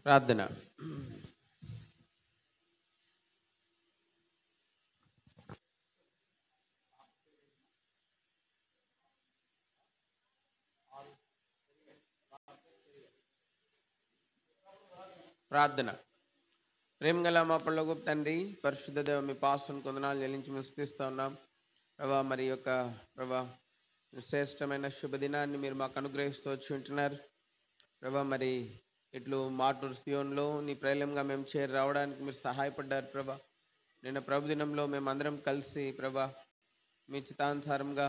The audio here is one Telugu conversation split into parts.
ప్రార్థన. ప్రార్థన. ప్రేమగల మా పరలోకపు తండ్రి, పరిశుద్ధ దేవ, మీ పాసును కొందనాలు చెల్లించి మేము స్తుతిస్తూ ఉన్నాం ప్రభా. మరి యొక్క ప్రభా శ్రేష్టమైన శుభదినాన్ని మీరు మాకు అనుగ్రహిస్తూ వచ్చి ఉంటున్నారు ప్రభా. మరి ఇట్లు మాటూరు సియోన్లో నీ ప్రైలంగా మేము చేరి రావడానికి మీరు సహాయపడ్డారు ప్రభా. నిన్న ప్రభు దినంలో మేమందరం కలిసి ప్రభా మీ చిత్తానుసారంగా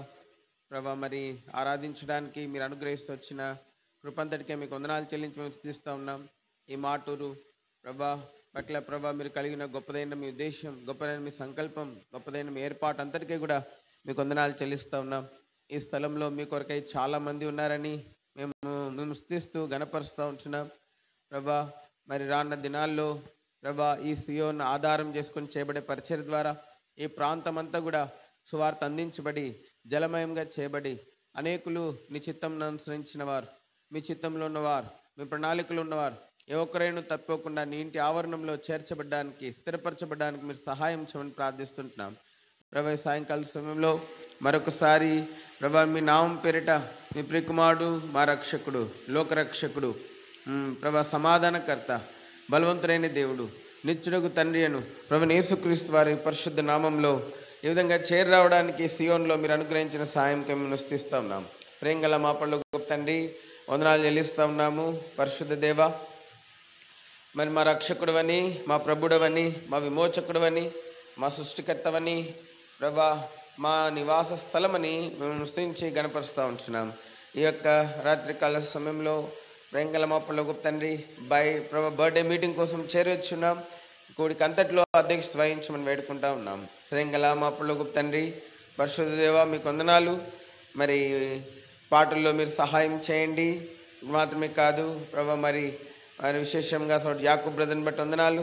ప్రభా మరి ఆరాధించడానికి మీరు అనుగ్రహిస్తూ వచ్చిన కృపంతటికే మీకు వందనాలు చెల్లించి మేము స్తుతిస్తూ ఉన్నాం. ఈ మాటూరు ప్రభా పట్ల ప్రభా మీరు కలిగిన గొప్పదైన మీ ఉద్దేశం, గొప్పదైన మీ సంకల్పం, గొప్పదైన మీ ఏర్పాటు అంతటికీ కూడా మీకు వందనాలు చెల్లిస్తూ ఉన్నాం. ఈ స్థలంలో మీ కొరకై చాలామంది ఉన్నారని మేము స్తుతిస్తూ గణపరుస్తూ ఉంటున్నాం ప్రభా. మరి రానున్న దినాల్లో ప్రభా ఈ సియోను ఆధారం చేసుకొని చేయబడే పరిచయం ద్వారా ఈ ప్రాంతం అంతా కూడా సువార్త అందించబడి జలమయంగా చేయబడి అనేకులు నీ చిత్తం అనుసరించిన వారు, మీ చిత్తంలో ఉన్నవారు, మీ ప్రణాళికలు ఉన్నవారు ఏ ఒక్కరైనా తప్పకుండా నీ ఇంటి ఆవరణంలో చేర్చబడ్డానికి, స్థిరపరచబడ్డానికి మీరు సహాయం చేయమని ప్రార్థిస్తుంటున్నాం ప్రభా. సాయంకాల సమయంలో మరొకసారి ప్రభా మీ నామం పేరిట మీ ప్రియకుమారుడు, మా రక్షకుడు, లోకరక్షకుడు ప్రభా, సమాధానకర్త, బలవంతుడైన దేవుడు, నిత్యుడగు తండ్రి అను ప్రభు యేసుక్రీస్తు వారి పరిశుద్ధ నామంలో ఈ విధంగా చేరి రావడానికి సియోన్లో మీరు అనుగ్రహించిన సాయంకి మేము స్తుతిస్తూ ఉన్నాం. ప్రేంగల మా పరలోకపు తండ్రి, వందనాలు చెల్లిస్తూ ఉన్నాము. పరిశుద్ధ దేవ, మరి మా రక్షకుడవని, మా ప్రభుడవని, మా విమోచకుడవని, మా సృష్టికర్తవని ప్రభా, మా నివాస స్థలమని మేము స్తుతించి గణపరుస్తూ ఉంటున్నాం. ఈ యొక్క రాత్రికాల సమయంలో ప్రేంగల మా పరలోకపు తండ్రి ప్రభా బర్త్డే మీటింగ్ కోసం చేరొచ్చున్నాం. కోడికి అంతట్లో అధ్యక్షత వహించమని వేడుకుంటా ఉన్నాం. ప్రేంగల మా పరలోకపు తండ్రి, పరిశుద్ధ దేవ మీకు వందనాలు. మరి పాటల్లో మీరు సహాయం చేయండి మాత్రమే కాదు ప్రభా, మరి విశేషంగా సోదరు యాకూబ్ బ్రదర్ని బట్టి వందనాలు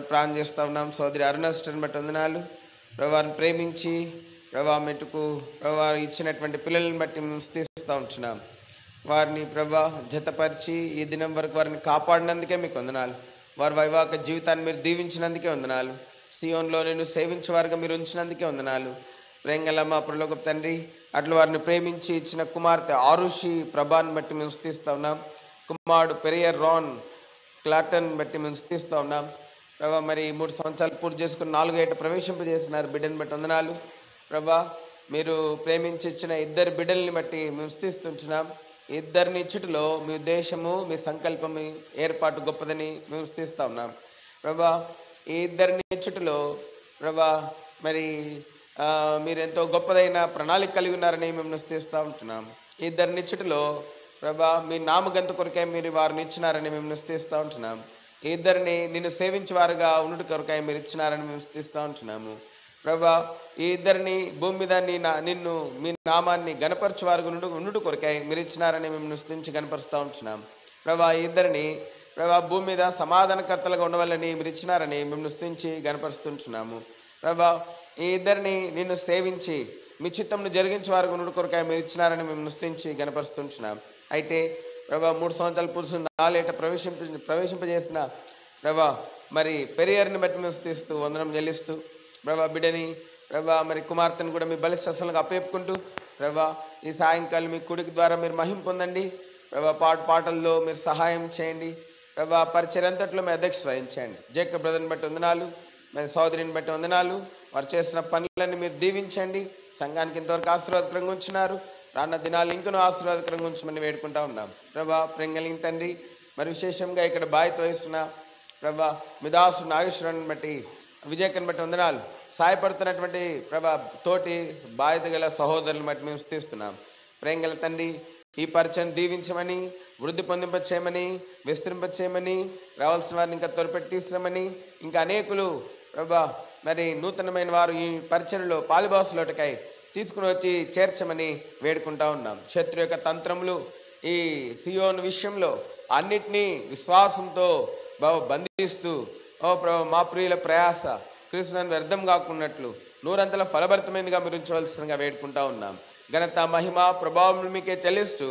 ప్రార్థన చేస్తూ ఉన్నాం. సోదరి అరుణాస్టర్ని బట్టి వందనాలు ప్రభాని ప్రేమించి ప్రభా మెట్టుకు ప్రభా ఇచ్చినటువంటి పిల్లల్ని బట్టి మేము స్తుతిస్తూ ఉంటున్నాం. వారిని ప్రభా జతపరిచి ఈ దినం వరకు వారిని కాపాడినందుకే మీకు వందనాలు. వారి వైవాహిక జీవితాన్ని మీరు దీవించినందుకే వందనాలు. సియోన్లో నేను సేవించేవారుగా మీరు ఉంచినందుకే వందనాలు. ప్రేంగల మా పరలోకపు తండ్రి, అట్లా వారిని ప్రేమించి ఇచ్చిన కుమార్తె ఆరుషి ప్రభాని బట్టి మేము స్తుతిస్తూ ఉన్నాం. కుమారుడు పెరియర్ రాన్ క్లాటన్ బట్టి మేము స్తుతిస్తూ ఉన్నాం ప్రభా. మరి 3 సంవత్సరాలు పూర్తి చేసుకుని 4 ఏట ప్రవేశింపజేస్తున్నారు బిడ్డని బట్టి వందనాలు ప్రభా. మీరు ప్రేమించి ఇచ్చిన 2 బిడ్డల్ని బట్టి మేము స్తుతిస్తుంటున్నాం. ఇద్దరిని ఇచ్చుటలో మీ ఉద్దేశము, మీ సంకల్పం, మీ ఏర్పాటు గొప్పదని మేము స్తుతిస్తూ ఉన్నాం ప్రభా. ఈ 2 ఇచ్చుటలో ప్రభా మరి మీరు ఎంతో గొప్పదైన ప్రణాళిక కలిగి ఉన్నారని మేము స్తుతిస్తూ ఉంటున్నాం. ఈ 2 ఇచ్చుటలో ప్రభా మీ నామగంత కొరకై మీరు వారిని ఇచ్చినారని మేము స్తుతిస్తూ ఉంటున్నాం. ఈ 2 నిన్ను సేవించేవారుగా ఉండుట కొరకై మీరు ఇచ్చినారని మేము స్తుతిస్తూ ఉంటున్నాము ప్రభా. ఈ 2 భూమి మీద నిన్ను మీ నామాన్ని గణపరచువారుగా ఉండుట కొరకై మీరు ఇచ్చినారని మేము స్తుతించి గణపరుస్తూ ఉంటున్నాం ప్రభా. ఈ 2 ప్రభా భూమి మీద సమాధానకర్తలుగా ఉండవాలని మీరు ఇచ్చినారని మేము స్తుతించి గణపరుస్తుంటున్నాము ప్రభా. ఈ 2 నిన్ను సేవించి మీ చిత్తంను జరిగించే వారు ఉండుట కొరకై మీరు ఇచ్చినారని మేము స్తుతించి గణపరుస్తుంటున్నాం. అయితే ప్రభా 3 సంవత్సరాల పురుషులు 4 ఏట ప్రవేశింపజేసిన ప్రభా మరి పెరియర్ని బట్టి మేము స్తుతిస్తూ వందనం చెల్లిస్తూ ప్రభా బిడ్డని ప్రభా మరి కుమార్తెను కూడా మీ బలిష్టసలుగా అప్పేపుకుంటూ ప్రభా ఈ సాయంకాలం మీ కుడికి ద్వారా మీరు మహిమ పొందండి ప్రభా. పాటల్లో మీరు సహాయం చేయండి ప్రభా. పరిచయం అంతట్లో మీ అధ్యక్షత వహించండి. జేకబ్ బ్రదర్ని బట్టి వందనాలు, మరి సోదరిని బట్టి వందనాలు. వారు చేసిన పనులన్నీ మీరు దీవించండి. సంఘానికి ఇంతవరకు ఆశీర్వాదకరంగా ఉంచున్నారు. రానున్న దినాలు ఇంకనూ ఆశీర్వాదకరంగా ఉంచమని వేడుకుంటా ఉన్నాం ప్రభా. ప్రేంగలింగ్ తండ్రి, మరి విశేషంగా ఇక్కడ బాధ్యత వహిస్తున్న ప్రభా మీ దాసు నాగేశ్వరాన్ని బట్టి, విజయకని బట్టి వందనాలు. సహాయపడుతున్నటువంటి ప్రభా తోటి బాధ్యత గల సహోదరులను బట్టి మేము స్తుతిస్తున్నాం. ప్రేంగల తండ్రి, ఈ పరిచయం దీవించమని, వృద్ధి పొందింపచేయమని, విస్తరింపచేయమని, రావాల్సిన వారిని ఇంకా త్వరపెట్టి తీసుకురమని, ఇంకా అనేకులు ప్రభా మరి నూతనమైన వారు ఈ పరిచయంలో పాలిభాసులోటకై తీసుకుని వచ్చి చేర్చమని వేడుకుంటా ఉన్నాం. శత్రు యొక్క తంత్రములు ఈ సియోను విషయంలో అన్నిటినీ విశ్వాసంతో బంధిస్తూ ఓ ప్రభు మా ప్రియుల ప్రయాస కృష్ణను వ్యర్థం కాకున్నట్లు 100 ఫలభరితమైనదిగా మీరు ఉంచవలసిందిగా వేడుకుంటా ఉన్నాం. ఘనత, మహిమ, ప్రభావం మీకే చెల్లిస్తూ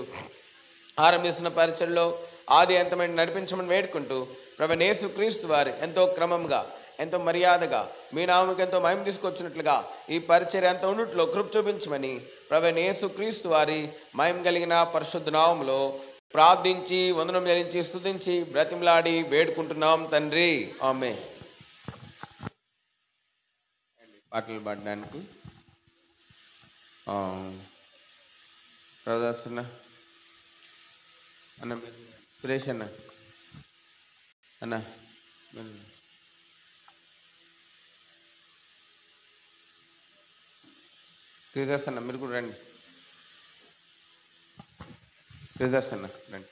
ఆరంభిస్తున్న పరిచయంలో ఆది అంతమైన నడిపించమని వేడుకుంటూ ప్రభువైన యేసుక్రీస్తు వారు ఎంతో క్రమంగా ఎంతో మర్యాదగా మీ నామకి ఎంతో మహిమ తీసుకొచ్చినట్లుగా ఈ పరిచర్య ఎంత ఉన్నట్లో కృప చూపించమని ప్రభువైన యేసుక్రీస్తు వారి మహిమ కలిగిన పరిశుద్ధ నామములో ప్రార్థించి వందనం చెల్లించి స్తుతించి బ్రతిమలాడి వేడుకుంటున్నాం తండ్రి. ఆమేన్. పాటలు పాడడానికి ప్రదర్శన అన్న సురేష్ అన్న అన్న క్రిజస్ అన్న మీరు కూడా రండి. క్రిజస్ అన్న రండి.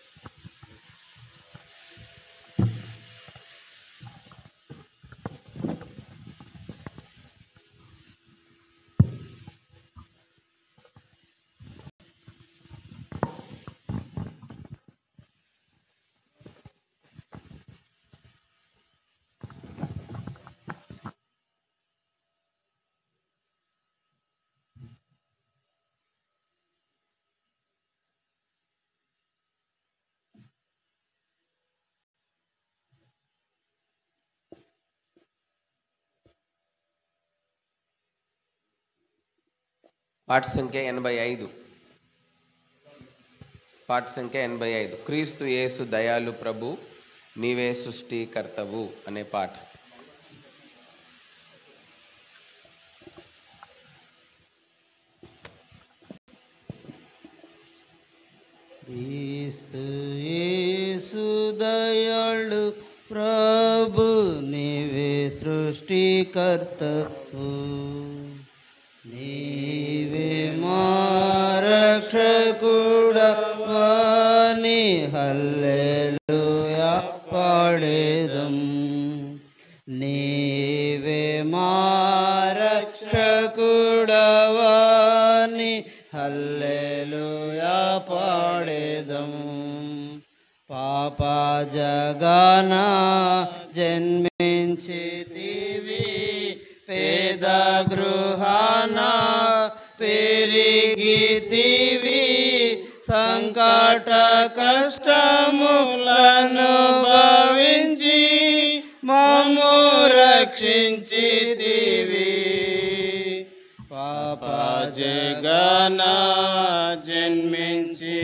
పాట సంఖ్య 85. పాట సంఖ్య 85. క్రీస్తు యేసు దయాళు ప్రభు నీవే సృష్టికర్తవు అనే పాట. క్రీస్తు యేసు దయాళు ప్రభు నీవే సృష్టికర్తవు, నీవే మా రక్షకుడవని హల్లెలూయా పాడేదం. నీవే మా రక్షకుడవని హల్లెలూయా పాడేదం. పాప జగన జన్మించితివి, పేద గృహాన పెరిగితివి, సంకట కష్టములను భవించి మమ్ము రక్షించితివి. పాప జగన జన్మించితివి,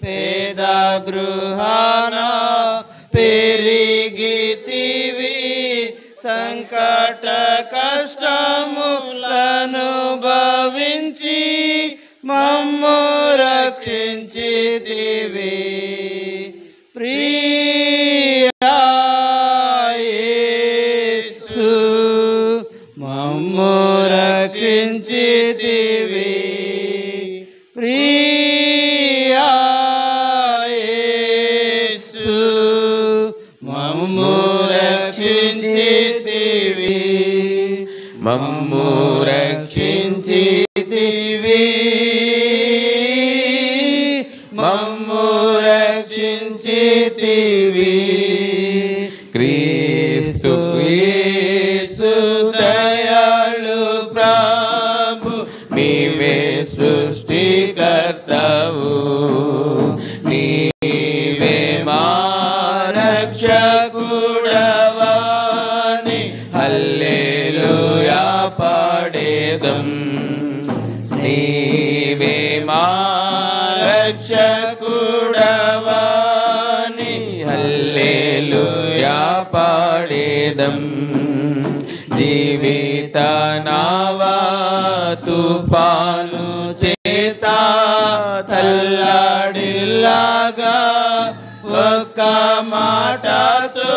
పేద గృహాన పెరిగితివి, సంకట కష్టములను భవించి మమ్ము రక్షించితివి. ప్రియా యేసు మమ్ము రక్షించితివి. ప్రియా యేసు మమ్ము రక్షించితివి. మమ్ము రక్షించితివి, మమ్ము రక్షించితివి. క్రీస్తు యేసు దయాళు ప్రభు నీవే సృష్టికర్తవు, నీవే మా రక్షకుడవని హల్లెలూయా పాడేదం. నీవే మా రక్షకుడవని హల్లెలూయా పాడేదం. జీవిత నావా తుఫాను చేత తల్లడిల్లాగా ఒక్క మాటతో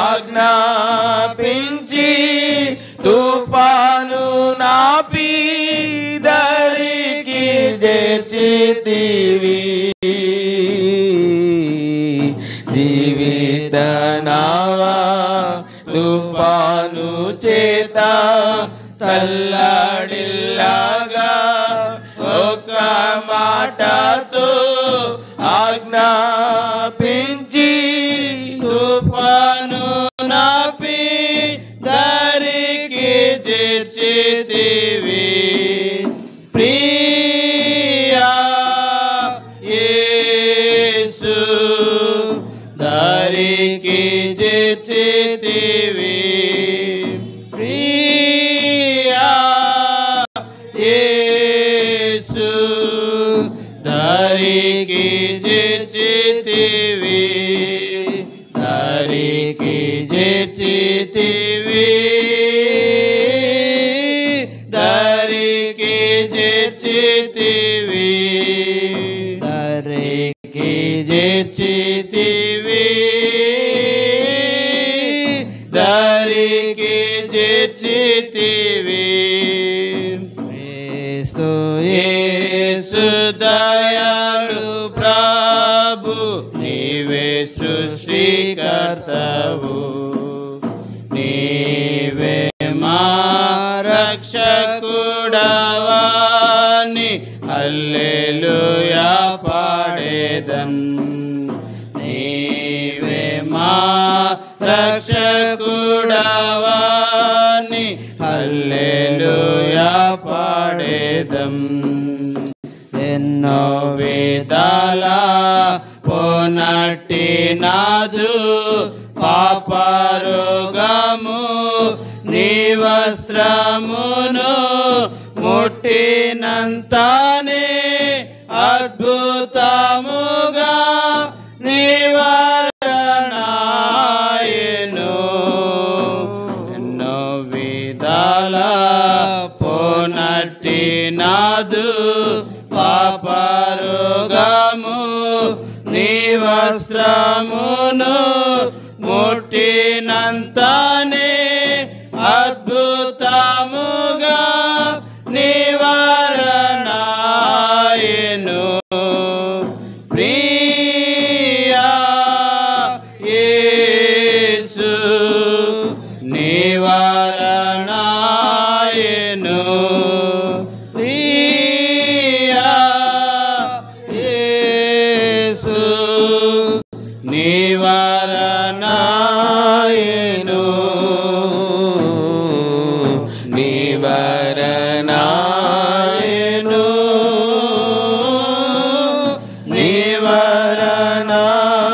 ఆజ్ఞాపించి తుఫాను నాపి దరికి చేర్చితివి. జీవిత నావా తుఫాను చేత తల్లడిల్లాగా ఒక్క మాటతో ఆజ్ఞాపించి తుఫాను నాపి దరికి చేర్చితివి. ప్రియా యేసు యేసు దారికి చేర్చితివి దారికి చేర్చితివి దారికి చేర్చితివి దారికి చేర్చితివి దారికి చేర్చితివి క్రీస్తు యేసు దయాళు ప్రభు నీవే సృష్టికర్తవు నీవే మా రక్షకుడవాని హల్లెలూయా పాడేదన్ నీవే మా రక్షకుడవాని హల్లెలూయా పాడేదం ఎన్నో వేదాల పోనట్టి నాదు పాపరోగము నీ వస్త్రమును ముట్టినంతానే అద్భుతముగా నివారణాయను ఎన్నో విధాల పోనట్టి నాదు పాపరోగము నీ వస్త్రమును ముట్టినంతానే అద్భుతముగా నివారణాయను ప్రియా యేసు నివారణాయను ప్రియా యేసు నివారణాయను నివారణాయను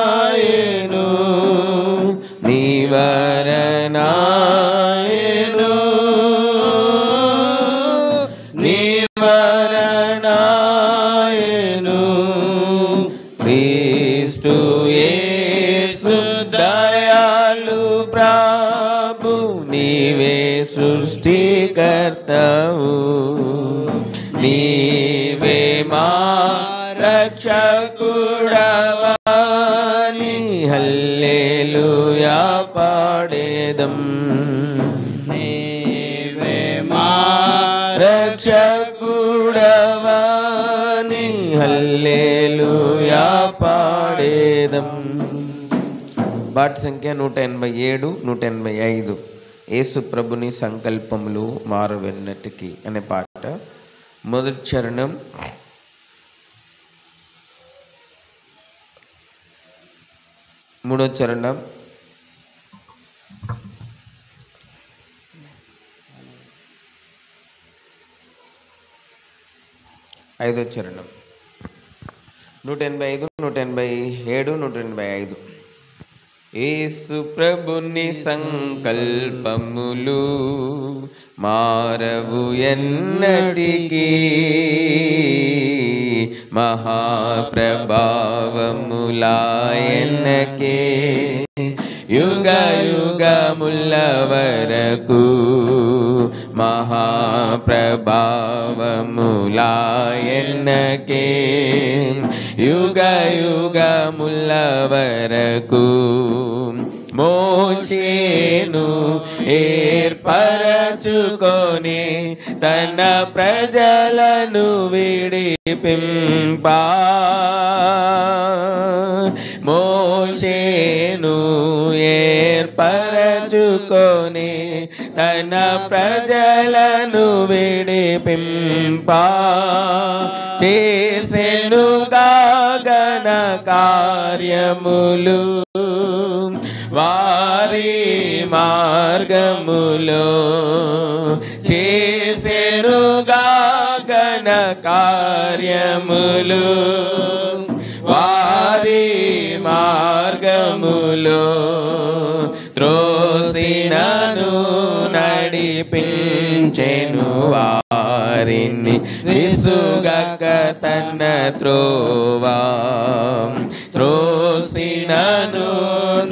నివారణాయను నివారణాయను నివారణాయను క్రీస్తు యేసు దయాళు ప్రభు నీవే సృష్టికర్తవు నీవే మా రక్షకుడవాని హల్లెలూయా పాడేదం నీవే మా రక్షకుడవాని హల్లెలూయా పాడేదం. పాట సంఖ్య 187 185 యేసు ప్రభుని సంకల్పములు మారువెన్నటికి అనే పాట. మొదటి చరణం మూడో చరణం ఐదో చరణం 185 187 185 యేసు ప్రభుని సంకల్పములు మారవు ఎన్నటికీ మహాప్రభావములాయనకే యుగ యుగముల వరకు మహాప్రభావములాయనకే యుగ యుగముల వరకు మోషేను ఏర్పరచుకొని తన ప్రజలను విడిపింపా మోషేను ఏర్పరచుకొని తన ప్రజలను విడిపింపా చేసెను గగన కార్యములు వారి మార్గములో చేసెను గగన కార్యములు వారి మార్గములో త్రోసినను నడిపించెను వారిని విసుగక తన త్రోవా త్రోసినను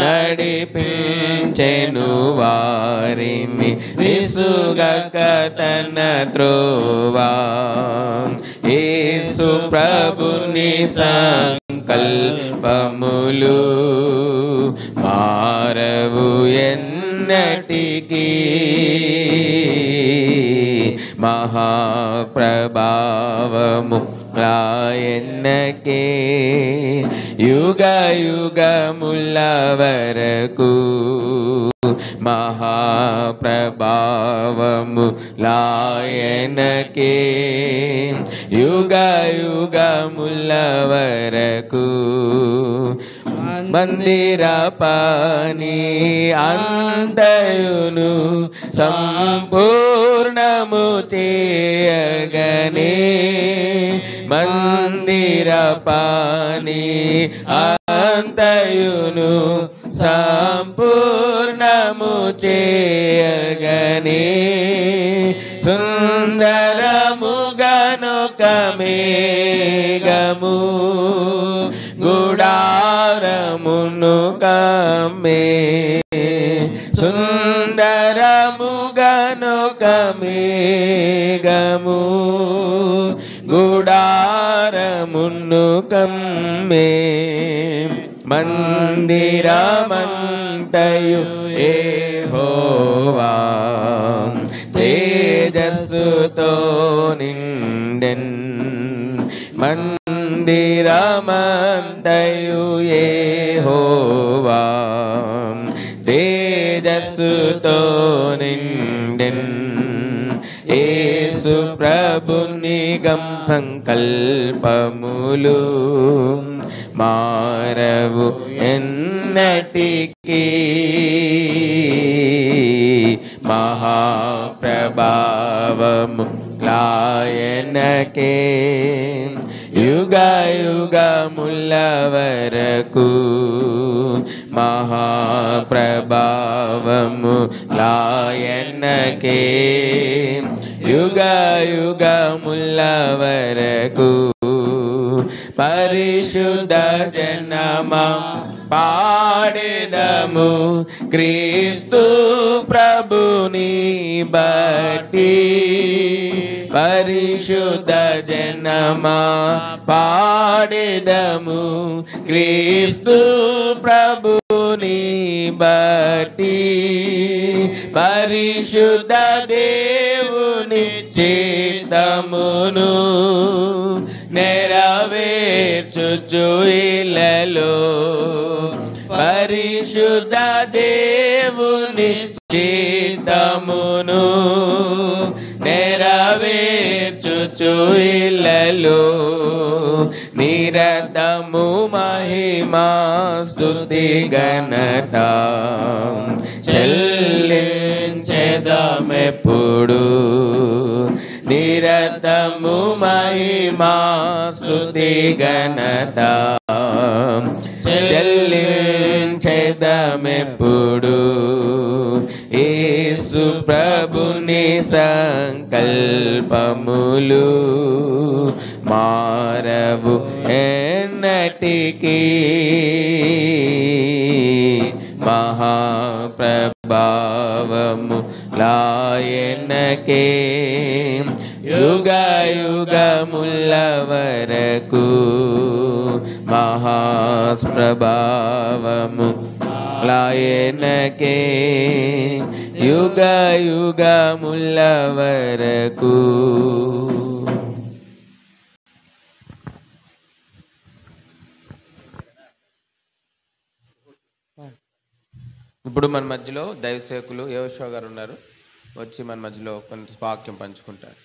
నడిపించెను వారిని విసుగక తన త్రోవా యేసు ప్రభుని సంకల్పములు మారవు ఎన్నటికీ మహాప్రభావము రాయన్నకే యుగ యుగముల వరకు మహాప్రభావము లాయనకే యుగ యుగముల వరకు మందిర పని అంతయును సంపూర్ణము చేయగనే మందిర పని అంతయును సంపూర్ణము చేయగనే సుందరముగనొక మేఘము గుడారమును కమ్మే సుందరముగనొక మేఘము గుడారమును కమ్మే మందిరమంతయు యెహోవా తేజస్సుతో నిండెన్ మందిరమంతయు యెహోవా తేజస్సుతో నిండెన్ యేసు ప్రభుని గం సంకల్పములు మారవు ఎన్నటికీ మహాప్రభావము లాయనకే యుగ యుగముల వరకు మహాప్రభావము లాయనకే యుగ యుగముల వరకు పరిశుద్ధ జనమా పాడెదము క్రీస్తు ప్రభుని బట్టి పరిశుద్ధ జనమా పాడెదము క్రీస్తు ప్రభుని బట్టి పరిశుద్ధ దేవుని చిత్తమును నెరవేర్చుచు ఇలలో పరిశుద్ధ దేవుని చిత్తమును నెరవేర్చుచు ఇలలో నిరతము మహిమా స్తుతి ఘనత చెల్లించెదమెప్పుడు నిరతము మహిమా స్తుతి ఘనత చెల్లించెదమెప్పుడు యేసు ప్రభుని సంకల్పములు మారవు ఎన్నటికీ మహాప్రభావము లాయనకే యుగ యుగముల వరకు మహాప్రభావము లాయనకే యుగ యుగముల వరకు. ఇప్పుడు మన మధ్యలో దైవసేవకులు యోషువ గారు ఉన్నారు, వచ్చి మన మధ్యలో కొంచెం వాక్యం పంచుకుంటారు.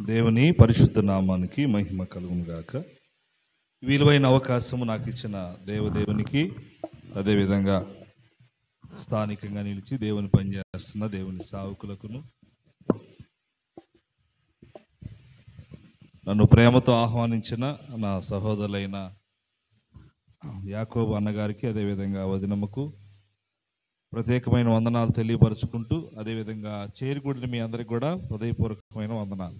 దేవుని పరిశుద్ధ నామానికి మహిమ కలుగును గాక. విలువైన అవకాశము నాకు ఇచ్చిన దేవదేవునికి, అదేవిధంగా స్థానికంగా నిలిచి దేవుని పనిచేస్తున్న దేవుని సేవకులకును, నన్ను ప్రేమతో ఆహ్వానించిన నా సహోదరులైన యాకోబు అన్నగారికి, అదేవిధంగా వదినమ్మకు ప్రత్యేకమైన వందనాలు తెలియపరుచుకుంటూ, అదేవిధంగా చేరుకూడిన మీ అందరికి కూడా హృదయపూర్వకమైన వందనాలు.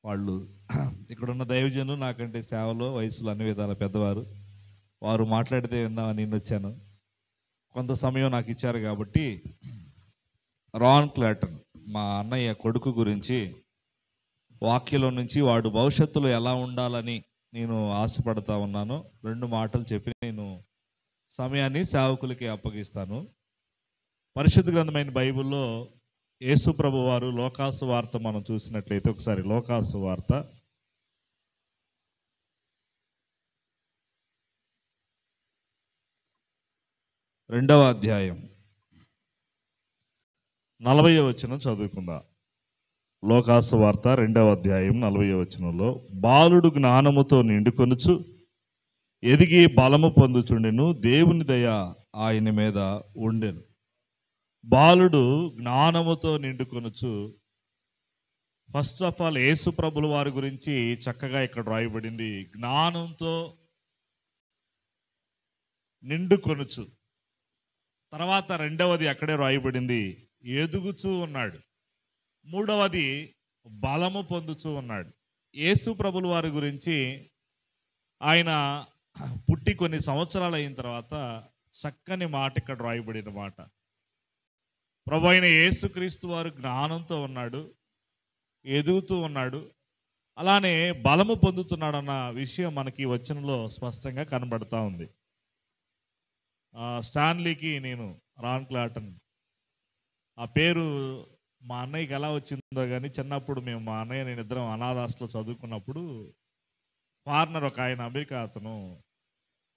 వాళ్ళు ఇక్కడున్న దైవజనులు నాకంటే సేవలో వయసులో అన్ని విధాల పెద్దవారు. వారు మాట్లాడితే విందామని నేను వచ్చాను. కొంత సమయం నాకు ఇచ్చారు కాబట్టి రాన్ క్లాటన్ మా అన్నయ్య కొడుకు గురించి వాక్యంలో నుంచి వాడు భవిష్యత్తులో ఎలా ఉండాలని నేను ఆశపడతా ఉన్నాను. 2 మాటలు చెప్పి నేను సమయాన్ని సేవకులకి అప్పగిస్తాను. పరిశుద్ధ గ్రంథమైన బైబిల్లో యేసు ప్రభు వారు లోకాసు వార్త మనం చూసినట్లయితే, ఒకసారి లోకాసు వార్త 2వ అధ్యాయం 40వ వచనం చదువుకుందాం. లోకాసు వార్త 2వ అధ్యాయం 40వ వచనంలో, బాలుడు జ్ఞానముతో నిండుకొనుచు ఎదిగి బలము పొందుచుండెను, దేవుని దయ ఆయన మీద ఉండెను. బాలుడు జ్ఞానముతో నిండుకొనుచు. ఫస్ట్ ఆఫ్ ఆల్ యేసు ప్రభుల వారి గురించి చక్కగా ఇక్కడ రాయబడింది, జ్ఞానంతో నిండుకొనుచు. తర్వాత 2వది అక్కడే రాయబడింది, ఎదుగుచూ ఉన్నాడు. 3వది బలము పొందుచూ ఉన్నాడు. యేసు ప్రభుల వారి గురించి ఆయన పుట్టి కొన్ని సంవత్సరాలు అయిన తర్వాత చక్కని మాట ఇక్కడ రాయబడిన మాట, ప్రభు అయిన యేసుక్రీస్తు వారు జ్ఞానంతో ఉన్నాడు, ఎదుగుతూ ఉన్నాడు, అలానే బలము పొందుతున్నాడన్న విషయం మనకి వచనంలో స్పష్టంగా కనబడతా ఉంది. స్టాన్లీకి నేను రాన్ క్లాటన్ ఆ పేరు మా అన్నయ్యకి ఎలా వచ్చిందో కానీ, చిన్నప్పుడు మేము మా అన్నయ్య నేను ఇద్దరం అనాథ హాస్టల్లో చదువుకున్నప్పుడు ఫారినర్ ఒక ఆయన, అమెరికా అతను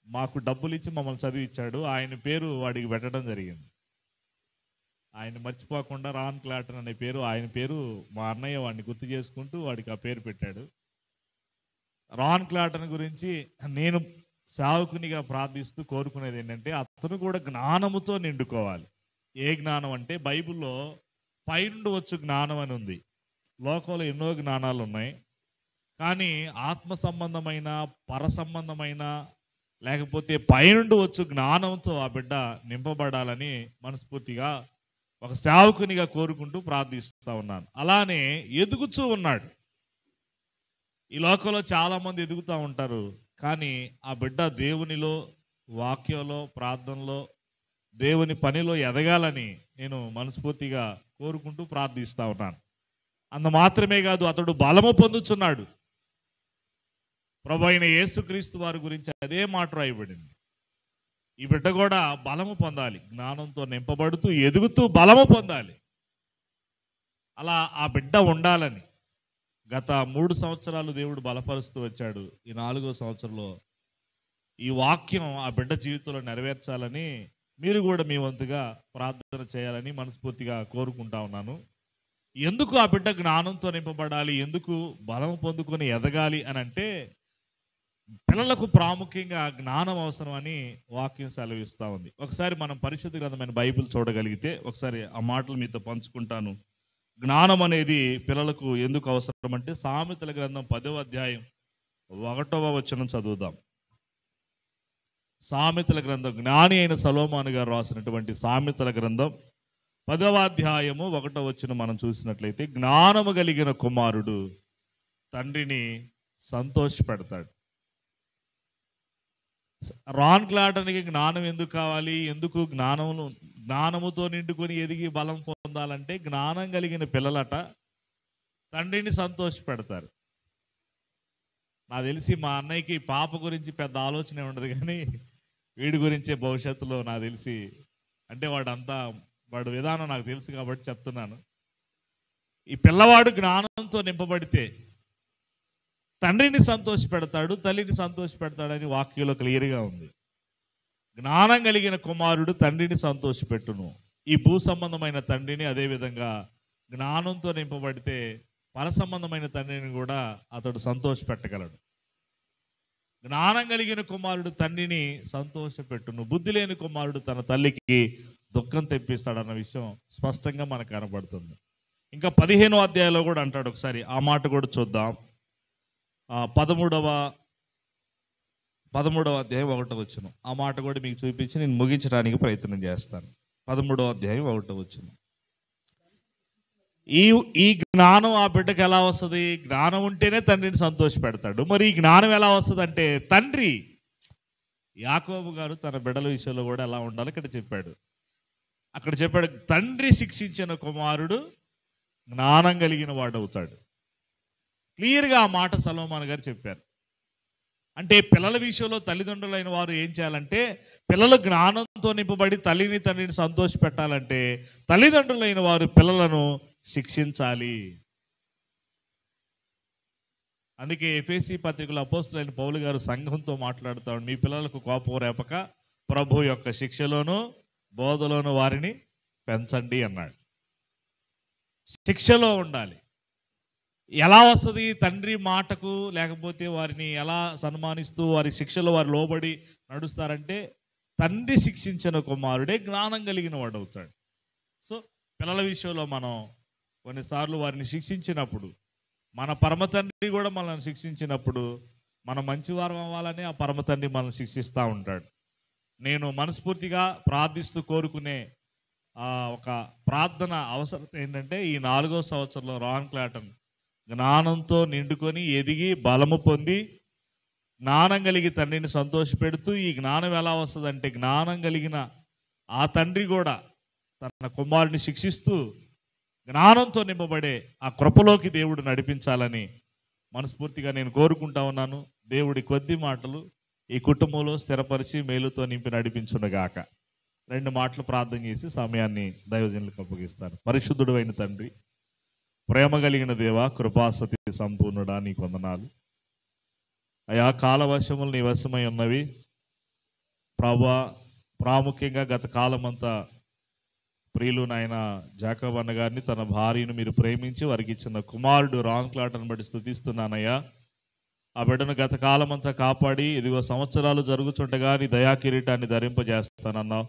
మాకు డబ్బులు ఇచ్చి మమ్మల్ని చదివించాడు. ఆయన పేరు వాడికి పెట్టడం జరిగింది. ఆయన మర్చిపోకుండా రాన్ క్లాటన్ అనే పేరు, ఆయన పేరు మా అన్నయ్య వాడిని గుర్తు చేసుకుంటూ వాడికి ఆ పేరు పెట్టాడు. రాన్ క్లాటన్ గురించి నేను సేవకునిగా ప్రార్థిస్తూ కోరుకునేది ఏంటంటే, అతను కూడా జ్ఞానముతో నిండుకోవాలి. ఏ జ్ఞానం అంటే, బైబిల్లో పైనుండి వచ్చు జ్ఞానం అని ఉంది. లోకంలో ఎన్నో జ్ఞానాలు ఉన్నాయి, కానీ ఆత్మ సంబంధమైన, పర సంబంధమైన, లేకపోతే పైనుండి వచ్చు జ్ఞానంతో ఆ బిడ్డ నింపబడాలని మనస్ఫూర్తిగా ఒక సేవకునిగా కోరుకుంటూ ప్రార్థిస్తూ ఉన్నాను. అలానే ఎదుగుతూ ఉన్నాడు. ఈ లోకంలో చాలామంది ఎదుగుతూ ఉంటారు, కానీ ఆ బిడ్డ దేవునిలో, వాక్యంలో, ప్రార్థనలో, దేవుని పనిలో ఎదగాలని నేను మనస్ఫూర్తిగా కోరుకుంటూ ప్రార్థిస్తూ ఉన్నాను. అంత మాత్రమే కాదు, అతడు బలము పొందుచున్నాడు. ప్రభు అయిన యేసుక్రీస్తు వారి గురించి అదే మాట రాయబడింది. ఈ బిడ్డ కూడా బలము పొందాలి, జ్ఞానంతో నింపబడుతూ ఎదుగుతూ బలము పొందాలి. అలా ఆ బిడ్డ ఉండాలని గత 3 సంవత్సరాలు దేవుడు బలపరుస్తూ వచ్చాడు. ఈ 4వ సంవత్సరంలో ఈ వాక్యం ఆ బిడ్డ జీవితంలో నెరవేర్చాలని మీరు కూడా మీ వంతుగా ప్రార్థన చేయాలని మనస్ఫూర్తిగా కోరుకుంటా ఉన్నాను. ఎందుకు ఆ బిడ్డ జ్ఞానంతో నింపబడాలి, ఎందుకు బలం పొందుకొని ఎదగాలి అని అంటే, పిల్లలకు ప్రాముఖ్యంగా జ్ఞానం అవసరం అని వాక్యం సెలవిస్తూ ఉంది. ఒకసారి మనం పరిశుద్ధ గ్రంథమైన బైబిల్ చూడగలిగితే ఒకసారి ఆ మాటలు మీతో పంచుకుంటాను. జ్ఞానం అనేది పిల్లలకు ఎందుకు అవసరం అంటే, సామెతల గ్రంథం 10వ అధ్యాయం 1వ వచనం చదువుదాం. సామెతల గ్రంథం, జ్ఞాని అయిన సొలొమోను గారు రాసినటువంటి సామెతల గ్రంథం 10వ అధ్యాయము 1వ వచనం మనం చూసినట్లయితే, జ్ఞానము కలిగిన కుమారుడు తండ్రిని సంతోషపెడతాడు. రాన్ క్లాటన్కి జ్ఞానం ఎందుకు కావాలి, ఎందుకు జ్ఞానముతో నిండుకొని ఎదిగి బలం పొందాలంటే, జ్ఞానం కలిగిన పిల్లలట తండ్రిని సంతోషపెడతారు. నాకు తెలిసి మా అన్నయ్యకి పాప గురించి పెద్ద ఆలోచనే ఉండదు, కానీ వీడి గురించే భవిష్యత్తులో నాకు తెలిసి, అంటే వాడు విధానం నాకు తెలుసు కాబట్టి చెప్తున్నాను. ఈ పిల్లవాడు జ్ఞానంతో నింపబడితే తండ్రిని సంతోషపెడతాడు, తల్లిని సంతోషపెడతాడని వాక్యంలో క్లియర్గా ఉంది. జ్ఞానం కలిగిన కుమారుడు తండ్రిని సంతోషపెట్టును. ఈ భూ సంబంధమైన తండ్రిని, అదేవిధంగా జ్ఞానంతో నింపబడితే పర సంబంధమైన తండ్రిని కూడా అతడు సంతోషపెట్టగలడు. జ్ఞానం కలిగిన కుమారుడు తండ్రిని సంతోషపెట్టును, బుద్ధి లేని కుమారుడు తన తల్లికి దుఃఖం తెప్పిస్తాడన్న విషయం స్పష్టంగా మనకు కనబడుతుంది. ఇంకా 15వ అధ్యాయంలో కూడా అంటాడు, ఒకసారి ఆ మాట కూడా చూద్దాం. 13వ అధ్యాయం 1వ వచనం, ఆ మాట కూడా మీకు చూపించి నేను ముగించడానికి ప్రయత్నం చేస్తాను. 13వ అధ్యాయం 1వ వచనం. ఈ జ్ఞానం ఆ బిడ్డకు ఎలా వస్తుంది? జ్ఞానం ఉంటేనే తండ్రిని సంతోష పెడతాడు. మరి ఈ జ్ఞానం ఎలా వస్తుంది అంటే, తండ్రి యాకోబు గారు తన బిడ్డల విషయంలో కూడా ఎలా ఉండాలో ఇక్కడ చెప్పాడు. అక్కడ చెప్పాడు, తండ్రి శిక్షించిన కుమారుడు జ్ఞానం కలిగిన వాడు అవుతాడు. క్లియర్గా ఆ మాట సొలొమోను గారు చెప్పారు. అంటే పిల్లల విషయంలో తల్లిదండ్రులైన వారు ఏం చేయాలంటే, పిల్లలు జ్ఞానంతో నింపబడి తల్లిని తండ్రిని సంతోష పెట్టాలంటే తల్లిదండ్రులైన వారు పిల్లలను శిక్షించాలి. అందుకే ఎఫెసీ పత్రికలో అపోస్తలుడైన పౌలు గారు సంఘంతో మాట్లాడుతాడు, మీ పిల్లలకు కోపం రేపక ప్రభు యొక్క శిక్షలోను బోధలోను వారిని పెంచండి అన్నాడు. శిక్షలో ఉండాలి. ఎలా వస్తుంది? తండ్రి మాటకు, లేకపోతే వారిని ఎలా సన్మానిస్తూ వారి శిక్షలో వారు లోబడి నడుస్తారంటే, తండ్రి శిక్షించిన కుమారుడే జ్ఞానం కలిగిన వాడు అవుతాడు. సో పిల్లల విషయంలో మనం కొన్నిసార్లు వారిని శిక్షించినప్పుడు, మన పరమ తండ్రి కూడా మనల్ని శిక్షించినప్పుడు మనం మంచివారం అవ్వాలని ఆ పరమ తండ్రి మనల్ని శిక్షిస్తూ ఉంటాడు. నేను మనస్ఫూర్తిగా ప్రార్థిస్తూ కోరుకునే ఒక ప్రార్థన అవసరం ఏంటంటే, ఈ 4వ సంవత్సరంలో రాన్ క్లాటన్ జ్ఞానంతో నిండుకొని ఎదిగి బలము పొంది జ్ఞానం కలిగి తండ్రిని సంతోషపెడుతూ, ఈ జ్ఞానం ఎలా వస్తుందంటే, జ్ఞానం కలిగిన ఆ తండ్రి కూడా తన కుమారుని శిక్షిస్తూ జ్ఞానంతో నింపబడే ఆ కృపలోకి దేవుడు నడిపించాలని మనస్ఫూర్తిగా నేను కోరుకుంటా ఉన్నాను. దేవుడి కొద్ది మాటలు ఈ కుటుంబంలో స్థిరపరిచి మేలుతో నింపి నడిపించుండగాక. 2 మాటలు ప్రార్థన చేసి సమయాన్ని దైవజనులకు అప్పగిస్తాను. పరిశుద్ధుడు అయిన తండ్రి, ప్రేమ కలిగిన దేవ, కృపాసతి సంపూర్ణుడా, నీకు వందనాలు అయా. కాలవశములు నీ వశమై ఉన్నవి ప్రభా. ప్రాముఖ్యంగా గత కాలమంతా ప్రియులు నాయన జాకబ్ అన్న గారిని, తన భార్యను మీరు ప్రేమించి వారికి ఇచ్చిన కుమారుడు రాన్ క్లాటన్ బట్టి స్తుతిస్తున్నానయ్యా. ఆ బిడ్డను గత కాలమంతా కాపాడి ఇదిగో సంవత్సరాలు జరుగుతుండగా నీ దయా కిరీటాన్ని ధరింపజేస్తానన్నావు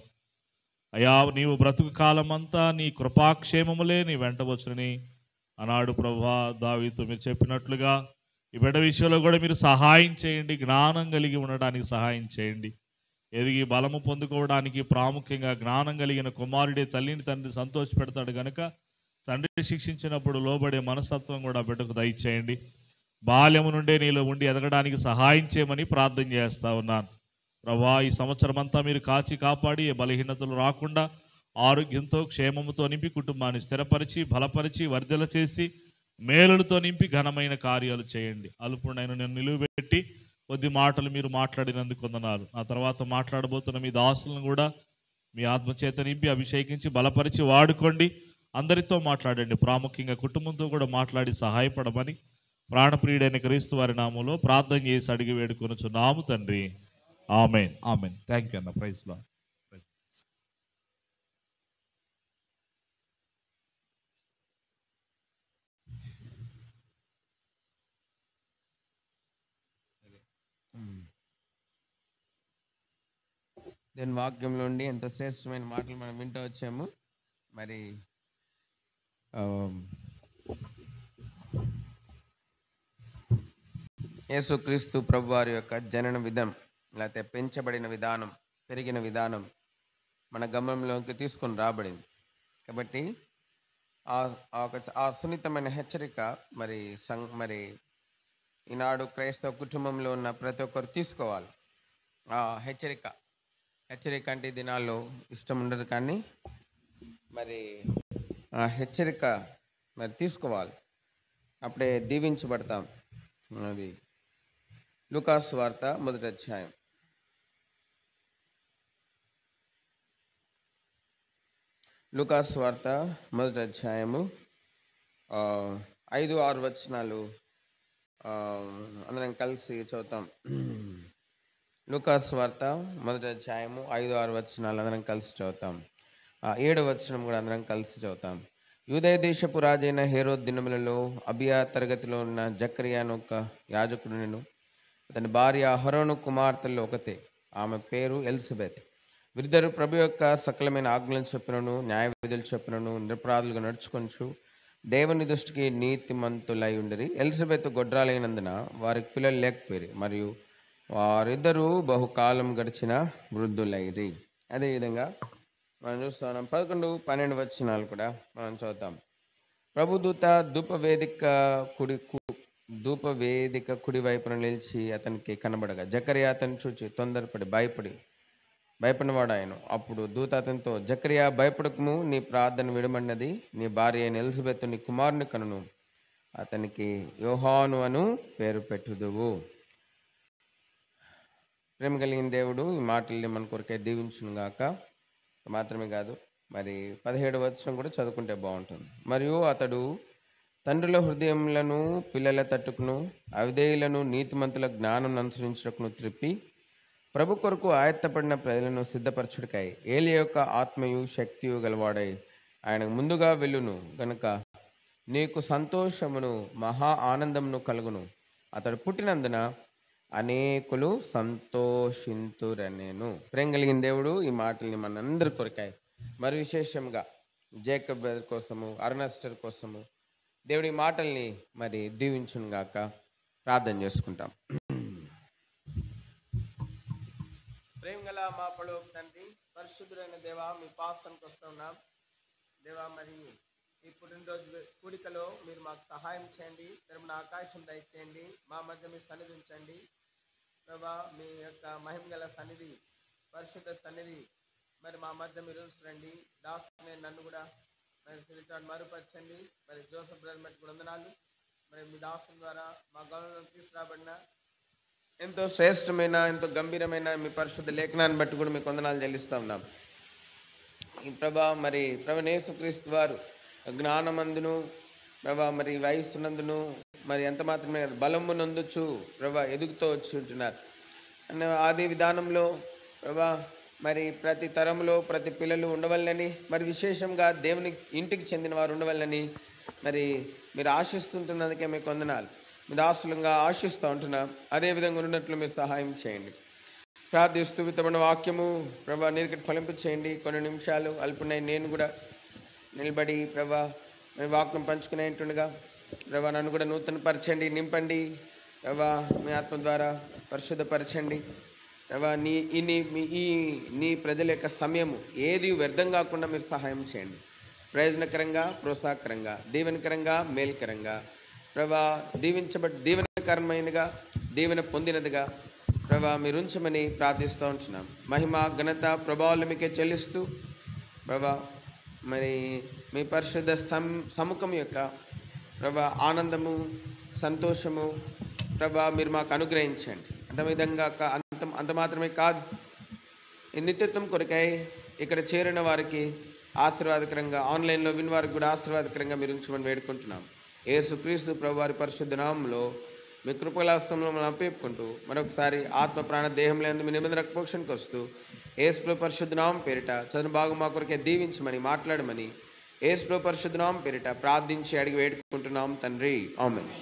అయ్యా. నీవు బ్రతుకు కాలమంతా నీ కృపాక్షేమములే నీ వెంట వచ్చునని అన్నాడు ప్రభా. దావీదుతో మీరు చెప్పినట్లుగా ఈ బిడ్డ విషయంలో కూడా మీరు సహాయం చేయండి, జ్ఞానం కలిగి ఉండడానికి సహాయం చేయండి. ఎదిగి బలము పొందుకోవడానికి ప్రాముఖ్యంగా జ్ఞానం కలిగిన కుమారుడే తల్లిని తండ్రి సంతోష పెడతాడు కనుక తండ్రి శిక్షించినప్పుడు లోబడే మనస్తత్వం కూడా బిడ్డకు దయచేయండి. బాల్యము నుండే నీలో ఉండి ఎదగడానికి సహాయం చేయమని ప్రార్థన చేస్తా ఉన్నాను ప్రభా. ఈ సంవత్సరం అంతా మీరు కాచి కాపాడి ఏ బలహీనతలు రాకుండా ఆరోగ్యంతో క్షేమముతో నింపి కుటుంబాన్ని స్థిరపరిచి బలపరిచి వర్ధల చేసి మేలులతో నింపి ఘనమైన కార్యాలు చేయండి. అల్పుడైన నేను నిలువబెట్టి కొద్ది మాటలు మీరు మాట్లాడినందుకు వందనాలు. ఆ తర్వాత మాట్లాడబోతున్న మీ దాసులను కూడా మీ ఆత్మచేత నింపి అభిషేకించి బలపరిచి వాడుకోండి. అందరితో మాట్లాడండి, ప్రాముఖ్యంగా కుటుంబంతో కూడా మాట్లాడి సహాయపడమని ప్రాణప్రియుడైన క్రీస్తు వారి నామంలో ప్రార్థన చేసి అడిగి వేడుకొనుచున్నాము తండ్రి. Amen, amen. థ్యాంక్ యూ అన్న. Praise lord. దేని వాక్యంలో ఉండి ఎంత శ్రేష్టమైన మాటలు మనం వింటూ వచ్చాము. మరి యేసుక్రీస్తు ప్రభు వారి యొక్క జనన విధానం, లేకపోతే పెంచబడిన విధానం, పెరిగిన విధానం మన గమనంలోకి తీసుకొని రాబడింది. కాబట్టి ఆ సున్నితమైన హెచ్చరిక మరి ఈనాడు క్రైస్తవ కుటుంబంలో ఉన్న ప్రతి ఒక్కరు తీసుకోవాలి. ఆ హెచ్చరిక అంటే దినాల్లో ఇష్టం ఉండదు, కానీ మరి ఆ హెచ్చరిక మరి తీసుకోవాలి, అప్పుడే దీవించబడతాం. అది లూకాసు వార్త 1వ అధ్యాయం. లూకాసు వార్త 1వ అధ్యాయము 5-6 వచనాలు అందరం కలిసి చదువుతాం. లూకాసు వార్త 1వ అధ్యాయము 5-6 వచనాలు అందరం కలిసి చదువుతాం. 7వ వచనం కూడా అందరం కలిసి చదువుతాం. యూదయ దేశపు రాజైన హేరోద్ దినములలో అబియా తరగతిలో ఉన్న జకర్యాను ఒక యాజకుడును, అతని భార్య అహరోను కుమార్తెల్లో ఒకతే, ఆమె పేరు ఎలిజబెత్. వీరిద్దరు ప్రభు యొక్క సకలమైన ఆజ్ఞలను చొప్పునను న్యాయ విధులు చొప్పునను నిరపరాధులుగా నడుచుకొనుచు దేవుని దృష్టికి నీతిమంతులై ఉండిరి. ఎలిజబెత్ గొడ్రాలైనందున వారికి పిల్లలు లేకపోయారు, మరియు వారిద్దరూ బహుకాలం గడిచిన వృద్ధులైరి. అదేవిధంగా మనం చూస్తున్నాం 11, 12 వచనాలు కూడా మనం చదువుతాం. ప్రభుదూత ధూపవేదిక కుడి వైపున నిలిచి అతనికి కనబడగా జకర్యా అతన్ని చూచి తొందరపడి భయపడినవాడు ఆయన. అప్పుడు దూత అతనితో, జకర్యా భయపడకము, నీ ప్రార్థన విడమన్నది, నీ భార్య అయిన ఎలిజబెత్ నీ కుమారుని కనును, అతనికి యోహాను అను పేరు పెట్టుదువు. ప్రేమ కలిగిన దేవుడు ఈ మాటల్ని మన కొరకే దీవించును గాక. మాత్రమే కాదు, మరి 17వ వచనం కూడా చదువుకుంటే బాగుంటుంది. మరియు అతడు తండ్రుల హృదయములను పిల్లల తట్టుకును అవిధేయులను నీతిమంతుల జ్ఞానం అనుసరించుటకును త్రిప్పి ప్రభు కొరకు ఆయత్తపడిన ప్రజలను సిద్ధపరచుడికై ఏలి యొక్క ఆత్మయు శక్తియు గలవాడై ఆయనకు ముందుగా వెళ్ళును గనుక నీకు సంతోషమును మహా ఆనందమును కలుగును. అతడు పుట్టినందున అనేకులు సంతోషింతురనేను. ప్రేమ కలిగిన దేవుడు ఈ మాటల్ని మనందరి కొరకాయి, మరి విశేషంగా జేకబ్ బ్రదర్ కోసము, అరుణస్టర్ కోసము దేవుడి మాటల్ని మరి దీవించును గాక. ప్రార్థన చేసుకుంటాం. ప్రేమ గల మా పరలోక తండ్రి, పరిశుద్ధులైన దేవా, మీ పాసానికి వస్తున్నాం దేవా. మరి ఈ పుట్టినరోజు కూడికలో మీరు మాకు సహాయం చేయండి, తెరమున ఆకాశం దయచేయండి, మా మధ్య మీ సన్నిధి ఉంచండి ప్రభా. మీ యొక్క మహిమ గల సన్నిధి, పరిశుద్ధ సన్నిధి మరి మా మధ్య మీరు రండి. దాసుని నన్ను కూడా మరి శ్రీచాడు మరుపరచండి. మరి జోసఫ్ బ్రదర్ మట్టి వందనాలు. మరి మీ దాసుని ద్వారా మా గౌరవం తీసుకురాబడిన ఎంతో శ్రేష్టమైన ఎంతో గంభీరమైన మీ పరిశుద్ధ లేఖనాన్ని బట్టి కూడా మీకు వందనాలు చెల్లిస్తూ ఉన్నాం ఈ ప్రభా. మరి ప్రభు యేసుక్రీస్తు వారు జ్ఞానమందును ప్రభా, మరి వయస్సునందును మరి ఎంత మాత్రమే బలము నందుచు ప్రభా ఎదుగుతూ వచ్చి ఉంటున్నారు అన్న ఆది విధానంలో ప్రభా. మరి ప్రతి తరంలో ప్రతి పిల్లలు ఉండవల్లని, మరి విశేషంగా దేవుని ఇంటికి చెందిన వారు ఉండవల్లని మరి మీరు ఆశిస్తుంటున్నందుకే మీకు వందనాలు. మీరు దాసులంగా ఆశిస్తూ ఉంటున్నాం, అదేవిధంగా ఉన్నట్లు మీరు సహాయం చేయండి. ప్రార్థిస్తూ విత్తమైన వాక్యము ప్రభా నీరుకటి ఫలింపు చేయండి. కొన్ని నిమిషాలు అల్పున్నాయి, నేను కూడా నిలబడి ప్రభా మీ వాక్యం పంచుకునేటుండగా ప్రభా నన్ను కూడా నూతనపరచండి, నింపండి ప్రభా. మీ ఆత్మ ద్వారా పరిశుద్ధపరచండి ప్రభా. నీ ప్రజల యొక్క సమయము ఏది వ్యర్థం కాకుండా మీరు సహాయం చేయండి. ప్రయోజనకరంగా, ప్రోత్సాహకరంగా, దీవెనకరంగా, మేలుకరంగా ప్రభా, దీవెనకరమైనదిగా, దీవెన పొందినదిగా ప్రభా మీరు ఉంచమని ప్రార్థిస్తూ ఉంటున్నాం. మహిమ ఘనత ప్రభావాలు మీకే చెల్లిస్తూ ప్రభా, మరి మీ పరిశుద్ధ సముఖం యొక్క ప్రభా ఆనందము, సంతోషము ప్రభా మీరు మాకు అనుగ్రహించండి. అంత విధంగా అంత మాత్రమే కాదు, ఈ నిత్యత్వం కొరకై ఇక్కడ చేరిన వారికి ఆశీర్వాదకరంగా, ఆన్లైన్లో విని వారికి కూడా ఆశీర్వాదకరంగా మీరు ఉంచమని వేడుకుంటున్నాం. యేసుక్రీస్తు ప్రభు వారి పరిశుద్ధ నామములో మీ కృపలాస్తంలో మనం అప్పేపుకుంటూ మరొకసారి ఆత్మ ప్రాణ దేహంలో మీ నిబంధన రక్షణకు వస్తూ యేసు పరిశుద్ధ నామం పేరిట చదువు బాగు మా కొరకే దీవించమని మాట్లాడమని యేసు పరిశుద్ధ నామం పేరిట ప్రార్థించి అడిగి వేడుకుంటున్నాం తండ్రి, ఆమేన్.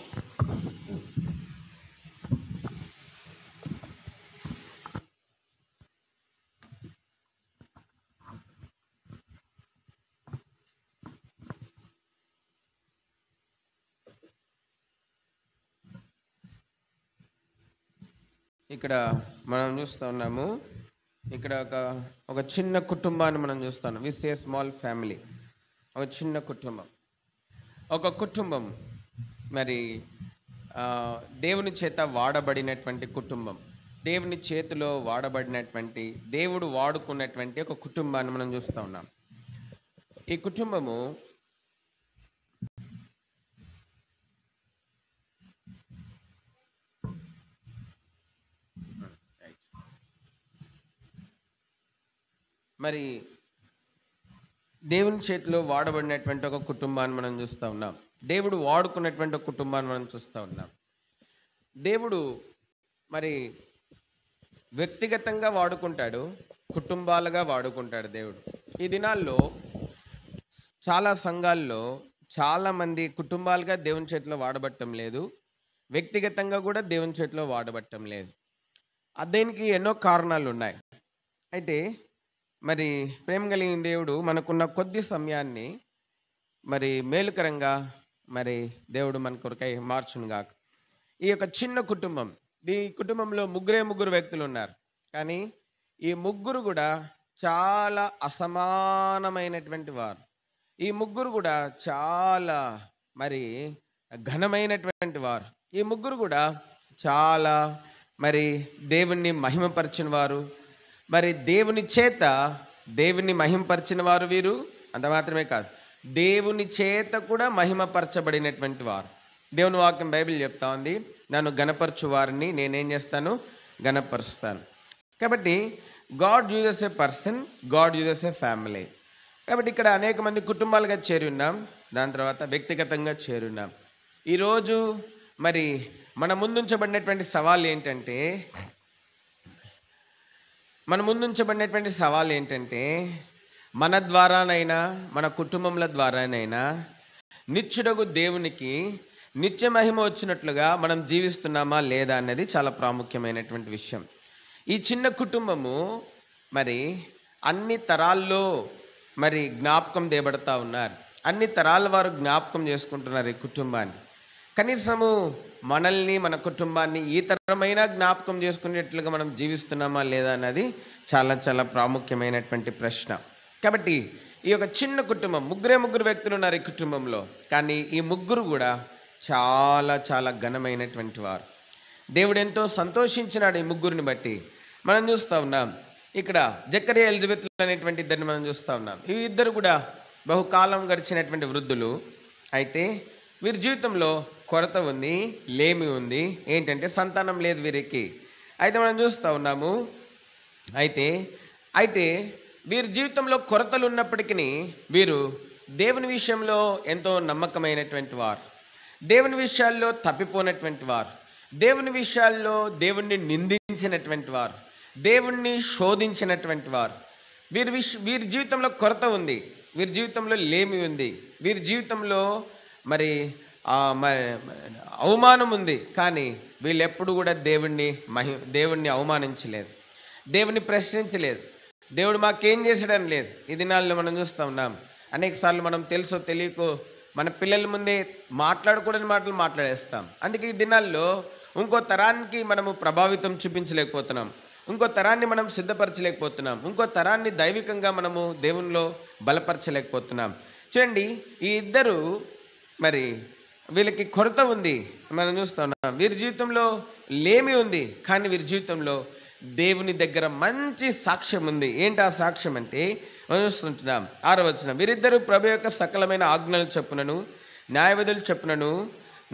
ఇక్కడ మనం చూస్తూ ఉన్నాము, ఇక్కడ ఒక చిన్న కుటుంబాన్ని మనం చూస్తున్నాం. వి సే స్మాల్ ఫ్యామిలీ, ఒక చిన్న కుటుంబం. ఒక కుటుంబం మరి దేవుని చేత వాడబడినటువంటి కుటుంబం, దేవుని చేతిలో వాడబడినటువంటి, దేవుడు వాడుకున్నటువంటి ఒక కుటుంబాన్ని మనం చూస్తూ ఉన్నాం. ఈ కుటుంబము మరి దేవుని చేతిలో వాడబడినటువంటి ఒక కుటుంబాన్ని మనం చూస్తూ ఉన్నాం. దేవుడు వాడుకున్నటువంటి ఒక కుటుంబాన్ని మనం చూస్తూ ఉన్నాం. దేవుడు మరి వ్యక్తిగతంగా వాడుకుంటాడు, కుటుంబాలుగా వాడుకుంటాడు దేవుడు. ఈ దినాల్లో చాలా సంఘాల్లో చాలామంది కుటుంబాలుగా దేవుని చేతిలో వాడబట్టం లేదు, వ్యక్తిగతంగా కూడా దేవుని చేతిలో వాడబట్టం లేదు. దీనికి ఎన్నో కారణాలు ఉన్నాయి. అయితే మరి ప్రేమ కలిగిన దేవుడు మనకున్న కొద్ది సమయాన్ని మరి మేలుకరంగా మరి దేవుడు మన కొరకై మార్చునుగాక. ఈ యొక్క చిన్న కుటుంబం, ఈ కుటుంబంలో ముగ్గురు వ్యక్తులు ఉన్నారు. కానీ ఈ ముగ్గురు కూడా చాలా అసమానమైనటువంటి వారు. ఈ ముగ్గురు కూడా చాలా మరి ఘనమైనటువంటి వారు. ఈ ముగ్గురు కూడా చాలా మరి దేవుణ్ణి మహిమపరిచిన వారు, మరి దేవుని చేత దేవుణ్ణి మహిమపరిచిన వారు వీరు. అంత మాత్రమే కాదు, దేవుని చేత కూడా మహిమపరచబడినటువంటి వారు. దేవుని వాక్యం బైబిల్ చెప్తా ఉంది, నన్ను గణపరచు వారిని నేనేం చేస్తాను, గణపరుస్తాను. కాబట్టి గాడ్ యూజెస్ ఏ పర్సన్, గాడ్ యూజెస్ ఏ ఫ్యామిలీ. కాబట్టి ఇక్కడ అనేక మంది కుటుంబాలుగా చేరి ఉన్నాం, దాని తర్వాత వ్యక్తిగతంగా చేరి ఉన్నాం. ఈరోజు మరి మన ముందుంచబడినటువంటి సవాల్ ఏంటంటే మన ద్వారానైనా మన కుటుంబముల ద్వారానైనా నిత్యుడగు దేవునికి నిత్య మహిమ వచ్చినట్లుగా మనం జీవిస్తున్నామా లేదా అన్నది చాలా ప్రాముఖ్యమైనటువంటి విషయం. ఈ చిన్న కుటుంబము మరి అన్ని తరాల్లో మరి జ్ఞాపకం దేబడతా ఉన్నారు. అన్ని తరాల వారు జ్ఞాపకం చేసుకుంటున్నారు ఈ కుటుంబాన్ని. కనీసము మనల్ని, మన కుటుంబాన్ని ఈ తరమైనా జ్ఞాపకం చేసుకునేట్లుగా మనం జీవిస్తున్నామా లేదా అన్నది చాలా చాలా ప్రాముఖ్యమైనటువంటి ప్రశ్న. కాబట్టి ఈ యొక్క చిన్న కుటుంబం, ముగ్గురు వ్యక్తులు ఉన్నారు ఈ కుటుంబంలో, కానీ ఈ ముగ్గురు కూడా చాలా చాలా ఘనమైనటువంటి వారు. దేవుడు ఎంతో సంతోషించినాడు ఈ ముగ్గురిని బట్టి. మనం చూస్తూ ఉన్నాం ఇక్కడ జకరియా ఎలిజబెత్ అనేటువంటి ఇద్దరిని మనం చూస్తూ ఉన్నాం. ఈ ఇద్దరు కూడా బహుకాలం గడిచినటువంటి వృద్ధులు. అయితే వీరి జీవితంలో కొరత ఉంది, లేమి ఉంది. ఏంటంటే సంతానం లేదు వీరికి. అయితే మనం చూస్తూ ఉన్నాము, అయితే వీరి జీవితంలో కొరతలు ఉన్నప్పటికీ వీరు దేవుని విషయంలో ఎంతో నమ్మకమైనటువంటి వారు, దేవుని విషయాల్లో తప్పిపోయినటువంటి వారు, దేవుని విషయాల్లో దేవుణ్ణి నిందించినటువంటి వారు, దేవుణ్ణి శోధించినటువంటి వారు. వీరి జీవితంలో కొరత ఉంది, వీరి జీవితంలో లేమి ఉంది, వీరి జీవితంలో మరి అవమానం ఉంది. కానీ వీళ్ళు ఎప్పుడు కూడా దేవుణ్ణి అవమానించలేదు, దేవుణ్ణి ప్రశ్నించలేదు, దేవుడు మాకేం చేశాడని లేదు. ఈ దినాల్లో మనం చూస్తూ ఉన్నాం, అనేక సార్లు మనం తెలుసో తెలియకో మన పిల్లల ముందే మాట్లాడకూడని మాటలు మాట్లాడేస్తాం. అందుకే ఈ దినాల్లో ఇంకో తరానికి మనము ప్రభావితం చూపించలేకపోతున్నాం, ఇంకో తరాన్ని మనం సిద్ధపరచలేకపోతున్నాం, ఇంకో తరాన్ని దైవికంగా మనము దేవునిలో బలపరచలేకపోతున్నాం. చూడండి, ఈ ఇద్దరు మరి వీళ్ళకి కొరత ఉంది, మనం చూస్తూ ఉన్నాం. వీరి జీవితంలో లేమి ఉంది, కానీ వీరి జీవితంలో దేవుని దగ్గర మంచి సాక్ష్యం ఉంది. ఏంటి ఆ సాక్ష్యం అంటే మనం చూస్తుంటున్నాం 6వ వచనం, వీరిద్దరూ ప్రభు యొక్క సకలమైన ఆజ్ఞలు చొప్పునను న్యాయవిధులు చొప్పునను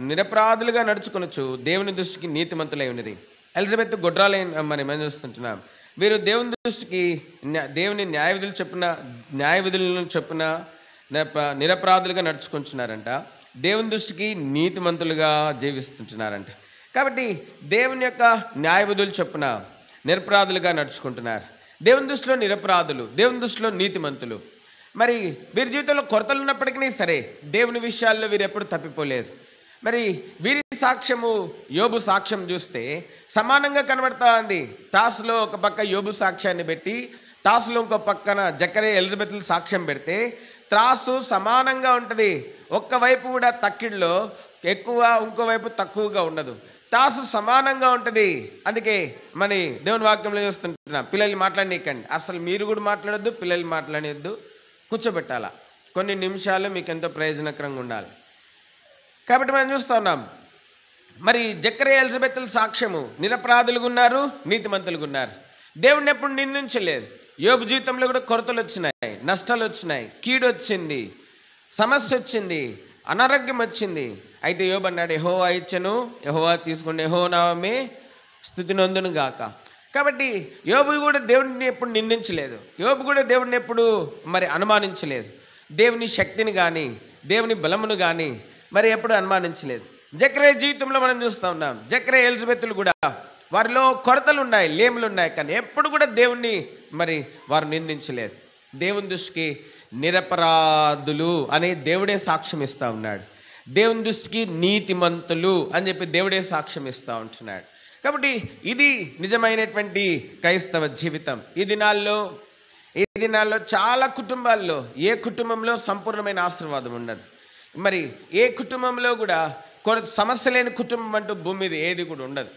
నిరపరాధులుగా నడుచుకొనొచ్చు దేవుని దృష్టికి నీతిమంతులై ఉన్నది. ఎలిజబెత్ గొడ్రాలై మనం చూస్తుంటున్నాం. వీరు దేవుని దృష్టికి దేవుని న్యాయవిధులను చొప్పున నిరపరాధులుగా నడుచుకుంటున్నారంట, దేవుని దృష్టికి నీతిమంతులుగా జీవిస్తుంటున్నారంట. కాబట్టి దేవుని యొక్క న్యాయవిధులు చొప్పున నిరపరాధులుగా నడుచుకుంటున్నారు. దేవుని దృష్టిలో నిరపరాధులు, దేవుని దృష్టిలో నీతిమంతులు. మరి వీరి జీవితంలో కొరతలు ఉన్నప్పటికీ సరే దేవుని విషయాల్లో వీరు ఎప్పుడు తప్పిపోలేదు. మరి వీరి సాక్ష్యము యోబు సాక్ష్యం చూస్తే సమానంగా కనబడతా ఉంది. తాసులో ఒక పక్క యోబు సాక్ష్యాన్ని పెట్టి, తాసులో ఇంకో పక్కన జకరియా ఎలిజబెత్లు సాక్ష్యం పెడితే త్రాసు సమానంగా ఉంటుంది. ఒక్కవైపు కూడా తక్కిడిలో ఎక్కువ, ఇంకోవైపు తక్కువగా ఉండదు. తాసు సమానంగా ఉంటుంది. అందుకే మన దేవుని వాక్యంలో చూస్తుంటున్నాం, పిల్లల్ని మాట్లాడనీకండి, అసలు మీరు కూడా మాట్లాడొద్దు, పిల్లల్ని మాట్లాడేద్దు, కూర్చోబెట్టాలా. కొన్ని నిమిషాలు మీకు ఎంతో ప్రయోజనకరంగా ఉండాలి. కాబట్టి మనం చూస్తూ ఉన్నాం, మరి జకరియా ఎలిజబెత్ల సాక్ష్యము నిరపరాధులుగా ఉన్నారు, నీతిమంతులుగా ఉన్నారు. దేవుడిని ఎప్పుడు నిందించలేదు. యోబు జీవితంలో కూడా కొరతలు వచ్చినాయి, నష్టాలు వచ్చినాయి, కీడు వచ్చింది, సమస్య వచ్చింది, అనారోగ్యం వచ్చింది. అయితే యోబు అన్నాడు, యెహోవా ఇచ్చెను, యెహోవా తీసుకోండి, యెహోవా నామమే స్తుతి నొందును గాక. కాబట్టి యోబు కూడా దేవుడిని ఎప్పుడు నిందించలేదు, యోబు కూడా దేవుడిని ఎప్పుడు మరి అనుమానించలేదు. దేవుని శక్తిని కానీ దేవుని బలమును కానీ మరి ఎప్పుడు అనుమానించలేదు. జకరియా జీవితంలో మనం చూస్తూ ఉన్నాం, జకరియా ఎలిజబెత్లు కూడా వారిలో కొరతలు ఉన్నాయి, లేములు ఉన్నాయి, కానీ ఎప్పుడు కూడా దేవుణ్ణి మరి వారు నిందించలేదు. దేవుని దృష్టికి నిరపరాధులు అనే దేవుడే సాక్ష్యం ఇస్తూ ఉన్నాడు. దేవుని దృష్టికి నీతిమంతులు అని చెప్పి దేవుడే సాక్ష్యం ఇస్తూ ఉంటున్నాడు. కాబట్టి ఇది నిజమైనటువంటి క్రైస్తవ జీవితం. ఈ దినాల్లో చాలా కుటుంబాల్లో ఏ కుటుంబంలో సంపూర్ణమైన ఆశీర్వాదం ఉండదు. మరి ఏ కుటుంబంలో కూడా సమస్య లేని కుటుంబం అంటూ భూమి మీద ఏది కూడా ఉండదు.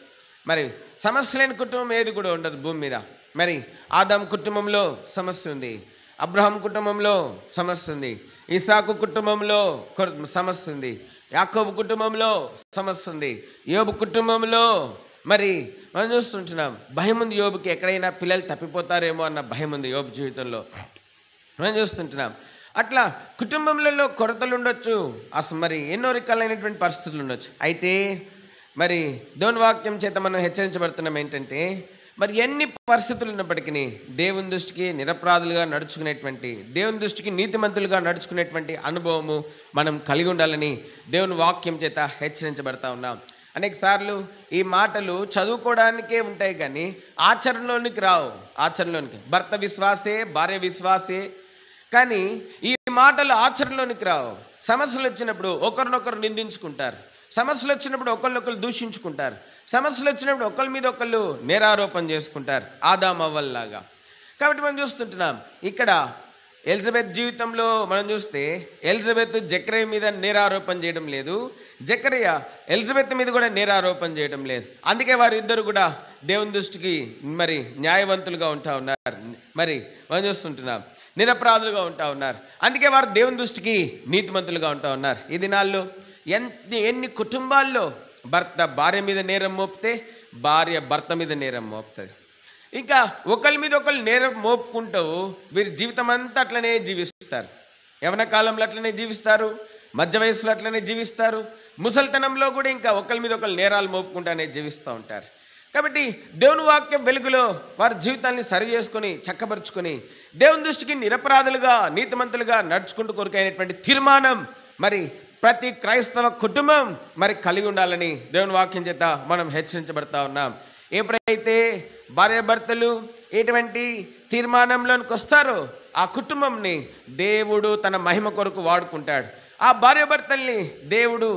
మరి సమస్య లేని కుటుంబం ఏది కూడా ఉండదు భూమి మీద. మరి ఆదాం కుటుంబంలో సమస్య ఉంది, అబ్రహాం కుటుంబంలో సమస్య ఉంది, ఇసాకు కుటుంబంలో సమస్య ఉంది, యాకోబు కుటుంబంలో సమస్య ఉంది, యోబు కుటుంబంలో మరి మనం చూస్తుంటున్నాం భయం ఉంది. యోబుకి ఎక్కడైనా పిల్లలు తప్పిపోతారేమో అన్న భయం ఉంది యోబు జీవితంలో మనం చూస్తుంటున్నాం. అట్లా కుటుంబంలో కొరతలు ఉండొచ్చు, అసలు మరి ఎన్నో రకాలైనటువంటి పరిస్థితులు ఉండొచ్చు. అయితే మరి దేవుని వాక్యం చేత మనం హెచ్చరించబడుతున్నాం ఏంటంటే, మరి ఎన్ని పరిస్థితులు ఉన్నప్పటికీ దేవుని దృష్టికి నిరపరాధులుగా నడుచుకునేటువంటి, దేవుని దృష్టికి నీతిమంతులుగా నడుచుకునేటువంటి అనుభవము మనం కలిగి ఉండాలని దేవుని వాక్యం చేత హెచ్చరించబడతా ఉన్నాం. అనేక సార్లు ఈ మాటలు చదువుకోవడానికే ఉంటాయి కానీ ఆచరణలోనికి రావు. భర్త విశ్వాసే, భార్య విశ్వాసే, కానీ ఈ మాటలు ఆచరణలోనికి రావు. సమస్యలు వచ్చినప్పుడు ఒకరినొకరు నిందించుకుంటారు, సమస్యలు వచ్చినప్పుడు ఒకరినొకరు దూషించుకుంటారు, సమస్యలు వచ్చినప్పుడు ఒకరి మీద ఒకళ్ళు నేరారోపణ చేసుకుంటారు, ఆదాము అవ్వల్లాగా. కాబట్టి మనం చూస్తుంటున్నాం ఇక్కడ ఎలిజబెత్ జీవితంలో మనం చూస్తే ఎలిజబెత్ జకరియా మీద నేరారోపణ చేయడం లేదు, జకరియా ఎలిజబెత్ మీద కూడా నేరారోపణ చేయడం లేదు. అందుకే వారు ఇద్దరు కూడా దేవుని దృష్టికి మరి న్యాయవంతులుగా ఉంటా ఉన్నారు, మరి మనం చూస్తుంటున్నాం నిరపరాధులుగా ఉంటా ఉన్నారు. అందుకే వారు దేవుని దృష్టికి నీతిమంతులుగా ఉంటా ఉన్నారు. ఈ దినాల్లో ఎన్ని కుటుంబాల్లో భర్త భార్య మీద నేరం మోపితే భార్య భర్త మీద నేరం మోపుతుంది. ఇంకా ఒకరి మీద ఒకళ్ళు నేరం మోపుకుంటూ వీరి జీవితం అంతా అట్లనే జీవిస్తారు. యవ్వన కాలంలో అట్లనే జీవిస్తారు, మధ్య వయసులో అట్లనే జీవిస్తారు, ముసలితనంలో కూడా ఇంకా ఒకరి మీద ఒకళ్ళు నేరాలు మోపుకుంటూనే జీవిస్తూ ఉంటారు. కాబట్టి దేవుని వాక్యం వెలుగులో వారి జీవితాన్ని సరి చేసుకొని చక్కబరుచుకొని దేవుని దృష్టికి నిరపరాధులుగా నీతిమంతులుగా నడుచుకుంటూ కొరకైనటువంటి తీర్మానం మరి ప్రతి క్రైస్తవ కుటుంబం మరి కలిగి ఉండాలని దేవుని వాక్యం చేత మనం హెచ్చరించబడతా ఉన్నాం. ఎప్పుడైతే భార్యాభర్తలు ఎటువంటి తీర్మానంలోనికి వస్తారో ఆ కుటుంబంని దేవుడు తన మహిమ కొరకు వాడుకుంటాడు. ఆ భార్యాభర్తల్ని దేవుడు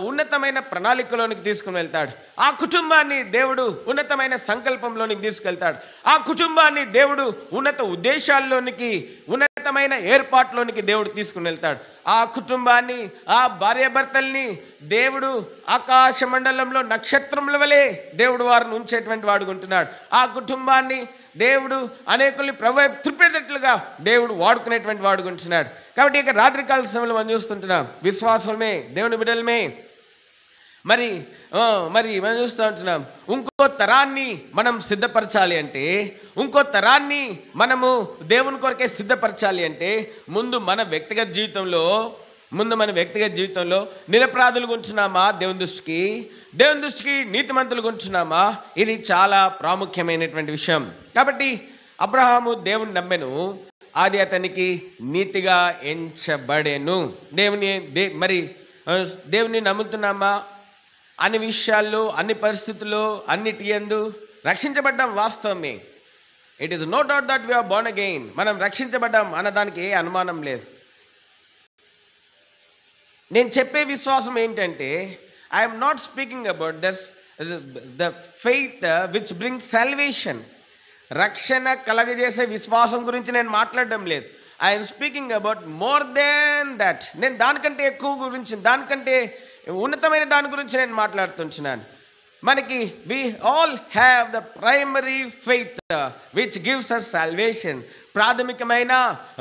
ఉన్నతమైన ప్రణాళికలోనికి తీసుకుని వెళ్తాడు. ఆ కుటుంబాన్ని దేవుడు ఉన్నతమైన సంకల్పంలోనికి తీసుకెళ్తాడు. ఆ కుటుంబాన్ని దేవుడు ఉన్నత ఉద్దేశాల్లోనికి, ఉన్నతమైన ఏర్పాట్లోనికి దేవుడు తీసుకుని వెళ్తాడు. ఆ కుటుంబాన్ని, ఆ భార్యాభర్తల్ని దేవుడు ఆకాశ మండలంలో నక్షత్రముల వలె దేవుడు వారిని ఉంచేటువంటి వాడుకుంటున్నాడు. ఆ కుటుంబాన్ని దేవుడు అనేకుల్ని ప్రభు త్రిప్పేటట్లుగా దేవుడు వాడుకునేటువంటి వాడుకుంటున్నాడు. కాబట్టి ఇక రాత్రికాల సమయంలో మనం చూస్తుంటున్నాం విశ్వాసమే దేవుని బిడ్డలమే మరి మనం చూస్తూ ఉంటున్నాం. ఇంకో తరాన్ని మనం సిద్ధపరచాలి అంటే, ఇంకో తరాన్ని మనము దేవుని కొరకే సిద్ధపరచాలి అంటే ముందు మన వ్యక్తిగత జీవితంలో నిరపరాధులు ఉంటున్నామా, దేవుని దృష్టికి నీతిమంతులు ఉంటున్నామా, ఇది చాలా ప్రాముఖ్యమైనటువంటి విషయం. కాబట్టి అబ్రహాము దేవుని నమ్మెను, అది అతనికి నీతిగా ఎంచబడెను. దేవుని నమ్ముతున్నామా? అన్ని విషయాల్లో, అన్ని పరిస్థితుల్లో, అన్నిటి యందు రక్షించబడ్డాం వాస్తవమే. It is no doubt that we are born again. మనం రక్షించబడ్డాం అన్నదానికి ఏ అనుమానం లేదు. నేను చెప్పే విశ్వాసం ఏంటంటే, I'm not speaking about the faith which brings salvation. రక్షణ కలగజేసే విశ్వాసం గురించి నేను మాట్లాడడం లేదు. I'm speaking about more than that. నేను దానికంటే ఎక్కువ గురించి, దానికంటే ఉన్నతమైన దాని గురించి నేను మాట్లాడుతుంటున్నాను. మనకి we all have the primary faith which gives us salvation. ప్రాథమికమైన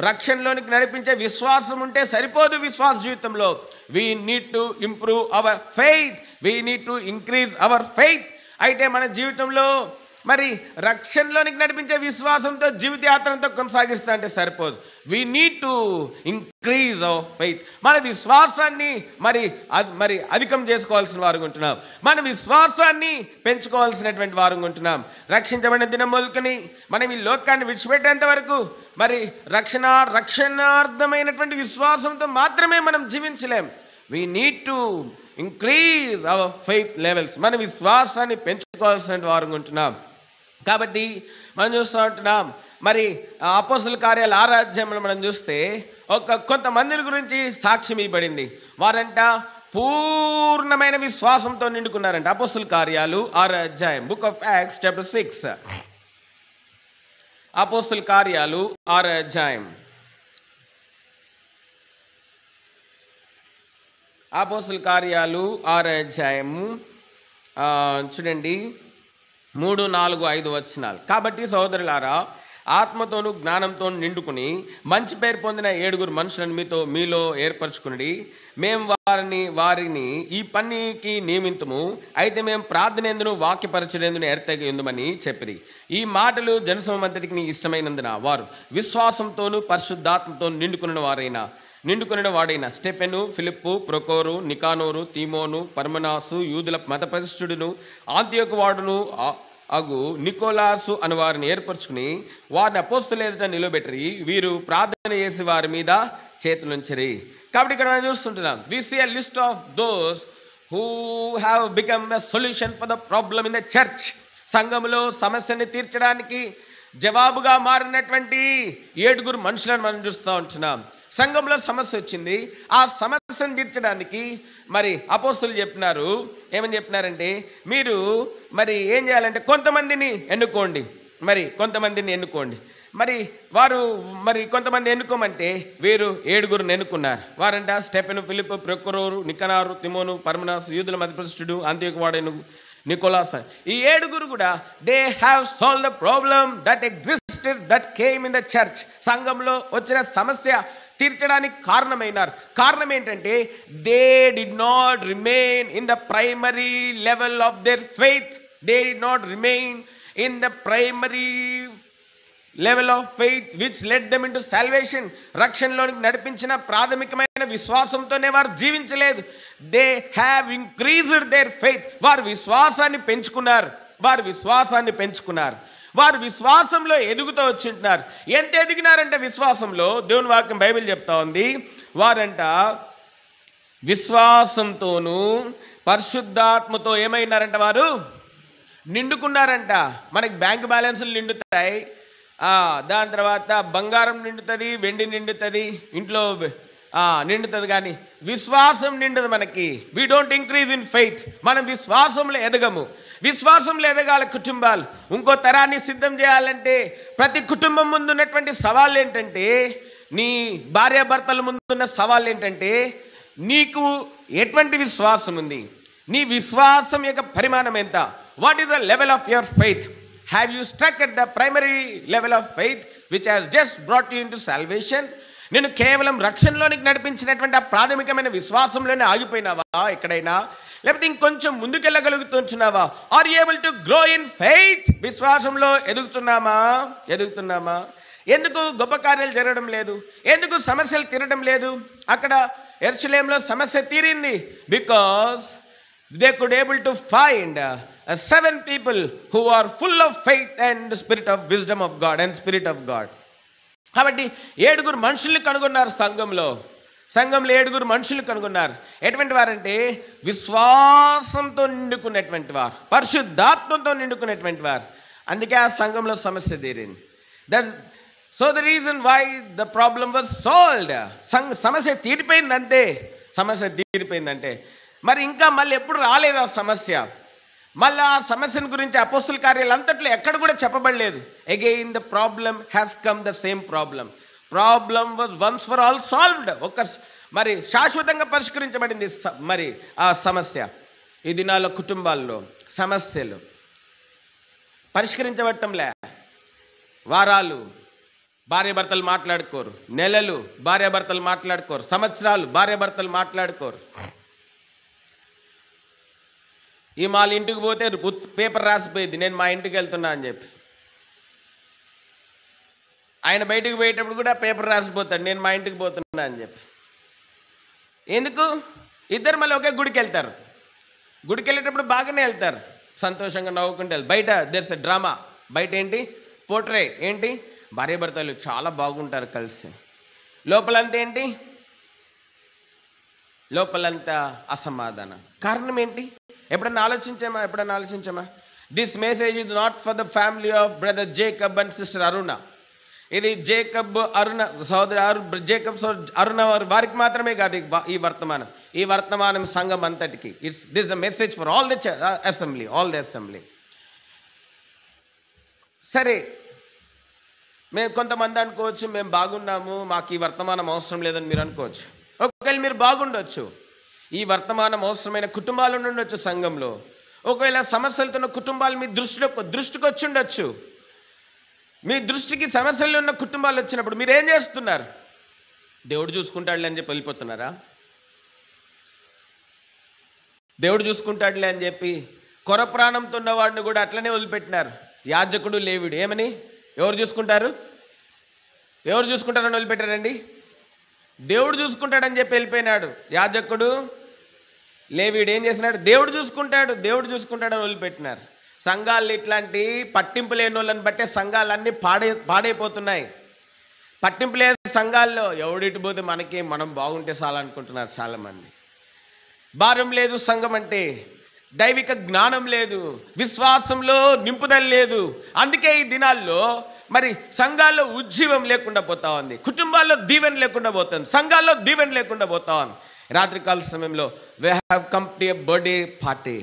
రక్షణలోనికి నడిపించే విశ్వాసం ఉంటే సరిపోదు. విశ్వాస జీవితంలో we need to improve our faith, we need to increase our faith. అయితే మన జీవితంలో మరి రక్షణలోనికి నడిపించే విశ్వాసంతో జీవిత యాత్రంతో కొనసాగిస్తా అంటే సరిపోదు. we need to increase our faith. మన విశ్వాసాన్ని మరి అధికం చేసుకోవాల్సిన వారు ఉంటున్నాం, మన విశ్వాసాన్ని పెంచుకోవాల్సినటువంటి వారు ఉంటున్నాం. రక్షించబడిన దినం మొదలుకొని మనం ఈ లోకాన్ని విడిచిపెట్టేంత వరకు మరి రక్షణార్థమైనటువంటి విశ్వాసంతో మాత్రమే మనం జీవించలేం. we need to increase our faith levels. మన విశ్వాసాన్ని పెంచుకోవాల్సిన వారు ఉంటున్నాం. కాబట్టి మనం చూస్తూ ఉంటున్నాం. మరి అపోస్తుల కార్యాలు 6వ అధ్యాయంలో మనం చూస్తే కొంతమందిని గురించి సాక్ష్యం ఇవ్వబడింది. వారంట పూర్ణమైన విశ్వాసంతో నిండుకున్నారంట. అపోస్తుల కార్యాలు 6వ అధ్యాయం, బుక్ ఆఫ్ యాక్ట్స్ చాప్టర్ 6. అపోస్తుల కార్యాలు 6వ అధ్యాయం, అపోస్తుల కార్యాలు 6వ అధ్యాయము చూడండి 3, 4, 5 వచనాలు. కాబట్టి సహోదరులారా, ఆత్మతోను జ్ఞానంతో నిండుకుని మంచి పేరు పొందిన 7 మనుషులను మీలో ఏర్పరచుకుని మేము వారిని ఈ పనికి నియమింతుము. అయితే మేము ప్రార్థనేందును వాక్యపరచలేందును ఎర్తగి ఉందమని చెప్పిరి. ఈ మాటలు జనసమూహమంతటికి ఇష్టమైనందున వారు విశ్వాసంతోను పరిశుద్ధాత్మతో నిండుకున్న వాడైన స్టెఫెను, ఫిలిప్పు, ప్రొకోరు, నికానోరు, తీమోను, పర్మనాసు, యూదుల మత ప్రతిష్ఠుడును, ఆంతియోకు వాడును అగు నికోలాసు అని వారిని ఏర్పరచుకుని వారిని అపోస్తలుల ఎదుట నిలబెట్టి వీరు ప్రార్థన చేసి వారి మీద చేతులుంచిరి. కాబట్టి ఇక్కడ మనం చూస్తుంటున్నాం, we see a list of those who have become a solution for the problem in the church. సంఘములో సమస్యని తీర్చడానికి జవాబుగా మారినటువంటి 7 మనుషులను మనం చూస్తూ ఉంటున్నాం. సంఘంలో సమస్య వచ్చింది, ఆ సమస్యను తీర్చడానికి మరి అపోస్తలులు ఏమని చెప్పినారంటే, మీరు మరి ఏం చేయాలంటే కొంతమందిని ఎన్నుకోండి. మరి వారు కొంతమంది ఎన్నుకోమంటే వీరు 7 ఎన్నుకున్నారు. వారంట స్టెఫెను, ఫిలిప్పు, ప్రొకోరు, నికనారు, తిమోను, పర్మనాసు, యూదుల మత ప్రతిష్ఠుడు, ఆంతియోకు వాడైన నికోలాస్. ఈ 7 కూడా they have solve the problem that existed that came in the church. సంఘంలో వచ్చిన సమస్య తీర్చడానికి కారణం ఏంటంటే they did not remain in the primary level of their faith. They did not remain in the primary level of faith which led them into salvation. రక్షణలోనికి నడిపించిన ప్రాథమికమైన విశ్వాసంతోనే వారు జీవించలేదు. They have increased their faith. వారు విశ్వాసాన్ని పెంచుకున్నారు. వారు విశ్వాసంలో ఎదుగుతూ వచ్చింటున్నారు. ఎంత ఎదిగినారంటే విశ్వాసంలో, దేవుని వాక్యం బైబిల్ చెప్తా ఉంది, వారంట విశ్వాసంతోనూ పరిశుద్ధాత్మతో ఏమైనారంట, వారు నిండుకున్నారంట. మనకి బ్యాంక్ బ్యాలెన్స్లు నిండుతాయి, దాని తర్వాత బంగారం నిండుతుంది, వెండి నిండుతుంది, ఇంట్లో నిండుతుంది, కానీ విశ్వాసం నిండదు మనకి. We don't increase in faith. మనం విశ్వాసంలో ఎదగము. విశ్వాసంలో ఎదగాలి కుటుంబాలు. ఇంకో తరాన్ని సిద్ధం చేయాలంటే ప్రతి కుటుంబం ముందున్నటువంటి సవాళ్ళు ఏంటంటే, నీ భార్యాభర్తల ముందున్న సవాళ్ళు ఏంటంటే, నీకు ఎటువంటి విశ్వాసం ఉంది, నీ విశ్వాసం యొక్క పరిమాణం ఎంత, what is the level of your faith. Have you struck at the primary level of faith which has just brought you into salvation. నేను కేవలం రక్షణలోనికి నడిపించినటువంటి ఆ ప్రాథమికమైన విశ్వాసంలోనే ఆగిపోయినావా ఎక్కడైనా, లేకపోతే ఇంకొంచెం ముందుకెళ్ళగలుగుతున్నావా? Are you able to grow in faith? విశ్వాసంలో ఎదుగుతున్నామా? ఎందుకు గొప్ప కార్యాలు జరగడం లేదు? ఎందుకు సమస్యలు తీరడం లేదు? అక్కడ యెరూషలేములో సమస్య తీరింది because they could able to find 7 people who are full of faith and the spirit of wisdom of God and spirit of God. కాబట్టి 7 మనుషుల్ని కనుగొన్నారు. సంఘంలో 7 మనుషులు కనుగొన్నారు. ఎటువంటి వారంటే విశ్వాసంతో నిండుకున్నటువంటి వారు, పరిశుద్ధాత్మతో నిండుకున్నటువంటి వారు. అందుకే ఆ సంఘంలో సమస్య తీరింది. So the reason why the problem was solved. సమస్య తీరిపోయిందంటే మరి ఇంకా మళ్ళీ ఎప్పుడు రాలేదు ఆ సమస్య. మళ్ళీ ఆ సమస్యను గురించి అపోస్తుల కార్యాలు అంతట్లో ఎక్కడ కూడా చెప్పబడలేదు. Again the problem has come, the same problem was once for all solved. మరి శాశ్వతంగా పరిష్కరించబడింది మరి ఆ సమస్య. ఈ దినాల్లో కుటుంబాల్లో సమస్యలు పరిష్కరించబడటంలే. వారాలు భార్యాభర్తలు మాట్లాడుకోరు, నెలలు భార్యాభర్తలు మాట్లాడుకోరు, సంవత్సరాలు భార్యాభర్తలు మాట్లాడుకోరు. ఈ వాళ్ళ ఇంటికి పోతే పేపర్ రాసిపోయింది, నేను మా ఇంటికి వెళ్తున్నా అని చెప్పి. ఆయన బయటికి పోయేటప్పుడు కూడా పేపర్ రాసిపోతాడు, నేను మా ఇంటికి పోతున్నా అని చెప్పి. ఎందుకు? ఇద్దరు మళ్ళీ ఒకే గుడికి వెళ్తారు. గుడికి వెళ్ళేటప్పుడు బాగానే వెళ్తారు, సంతోషంగా నవ్వుకుంటే. బయట దేర్స్ ఎ డ్రామా. బయట ఏంటి? పోట్రే ఏంటి? భార్యాభర్తలు చాలా బాగుంటారు కలిసి. లోపలంతా ఏంటి? లోపలంతా అసమాధానం. కారణం ఏంటి? ఎప్పుడన్నా ఆలోచించామా? This message is not for the family of brother Jacob and sister Aruna. ఇది జేకబ్ అరుణ సోదరు జేకబ్ అరుణ వారికి మాత్రమే కాదు ఈ వర్తమానం సంఘం అంతటికి. This the message for all the assembly. సరే, మేము కొంతమంది అనుకోవచ్చు మేము బాగున్నాము, మాకు ఈ వర్తమానం అవసరం లేదని మీరు అనుకోవచ్చు. ఒకవేళ మీరు బాగుండొచ్చు, ఈ వర్తమానం అవసరమైన కుటుంబాలు ఉండొచ్చు సంఘంలో. ఒకవేళ సమస్యలతో ఉన్న కుటుంబాలు మీ దృష్టికి వచ్చి ఉండొచ్చు. మీ దృష్టికి సమస్యలు ఉన్న కుటుంబాలు వచ్చినప్పుడు మీరు ఏం చేస్తున్నారు? దేవుడు చూసుకుంటాడులే అని చెప్పి వెళ్ళిపోతున్నారా? దేవుడు చూసుకుంటాడులే అని చెప్పి కొర ప్రాణంతో ఉన్నవాడిని కూడా అట్లనే వదిలిపెట్టినారు. యాజకుడు లేవీడు ఏమని? ఎవరు చూసుకుంటారని వదిలిపెట్టారండి? దేవుడు చూసుకుంటాడని చెప్పి వెళ్ళిపోయినాడు. యాజకుడు లేవీడు ఏం చేసినాడు? దేవుడు చూసుకుంటాడని వదిలిపెట్టినారు. సంఘాలు ఇట్లాంటి పట్టింపు లేని వాళ్ళని బట్టే సంఘాలన్నీ పాడైపోతున్నాయి. పట్టింపు లేదు సంఘాల్లో. ఎవడిటి పోతే మనకి, మనం బాగుంటే చాలనుకుంటున్నారు చాలామంది. భారం లేదు సంఘం అంటే, దైవిక జ్ఞానం లేదు, విశ్వాసంలో నింపుదల లేదు. అందుకే ఈ దినాల్లో మరి సంఘాల్లో ఉజ్జీవం లేకుండా పోతా ఉంది, కుటుంబాల్లో దీవెన లేకుండా పోతుంది, సంఘాల్లో దీవెన లేకుండా పోతా ఉంది. రాత్రికాల సమయంలో we have come to a birthday party.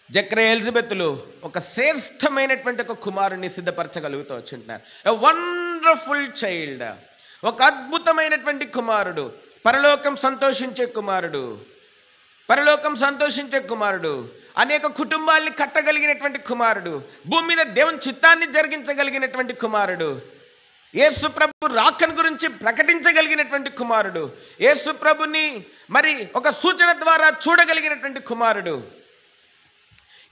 Zechariah ఎలిజబెత్లు ఒక శ్రేష్టమైనటువంటి ఒక కుమారుని సిద్ధపరచగలుగుతూ వచ్చింటున్నారు. ఎ వండర్ఫుల్ చైల్డ్, ఒక అద్భుతమైనటువంటి కుమారుడు, పరలోకం సంతోషించే కుమారుడు, అనేక కుటుంబాల్ని కట్టగలిగినటువంటి కుమారుడు, భూమి మీద దేవుని చిత్తాన్ని జరిగించగలిగినటువంటి కుమారుడు, యేసు ప్రభు రాకను గురించి ప్రకటించగలిగినటువంటి కుమారుడు, యేసు ప్రభుని మరి ఒక సూచన ద్వారా చూడగలిగినటువంటి కుమారుడు,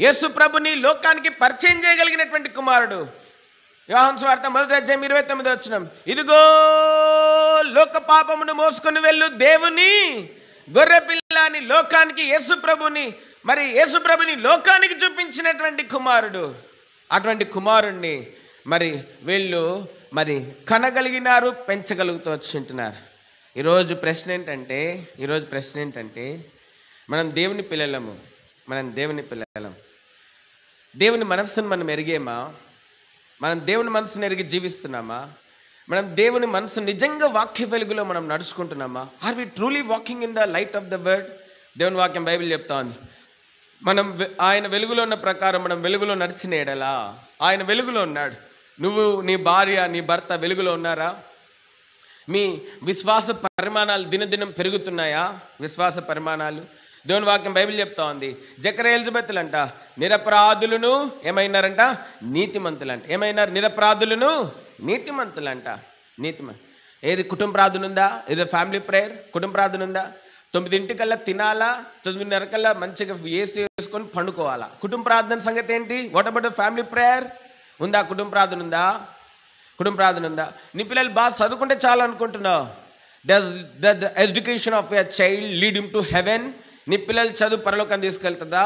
యేసు ప్రభుని లోకానికి పరిచయం చేయగలిగినటువంటి కుమారుడు. యోహాను సువార్త 1:29 ఇదిగో లోక పాపమును మోసుకొని వెళ్ళు దేవుని గొర్రెపిల్ల అని లోకానికి యేసు ప్రభుని లోకానికి చూపించినటువంటి కుమారుడు. అటువంటి కుమారుణ్ణి మరి వీళ్ళు మరి కనగలిగినారు, పెంచగలుగుతూ వచ్చింటున్నారు. ఈరోజు ప్రశ్న ఏంటంటే మనం దేవుని పిల్లలము. దేవుని మనస్సును మనం ఎరిగేమా? మనం దేవుని మనసును ఎరిగి జీవిస్తున్నామా? మనం దేవుని మనసు నిజంగా వాక్య వెలుగులో మనం నడుచుకుంటున్నామా? Are we truly walking in the light of the word? దేవుని వాక్యం బైబిల్ చెప్తా ఉంది, మనం ఆయన వెలుగులో ఉన్న ప్రకారం మనం వెలుగులో నడిచిన ఎడలా, ఆయన వెలుగులో ఉన్నాడు. నువ్వు, నీ భార్య, నీ భర్త వెలుగులో ఉన్నారా? మీ విశ్వాస పరిమాణాలు దినదినం పెరుగుతున్నాయా? విశ్వాస పరిమాణాలు దేవుని వాక్యం బైబిల్ చెప్తా ఉంది. జకరియా ఎలిజబెత్లు అంట నిరపరాధులను ఏమైనారంట? నీతిమంతులంట. ఏమైనారు? నిరపరాధులను నీతిమంతులంట. ఏది కుటుంబ ప్రార్థన ఉందా? ఏదో ఫ్యామిలీ ప్రేయర్ కుటుంబ ప్రార్థన ఉందా? 9 తినాలా, 9:30 మంచిగా ఏసీ వేసుకొని పండుకోవాలా? కుటుంబ ప్రార్థన సంగతి ఏంటి? వాట్ అబౌట్ ఫ్యామిలీ ప్రేయర్ ఉందా? కుటుంబ ప్రార్థన ఉందా? నీ పిల్లలు బాగా చదువుకుంటే చాలు అనుకుంటున్నావు? Does the education of a child lead him to heaven? నీ పిల్లలు చదువు పరలోకం తీసుకెళ్తుందా?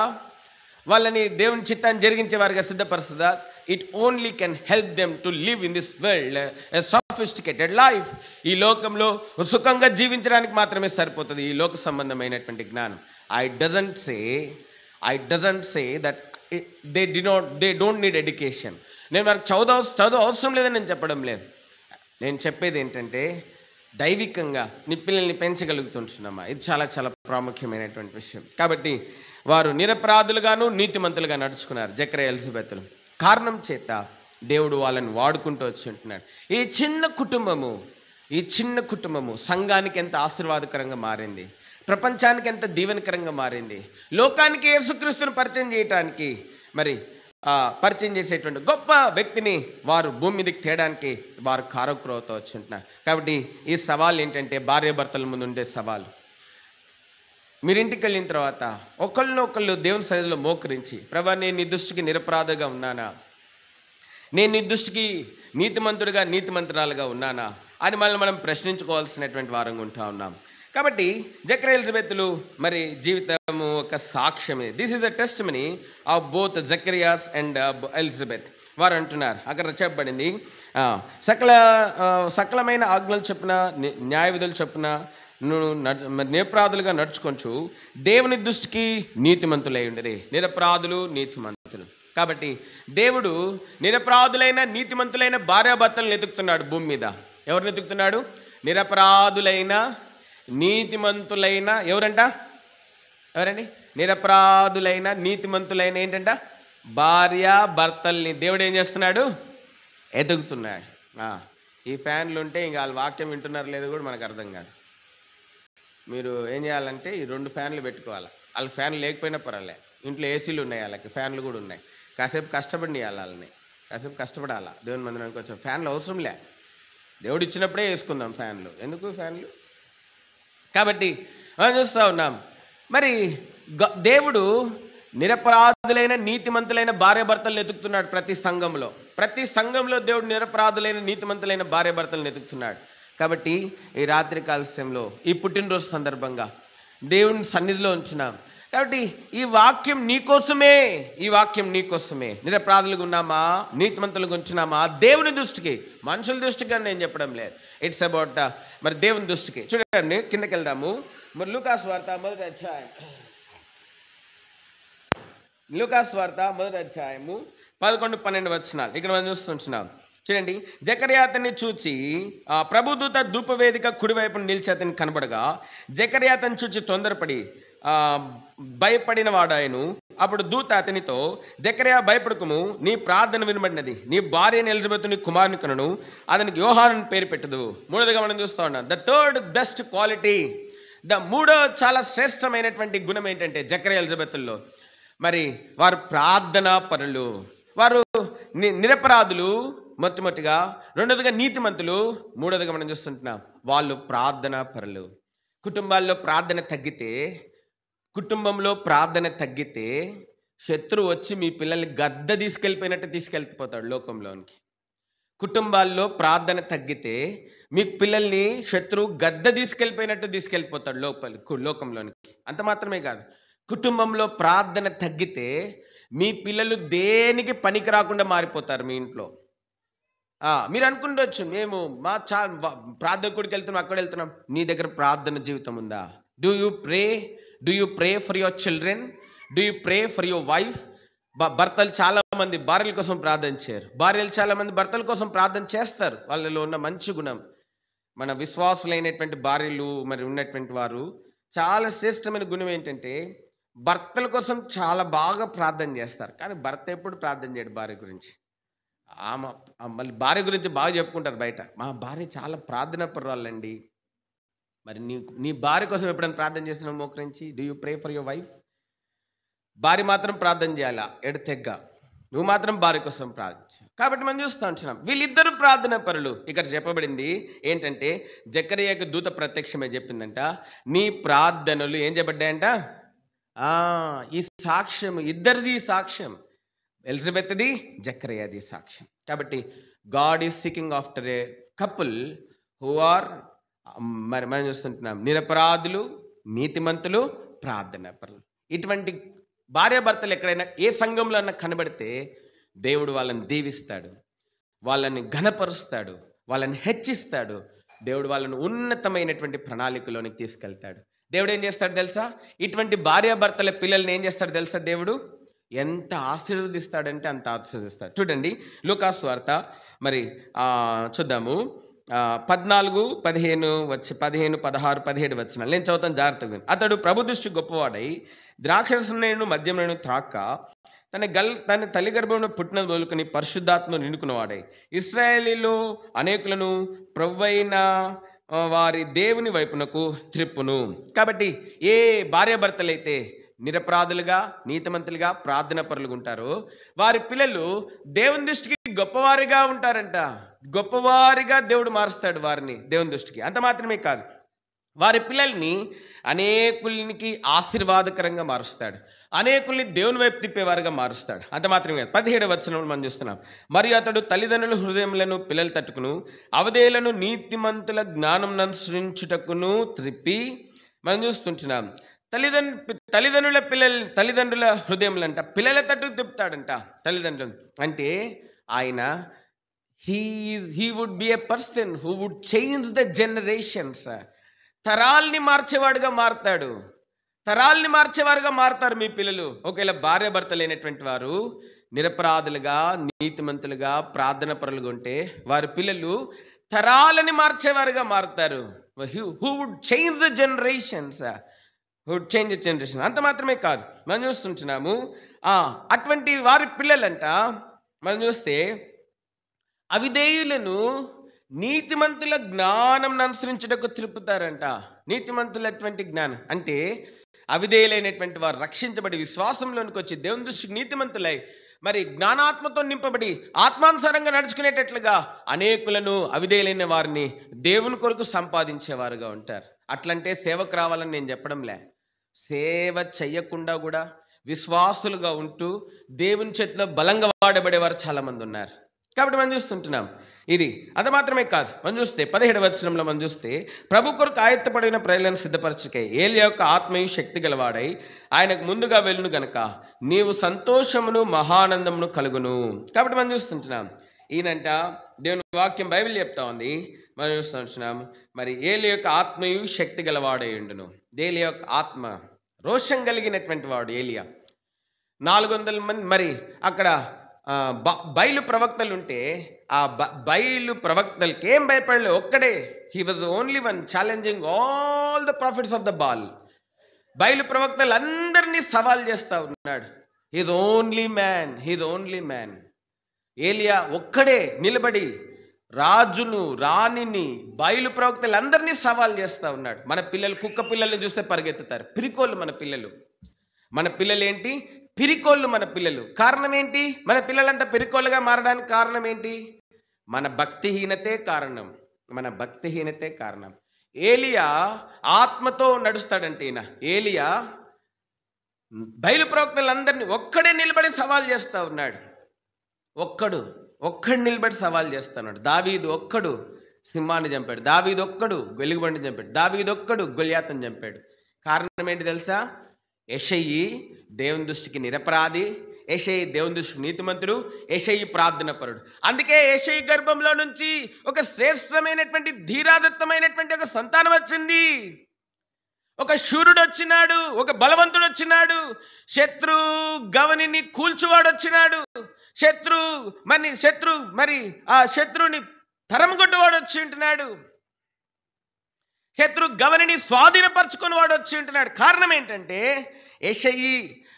వాళ్ళని దేవుని చిత్తాన్ని జరిగించే వారిగా సిద్ధపరుస్తుందా? It only can help them to live in this world a sophisticated life. ఈ లోకంలో సుఖంగా జీవించడానికి మాత్రమే సరిపోతుంది ఈ లోక సంబంధమైనటువంటి జ్ఞానం. I doesn't say that they don't need education. నేను వారికి చదువు అవసరం లేదని నేను చెప్పడం లేదు. నేను చెప్పేది ఏంటంటే దైవికంగా నీ పిల్లల్ని పెంచగలుగుతుంటున్నామా? ఇది చాలా చాలా ప్రాముఖ్యమైనటువంటి విషయం. కాబట్టి వారు నిరపరాధులుగాను నీతిమంతులుగా నడుచుకున్నారు జకరియా ఎలిజబెత్లు. కారణం చేత దేవుడు వాళ్ళని వాడుకుంటూ వచ్చి ఉంటున్నాడు. ఈ చిన్న కుటుంబము సంఘానికి ఎంత ఆశీర్వాదకరంగా మారింది, ప్రపంచానికి ఎంత దీవెనకరంగా మారింది, లోకానికి యేసుక్రీస్తుని పరిచయం చేయటానికి పరిచయం చేసేటువంటి గొప్ప వ్యక్తిని వారు భూమి మీదకి తేయడానికి వారు కారకులవుతూ వచ్చి ఉంటున్నారు. కాబట్టి ఈ సవాల్ ఏంటంటే భార్యాభర్తల ముందు ఉండే సవాలు. మీరింటికి వెళ్ళిన తర్వాత ఒకళ్ళు దేవుని సన్నిధిలో మోకరించి, ప్రభా నేను నీ దృష్టికి నిరపరాధగా ఉన్నానా, నేను నీ దృష్టికి నీతిమంతురాలుగా ఉన్నానా అని మనం ప్రశ్నించుకోవాల్సినటువంటి వారంగా ఉంటా ఉన్నాం. కాబట్టి జకరియా ఎలిజబెత్లు మరి జీవితము ఒక సాక్ష్యమే. This is the testimony of both Zacharias and Elizabeth. వారు అంటున్నారు, అక్కడ చెప్పబడింది, సకలమైన ఆజ్ఞలు చొప్పున న్యాయ విధులు చొప్పున నిరపరాధులుగా నడుచుకొంచు దేవుని దృష్టికి నీతిమంతులై ఉండరే. నిరపరాధులు నీతిమంతులు. కాబట్టి దేవుడు నిరపరాధులైన నీతిమంతులైన భార్యాభర్తలను వెతుకుతున్నాడు భూమి మీద. ఎవరిని వెతుకుతున్నాడు? నిరపరాధులైన నీతిమంతులైన ఎవరంట? ఎవరండి? నిరపరాధులైన నీతిమంతులైన ఏంటంట? భార్యాభర్తల్ని దేవుడు ఏం చేస్తున్నాడు? ఎదుగుతున్నాడు. ఈ ఫ్యాన్లు ఉంటే ఇంకా వాళ్ళ వాక్యం వింటున్నారు లేదో కూడా మనకు అర్థం కాదు. మీరు ఏం చేయాలంటే ఈ 2 ఫ్యాన్లు పెట్టుకోవాలి. వాళ్ళకి ఫ్యాన్లు లేకపోయినా పర్వాలే, ఇంట్లో ఏసీలు ఉన్నాయి, వాళ్ళకి ఫ్యాన్లు కూడా ఉన్నాయి. కాసేపు కష్టపడి వాళ్ళని కాసేపు కష్టపడాలా. దేవుని మందిరానికి వచ్చాం, ఫ్యాన్లు అవసరంలే, దేవుడు ఇచ్చినప్పుడే వేసుకుందాం ఫ్యాన్లు, ఎందుకు ఫ్యాన్లు? కాబట్టి మనం చూస్తూ ఉన్నాం. మరి దేవుడు నిరపరాధులైన నీతిమంతులైన భార్యాభర్తలను ఎతుకుతున్నాడు. ప్రతి సంఘంలో దేవుడు నిరపరాధులైన నీతిమంతులైన భార్యాభర్తలను ఎతుకుతున్నాడు. కాబట్టి ఈ రాత్రి కాలస్యంలో ఈ పుట్టినరోజు సందర్భంగా దేవుని సన్నిధిలో ఉంచున్నాం. కాబట్టి ఈ వాక్యం నీకోసమే. నిరపరాధులుగా ఉన్నామా, నీతిమంతులుగా ఉంచున్నామా? దేవుని దృష్టికి, మనుషుల దృష్టికి అని నేను చెప్పడం లేదు. ఇట్స్ అబౌట్ మరి దేవుని దృష్టికి. చూడండి, కిందకి వెళ్దాము. మరి లూకాసు వార్త మొదటి అధ్యాయము 11-12 వచనాలు ఇక్కడ మనం చూస్తుంటున్నాం. చూడండి, జకర్యా అతన్ని చూచి ప్రభుదూత ధూపవేదిక కుడివైపున నిలిచి అతన్ని కనబడగా జకర్యా అతన్ని చూచి తొందరపడి భయపడిన వాడాయను. అప్పుడు దూత అతనితో, జకర్యా భయపడకుము, నీ ప్రార్థన వినబడినది, నీ భార్యని ఎలిజబెత్ నీ కుమారుని కనును, అతనికి యోహాను పేరు పెట్టదు. మూడోదిగా మనం చూస్తూ ఉన్నాం, ద థర్డ్ బెస్ట్ క్వాలిటీ, మూడో చాలా శ్రేష్టమైనటువంటి గుణం ఏంటంటే జకర్యా ఎలిజబెత్లో మరి వారు ప్రార్థనా పరులు, వారు నిరపరాధులు మొట్టమొదటిగా, రెండోదిగా నీతిమంతులు, మూడోదిగా మనం చూస్తుంటున్నాం వాళ్ళు ప్రార్థనా పరులు. కుటుంబంలో ప్రార్థన తగ్గితే శత్రువు వచ్చి మీ పిల్లల్ని గద్ద తీసుకెళ్ళిపోతాడు లోకంలోనికి. కుటుంబాల్లో ప్రార్థన తగ్గితే మీ పిల్లల్ని శత్రువు గద్ద తీసుకెళ్ళిపోతాడు లోకంలోనికి. అంత మాత్రమే కాదు, కుటుంబంలో ప్రార్థన తగ్గితే మీ పిల్లలు దేనికి పనికి రాకుండా మారిపోతారు మీ ఇంట్లో. మీరు అనుకుంటవచ్చు, మేము ప్రార్థన కొడికి వెళ్తున్నాం, అక్కడ వెళ్తున్నాం. నీ దగ్గర ప్రార్థన జీవితం ఉందా? Do you pray for your children? Do you pray for your wife? భర్తలు చాలామంది భార్యల కోసం ప్రార్థన చేయరు, భార్యలు చాలామంది భర్తల కోసం ప్రార్థన చేస్తారు. వాళ్ళలో ఉన్న మంచి గుణం, మన విశ్వాసులైనటువంటి భార్యలు మరి ఉన్నటువంటి వారు చాలా శ్రేష్టమైన గుణం ఏంటంటే భర్తల కోసం చాలా బాగా ప్రార్థన చేస్తారు. కానీ భర్త ఎప్పుడు ప్రార్థన చేయడు భార్య గురించి. మళ్ళీ భార్య గురించి బాగా చెప్పుకుంటారు బయట, మా భార్య చాలా ప్రార్థన పరురాలండి. మరి నీ భార్య కోసం ఎప్పుడైనా ప్రార్థన చేసిన మోకరించి? Do you pray for your wife? భార్య మాత్రం ప్రార్థన చేయాలా ఎడతెగ్గ, నువ్వు మాత్రం భార్య కోసం ప్రార్థించు. కాబట్టి మనం చూస్తూ ఉంటున్నాం వీళ్ళిద్దరూ ప్రార్థన పరులు. ఇక్కడ చెప్పబడింది ఏంటంటే జకర్యాకు దూత ప్రత్యక్షమే చెప్పిందంట, నీ ప్రార్థనలు ఏం చెప్పబడ్డాయంట? ఈ సాక్ష్యం, ఇద్దరిది సాక్ష్యం, ఎలిజబెత్ది జకర్యాది సాక్ష్యం. కాబట్టి God is seeking after a couple who are మరి మనం చూస్తుంటున్నాం నిరపరాధులు, నీతిమంతులు, ప్రార్థన పరులు. ఇటువంటి భార్యాభర్తలు ఎక్కడైనా ఏ సంఘంలో అన్నా కనబడితే దేవుడు వాళ్ళని దీవిస్తాడు, వాళ్ళని ఘనపరుస్తాడు, వాళ్ళని హెచ్చిస్తాడు. దేవుడు వాళ్ళని ఉన్నతమైనటువంటి ప్రణాళికలోనికి తీసుకెళ్తాడు. దేవుడు ఏం చేస్తాడు తెలుసా? ఇటువంటి భార్యాభర్తల పిల్లల్ని ఏం చేస్తాడు తెలుసా? దేవుడు ఎంత ఆశీర్వదిస్తాడంటే అంత ఆశీర్వదిస్తాడు. చూడండి, లూకాసు వార్త మరి చూద్దాము 14, 15, 16, 17 వచనాలు నేను చదువుతాను, జాగ్రత్తగా. అతడు ప్రభు దృష్టి గొప్పవాడై ద్రాక్షరసమును మద్యమును త్రాక్క తన తల్లి గర్భంలో పుట్టిన మొదలుకొని పరిశుద్ధాత్మను నిండుకున్నవాడై ఇశ్రాయేలీలో అనేకులను ప్రభువైన వారి దేవుని వైపునకు త్రిప్పును. కాబట్టి ఏ భార్యాభర్తలైతే నిరపరాధులుగా, నీతిమంతులుగా, ప్రార్థన పరులుగా ఉంటారో వారి పిల్లలు దేవుని దృష్టికి గొప్పవారిగా ఉంటారంట. గొప్పవారిగా దేవుడు మారుస్తాడు వారిని దేవుని దృష్టికి. అంత మాత్రమే కాదు, వారి పిల్లల్ని అనేకులకి ఆశీర్వాదకరంగా మారుస్తాడు, అనేకుల్ని దేవుని వైపు తిప్పేవారుగా మారుస్తాడు. అంత మాత్రమే కాదు, 17వ వచనంలో మనం చూస్తున్నాం, మరియు అతడు తల్లిదండ్రుల హృదయములను పిల్లలు తట్టుకును అవధేయులను నీతిమంతుల జ్ఞానం అనుసరించుటకును త్రిప్పి. మనం చూస్తుంటున్నాం తల్లిదండ్రుల హృదయములంట పిల్లల తట్టుకు తిప్పుతాడంట. తల్లిదండ్రులు అంటే ఆయన he would be a person who would change the generations. తరాల్ని మార్చేవాడుగా మారుతాడు, తరాల్ని మార్చేవారుగా మారుతారు మీ పిల్లలు. ఒకవేళ భార్య భర్త లేనటువంటి వారు నిరపరాధులుగా, నీతిమంతులుగా, ప్రార్థన పరులుగా ఉంటే వారి పిల్లలు తరాలని మార్చేవారుగా మారుతారు. Who would change the generations, అంత మాత్రమే కాదు, మనం చూస్తుంటున్నాము అటువంటి వారి పిల్లలంట మనం చూస్తే అవిధేయులను నీతిమంతుల జ్ఞానం అనుసరించుటకు తిరుపుతారంట. నీతిమంతులటువంటి జ్ఞానం అంటే అవిధేయులైనటువంటి వారు రక్షించబడి విశ్వాసంలోనికి వచ్చి దేవుని దృష్టికి నీతిమంతులై మరి జ్ఞానాత్మతో నింపబడి ఆత్మానుసారంగా నడుచుకునేటట్లుగా అనేకులను అవిధేయులైన వారిని దేవుని కొరకు సంపాదించేవారుగా ఉంటారు. అట్లంటే సేవకు రావాలని నేను చెప్పడంలే, సేవ చెయ్యకుండా కూడా విశ్వాసులుగా ఉంటూ దేవుని చేతిలో బలంగా వాడబడేవారు చాలామంది ఉన్నారు. కాబట్టి మనం చూస్తుంటున్నాం. ఇది అంత మాత్రమే కాదు, మనం చూస్తే 17వ వచనంలో మనం చూస్తే ప్రభు కొరకు ఆయత్తపడిన ప్రజలను సిద్ధపరచుకే ఏలియా యొక్క ఆత్మయు శక్తి గలవాడై ఆయనకు ముందుగా వెళ్ళును గనక నీవు సంతోషమును మహానందమును కలుగును. కాబట్టి మనం చూస్తుంటున్నాం ఈయనంట దేవుని వాక్యం బైబిల్ చెప్తా ఉంది. మనం చూస్తుంటున్నాం మరి ఏలియా యొక్క ఆత్మయు శక్తి గలవాడై ఉండును. ఏలియా యొక్క ఆత్మ రోషం కలిగినటువంటి వాడు ఏలియా. 400 మంది మరి అక్కడ బయలు ప్రవక్తలు ఉంటే ఆ బయలు ప్రవక్తలకి ఏం భయపడలే, ఒక్కడే. He was only one challenging all the prophets of the Baal. బయలు ప్రవక్తలు అందరినీ సవాల్ చేస్తూ ఉన్నాడు. He's only man. ఏలియా ఒక్కడే నిలబడి రాజును రాణిని బయలు ప్రవక్తలు అందరినీ సవాల్ చేస్తూ ఉన్నాడు. మన పిల్లలు కుక్క పిల్లల్ని చూస్తే పరిగెత్తుతారు, పిరికోళ్ళు మన పిల్లలు. మన పిల్లలు ఏంటి? పిరికోళ్ళు మన పిల్లలు. కారణం ఏంటి? మన పిల్లలంతా పిరికోళ్ళుగా మారడానికి కారణం ఏంటి? మన భక్తిహీనతే కారణం. ఏలియా ఆత్మతో నడుస్తాడంటే ఏలియా బయలు ప్రవక్తలందరినీ ఒక్కడే నిలబడి సవాల్ చేస్తూ ఉన్నాడు. ఒక్కడు నిలబడి సవాల్ చేస్తున్నాడు. దావీదు ఒక్కడు సింహాన్ని చంపాడు, దావీదు ఒక్కడు వెలుగుబండిని చంపాడు, దావీదు ఒక్కడు గొల్యాతను చంపాడు. కారణం ఏంటి తెలుసా? యెషయి దేవుని దృష్టికి నిరపరాధి, యెషయి దేవుని దృష్టికి నీతిమంతుడు, యెషయి ప్రార్థన పరుడు. అందుకే యెషయి గర్భంలో నుంచి ఒక శ్రేష్టమైనటువంటి ధీరాదత్తమైనటువంటి ఒక సంతానం వచ్చింది. ఒక శూరుడు వచ్చినాడు, ఒక బలవంతుడు వచ్చినాడు, శత్రు గవనిని కూల్చువాడు వచ్చినాడు, శత్రు మరి ఆ శత్రుని తరమగొట్టవాడు వచ్చి ఉంటున్నాడు, శత్రు గవనిని స్వాధీనపరచుకొని వాడు వచ్చి ఉంటున్నాడు. కారణం ఏంటంటే యెషయి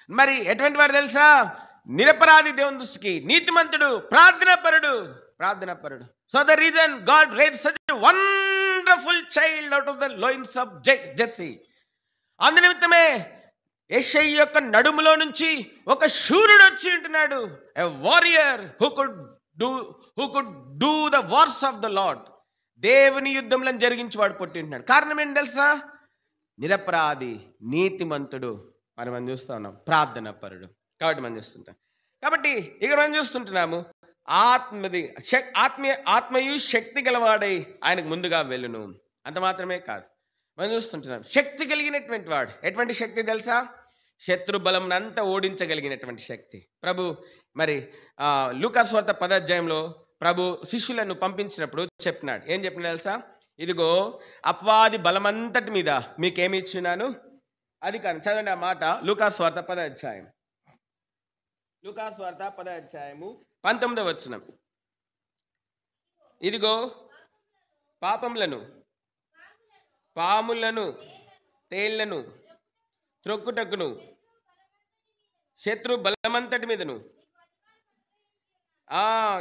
మరి ఎటువంటి వాడు తెలుసా? నిరపరాధి, దేవుని దృష్టికి నీతిమంతుడు, ప్రార్థన పరుడు. So the reason God raised such a wonderful child out of the loins of Jesse. అందునిమిత్తమే యెషయి యొక్క నడుములో నుంచి ఒక శూరుడు వచ్చి ఉంటున్నాడు, a warrior who could do the wars of the Lord. దేవుని యుద్ధంలో జరిగించి వాడు పుట్టింటున్నాడు. కారణం ఏంటి తెలుసా? నిరపరాధి, నీతిమంతుడు. మనం చూస్తూ ఉన్నాం, ప్రార్థన పరుడు. కాబట్టి మనం చూస్తుంటాం. కాబట్టి ఇక్కడ మనం చూస్తుంటున్నాము ఆత్మయు శక్తి గలవాడై ఆయనకు ముందుగా వెళ్ళును. అంత మాత్రమే కాదు, మనం చూస్తుంటున్నాం శక్తి కలిగినటువంటి వాడు. ఎటువంటి శక్తి తెలుసా? శత్రు బలం అంతా ఓడించగలిగినటువంటి శక్తి. ప్రభు మరి లూకా సువార్త 10వ అధ్యాయంలో ప్రభు శిష్యులను పంపించినప్పుడు చెప్పినాడు. ఏం చెప్పినా తెలుసా? ఇదిగో అపవాది బలమంతటి మీద మీకేమి ఇచ్చినాను అది కానీ. చదవండి ఆ మాట. లూకా సువార్త 10వ అధ్యాయం, లూకా సువార్త 10వ అధ్యాయము 19వ వచనం. ఇదిగో పాములను తేళ్లను త్రొక్కుటకును శత్రు బలమంతటి మీదను.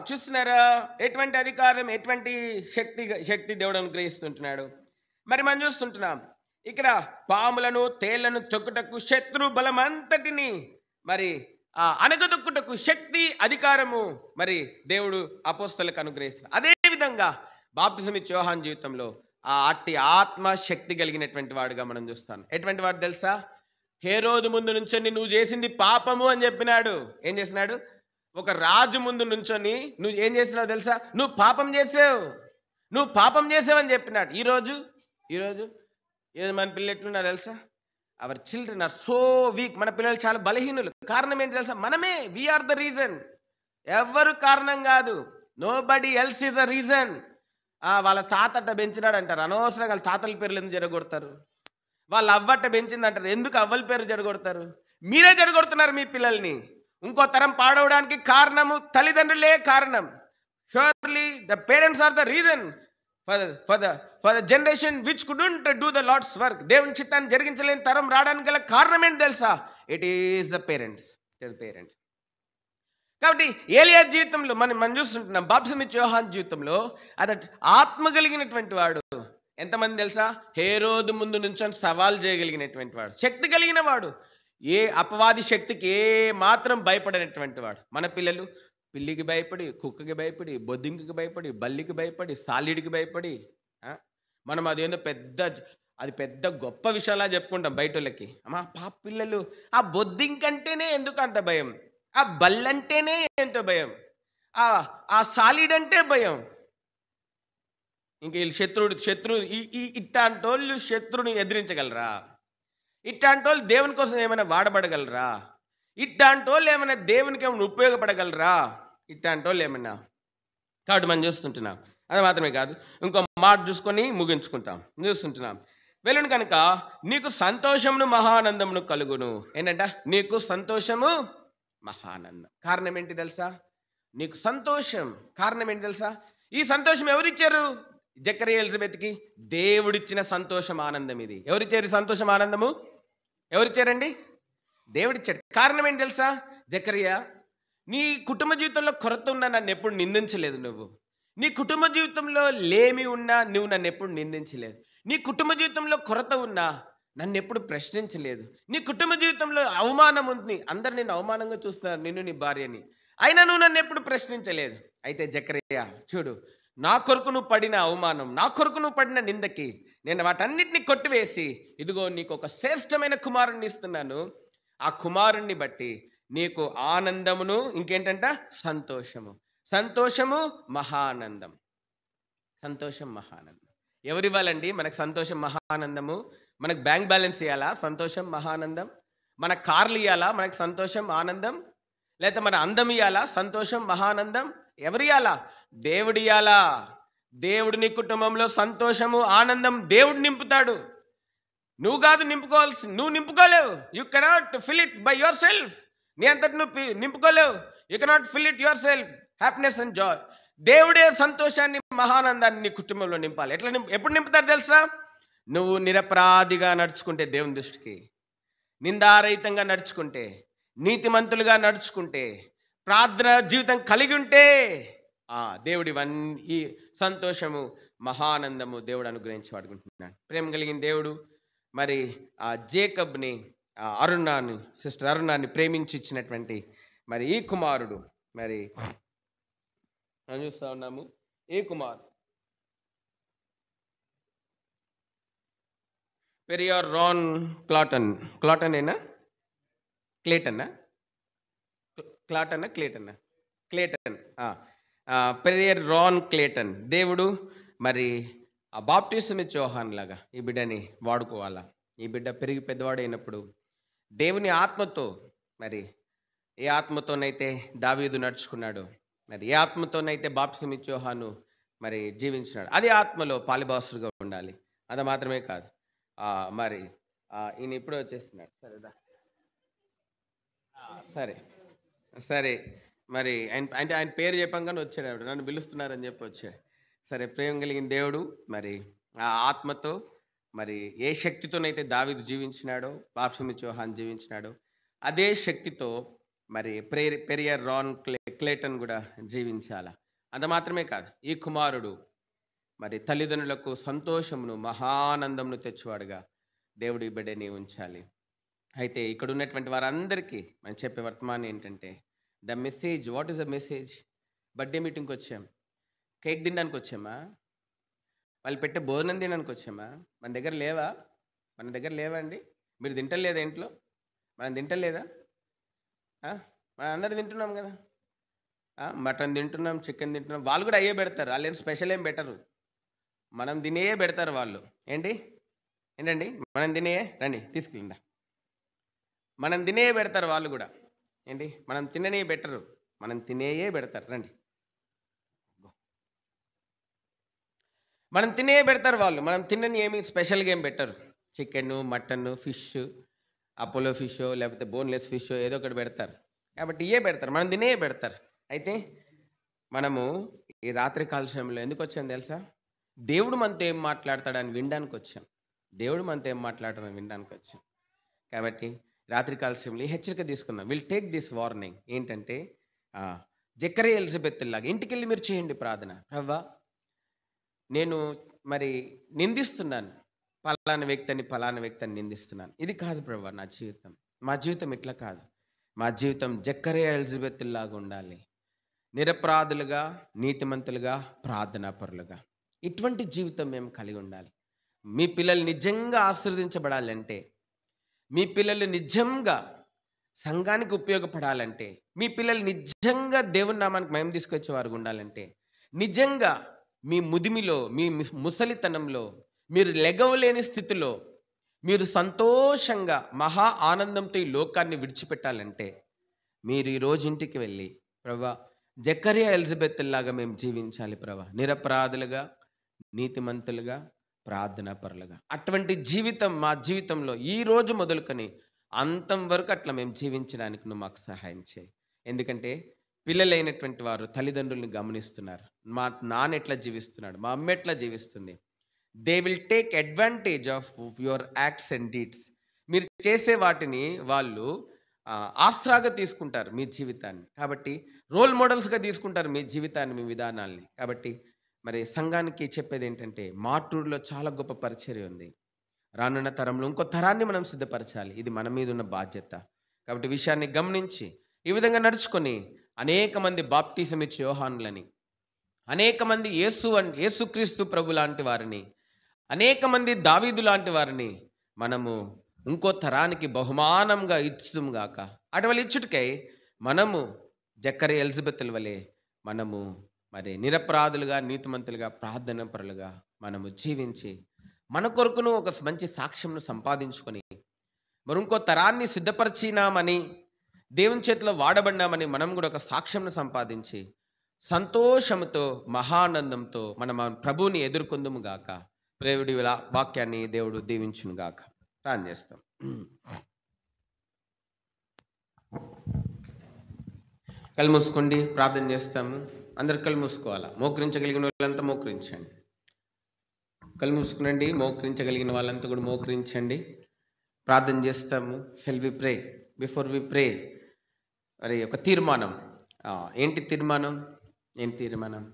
చూస్తున్నారా ఎటువంటి అధికారం, ఎటువంటి శక్తి దేవుడు అనుగ్రహిస్తుంటున్నాడు. మరి మనం చూస్తుంటున్నాం ఇక్కడ పాములను తేళ్లను తొక్కుటకు శత్రు బలమంతటిని మరి అనగదొక్కుటకు శక్తి, అధికారము మరి దేవుడు అపోస్తలకు అనుగ్రహిస్తున్నాడు. అదేవిధంగా బాప్తిసం ఇచ్చే యోహాను జీవితంలో అట్టి ఆత్మ శక్తి కలిగినటువంటి వాడుగా మనం చూస్తాం. ఎటువంటి వాడు తెలుసా? హేరోదు ముందు నుంచొని నువ్వు చేసింది పాపము అని చెప్పినాడు. ఏం చేసినాడు? ఒక రాజు ముందు నుంచొని నువ్వు ఏం చేసినావు తెలుసా? నువ్వు పాపం చేసావు అని చెప్పినాడు. ఈరోజు మన పిల్లలు ఎట్లున్నారు తెలుసా? Our children are so weak. మన పిల్లలు చాలా బలహీనులు. కారణం ఏంటి తెలుసా? మనమే. We are the reason. ఎవరు కారణం కాదు. Nobody else is the reason. వాళ్ళ తాతట పెంచినాడు అంటారు. అనవసరంగా వాళ్ళ తాతల పేర్లు ఎందుకు జరగొడతారు? వాళ్ళ అవ్వట పెంచింది అంటారు. ఎందుకు అవ్వల పేరు జరగొడతారు? మీరే జరగొడుతున్నారు మీ పిల్లల్ని. ఇంకో తరం పాడవడానికి కారణము తల్లిదండ్రులే కారణం. Surely the parents are the reason for the generation which couldn't do the lord's work. దేవుని చిత్తాన్ని జరిగించలేని తరం రావడానికి గల కారణం ఏంటి తెలుసా? It is the parents. కాబట్టి ఏలియా జీవితంలో మనం చూస్తుంటున్నాం, బాప్తిస్మా యోహాను జీవితంలో అతడు ఆత్మ కలిగినటువంటి వాడు. ఎంతమంది తెలుసా? హేరోదు ముందు నుంచొని సవాల్ చేయగలిగినటువంటి వాడు, శక్తి కలిగిన వాడు, ఏ అపవాది శక్తికి ఏ మాత్రం భయపడినటువంటి వాడు. మన పిల్లలు పిల్లికి భయపడి, కుక్కకి భయపడి, బొద్దింకి భయపడి, బల్లికి భయపడి, సాలిడికి భయపడి, మనం అదేందో పెద్ద గొప్ప విషయాలా చెప్పుకుంటాం బయట వాళ్ళకి. అమ్మా పాప పిల్లలు ఆ బొద్దింకంటేనే ఎందుకు అంత భయం, ఆ బల్లంటేనే ఎంతో భయం, ఆ సాలిడంటే భయం. ఇంక వీళ్ళు శత్రువు ఇట్టాంటోళ్ళు శత్రువుని ఎదిరించగలరా? ఇట్టాంటోళ్ళు దేవుని కోసం ఏమైనా వాడబడగలరా? ఇట్టాంటోళ్ళు ఏమైనా దేవునికి ఏమైనా ఉపయోగపడగలరా? ఇట్టాంటోళ్ళు ఏమైనా. కాబట్టి మనం చూస్తుంటున్నాం. అది మాత్రమే కాదు, ఇంకో మాట చూసుకొని చూస్తుంటున్నాం. వెళ్ళను కనుక నీకు సంతోషమును మహానందమును కలుగును. ఏంటంట? నీకు సంతోషము మహానందం. కారణం ఏంటి తెలుసా? నీకు సంతోషం కారణం ఏంటి తెలుసా? ఈ సంతోషం ఎవరిచ్చారు? జకరియా ఎలిజబెత్కి దేవుడిచ్చిన సంతోషం, ఆనందం ఇది. ఎవరిచ్చారు సంతోషం, ఆనందము? ఎవరిచ్చారండి? దేవుడిచ్చాడు. కారణం ఏంటి తెలుసా? జకరియా, నీ కుటుంబ జీవితంలో కొరత ఉన్నా నన్ను ఎప్పుడు నిందించలేదు నువ్వు. నీ కుటుంబ జీవితంలో లేమి ఉన్నా నువ్వు నన్ను ఎప్పుడు నిందించలేదు. నీ కుటుంబ జీవితంలో కొరత ఉన్నా నన్ను ఎప్పుడు ప్రశ్నించలేదు. నీ కుటుంబ జీవితంలో అవమానం ఉంది, అందరు నేను అవమానంగా చూస్తున్నారు, నిన్ను నీ భార్యని, అయినా నువ్వు నన్ను ఎప్పుడు ప్రశ్నించలేదు. అయితే జకరియా చూడు, నా కొరకు నువ్వు పడిన అవమానం, నా కొరకు నువ్వు పడిన నిందకి నేను వాటన్నిటిని కొట్టివేసి ఇదిగో నీకు ఒక శ్రేష్టమైన కుమారుణ్ణి ఇస్తున్నాను. ఆ కుమారుణ్ణి బట్టి నీకు ఆనందమును, ఇంకేంటంట? సంతోషము మహానందం. సంతోషం మహానందం ఎవరివ్వాలండి మనకు? సంతోషం మహానందము మనకు బ్యాంక్ బ్యాలెన్స్ ఇవ్వాలా? సంతోషం మహానందం. మన కార్లు ఇవ్వాలా? మనకు సంతోషం ఆనందం. లేకపోతే మన అందం ఇవ్వాలా? సంతోషం మహానందం. ఎవరు ఇవ్వాలా? దేవుడు ఇవ్వాలా. దేవుడు నీ కుటుంబంలో సంతోషము ఆనందం దేవుడు నింపుతాడు. నువ్వు కాదు నింపుకోవాల్సి, నువ్వు నింపుకోలేవు. You cannot fill it by yourself. నీ అంతటి నువ్వు నింపుకోలేవు. You cannot fill it yourself. Happiness and joy. దేవుడే సంతోషాన్ని మహానందాన్ని నీ కుటుంబంలో నింపాలి. ఎప్పుడు నింపుతాడు తెలుసా? నువ్వు నిరపరాధిగా నడుచుకుంటే, దేవుని దృష్టికి నిందారహితంగా నడుచుకుంటే, నీతిమంతులుగా నడుచుకుంటే, ప్రార్థన జీవితం కలిగి ఉంటే దేవుడి ఈ సంతోషము మహానందము దేవుడు అనుగ్రహించి వాడుకుంటున్నాడు. ప్రేమ కలిగిన దేవుడు మరి ఆ జేకబ్ని, అరుణాన్ని, సిస్టర్ అరుణాన్ని ప్రేమించి ఇచ్చినటువంటి మరి ఈ కుమారుడు, మరి చూస్తూ ఉన్నాము, ఈ కుమారుడు పెరియర్ రాన్ క్లాటన్ పెరియర్ రాన్ క్లేటన్. దేవుడు మరి ఆ బాప్టిస్మా యోహాను లాగా ఈ బిడ్డని వాడుకోవాలా. ఈ బిడ్డ పెరిగి పెద్దవాడు అయినప్పుడు దేవుని ఆత్మతో, మరి ఏ ఆత్మతోనైతే దావీదు నడుచుకున్నాడు, మరి ఏ ఆత్మతోనైతే బాప్టిస్మా యోహాను మరి జీవించినాడు, అదే ఆత్మలో పాలిభాసులుగా ఉండాలి. అది మాత్రమే కాదు, మరి ఈయన ఇప్పుడే వచ్చేస్తున్నాడు. సరే మరి ఆయన పేరు చెప్పంగానే వచ్చాడు, నన్ను పిలుస్తున్నారని చెప్పి వచ్చాడు. సరే, ప్రేమ కలిగిన దేవుడు మరి ఆ ఆత్మతో, మరి ఏ శక్తితోనైతే దావీదు జీవించినాడో, బాప్టిస్మా యోహాను జీవించినాడో, అదే శక్తితో మరి పెరియర్ రాన్ క్లేటన్ కూడా జీవించాల. అంత మాత్రమే కాదు, ఈ కుమారుడు మరి తల్లిదండ్రులకు సంతోషమును మహానందమును తెచ్చువాడుగా దేవుడి బిడ్డని ఉంచాలి. అయితే ఇక్కడ ఉన్నటువంటి వారందరికీ మనం చెప్పే వర్తమానం ఏంటంటే, the message. What is the message? Birthday మీటింగ్కి వచ్చాం, కేక్ తినడానికి వచ్చామా? వాళ్ళు పెట్టే భోజనం తినడానికి వచ్చామా? మన దగ్గర లేవా అండి? మీరు తింటలేదా ఇంట్లో? మనం తింటలేదా? మనం అందరూ తింటున్నాం కదా. మటన్ తింటున్నాం, చికెన్ తింటున్నాం. వాళ్ళు కూడా అయ్యే పెడతారు, వాళ్ళు ఏం స్పెషల్ ఏం పెట్టరు, మనం తినేయే పెడతారు వాళ్ళు. ఏంటండి మనం తినేయే, రండి తీసుకెళ్ళండి, మనం తినేయే పెడతారు వాళ్ళు కూడా. మనం తిననే పెట్టరు, మనం తినేయే పెడతారు. రండి, మనం తినే పెడతారు వాళ్ళు, మనం తినని ఏమి స్పెషల్గా ఏం పెట్టరు. Chicken, mutton, fish, Apollo fish, లేకపోతే బోన్లెస్ ఫిష్, ఏదో ఒకటి పెడతారు. కాబట్టి ఇవే పెడతారు, మనం తినే పెడతారు. అయితే మనము ఈ రాత్రి కాల సమయంలో ఎందుకు వచ్చాం తెలుసా? దేవుడు మనతో ఏం మాట్లాడతాడని వినడానికి వచ్చాం. దేవుడు మనతో ఏం మాట్లాడతాడని వినడానికి వచ్చాం. కాబట్టి రాత్రి కాల సమయంలో ఈ హెచ్చరిక తీసుకుందాం. Will take this warning. ఏంటంటే జకరియా ఎలిజబెత్ లాగా ఇంటికి వెళ్ళి మీరు చేయండి ప్రార్థన. ప్రవ్వా, నేను మరి నిందిస్తున్నాను, పలానా వ్యక్తిని నిందిస్తున్నాను. ఇది కాదు ప్రవ్వా నా జీవితం. మా జీవితం ఇట్లా కాదు. మా జీవితం జకరియా ఎలిజబెత్ లాగా ఉండాలి. నిరపరాధులుగా, నీతిమంతులుగా, ప్రార్థనాపరులుగా ఇటువంటి జీవితం మేము కలిగి ఉండాలి. మీ పిల్లలు నిజంగా ఆశీర్వదించబడాలంటే, మీ పిల్లలు నిజంగా సంఘానికి ఉపయోగపడాలంటే, మీ పిల్లలు నిజంగా దేవుని నామానికి మహిమ తీసుకొచ్చేవారు ఉండాలంటే, నిజంగా మీ ముదిమిలో, మీ ముసలితనంలో, మీరు లెగవలేని స్థితిలో మీరు సంతోషంగా మహా ఆనందంతో ఈ లోకాన్ని విడిచిపెట్టాలంటే, మీరు ఈరోజు ఇంటికి వెళ్ళి ప్రభా జకరియా ఎలిజబెత్ లాగా మేము జీవించాలి ప్రభా, నిరపరాధులుగా, నీతిమంతులుగా, ప్రార్థనాపరులుగా. అటువంటి జీవితం మా జీవితంలో ఈ రోజు మొదలుకొని అంతం వరకు అట్లా మేము జీవించడానికి నువ్వు మాకు సహాయం చేయి. ఎందుకంటే పిల్లలైనటువంటి వారు తల్లిదండ్రుల్ని గమనిస్తున్నారు. మా నాన్న ఎట్లా జీవిస్తున్నాడు, మా అమ్మ ఎట్లా జీవిస్తుంది. They will take advantage of your acts and deeds. మీరు చేసే వాటిని వాళ్ళు ఆస్త్రాగా తీసుకుంటారు మీ జీవితాన్ని. కాబట్టి రోల్ మోడల్స్గా తీసుకుంటారు మీ జీవితాన్ని, మీ విధానాల్ని. కాబట్టి మరి సంఘానికి చెప్పేది ఏంటంటే, మాటూరులో చాలా గొప్ప పరిచర్య ఉంది. రానున్న తరంలో ఇంకో తరాన్ని మనం సిద్ధపరచాలి. ఇది మన మీద ఉన్న బాధ్యత. కాబట్టి విషయాన్ని గమనించి ఈ విధంగా నడుచుకొని అనేక మంది బాప్టిజం ఇచ్చే యోహానులని, అనేక మంది యేసుక్రీస్తు ప్రభు లాంటి వారిని, అనేక మంది దావీదు లాంటి వారిని మనము ఇంకో తరానికి బహుమానంగా ఇచ్చుగాక. అటువంటి ఇచ్చుటికై మనము జకరియా ఎలిజబెత్ల వలె మనము మరి నిరపరాధులుగా, నీతిమంతులుగా, ప్రార్థనాపరులుగా మనము జీవించి మన కొరకును ఒక మంచి సాక్ష్యంను సంపాదించుకొని మరి ఇంకో తరాన్ని సిద్ధపరిచినామని, దేవుని చేతిలో వాడబడినామని మనం కూడా ఒక సాక్ష్యంను సంపాదించి సంతోషంతో, మహానందంతో మనం ప్రభువుని ఎదుర్కొందుము గాక. దేవుడి వాక్యాన్ని దేవుడు దీవించును గాక. ప్రార్థన చేస్తాం. కళ్ళు మూసుకోండి, ప్రార్థన చేస్తాము. అందరు కళ్ళు మూసుకోవాలా. మోకరించగలిగిన వాళ్ళంతా మోకరించండి. కళ్ళు మూసుకునండి. మోకరించగలిగిన వాళ్ళంతా కూడా మోకరించండి. ప్రార్థన చేస్తాము. Shall we pray before we pray. మరి ఒక తీర్మానం. ఏంటి తీర్మానం?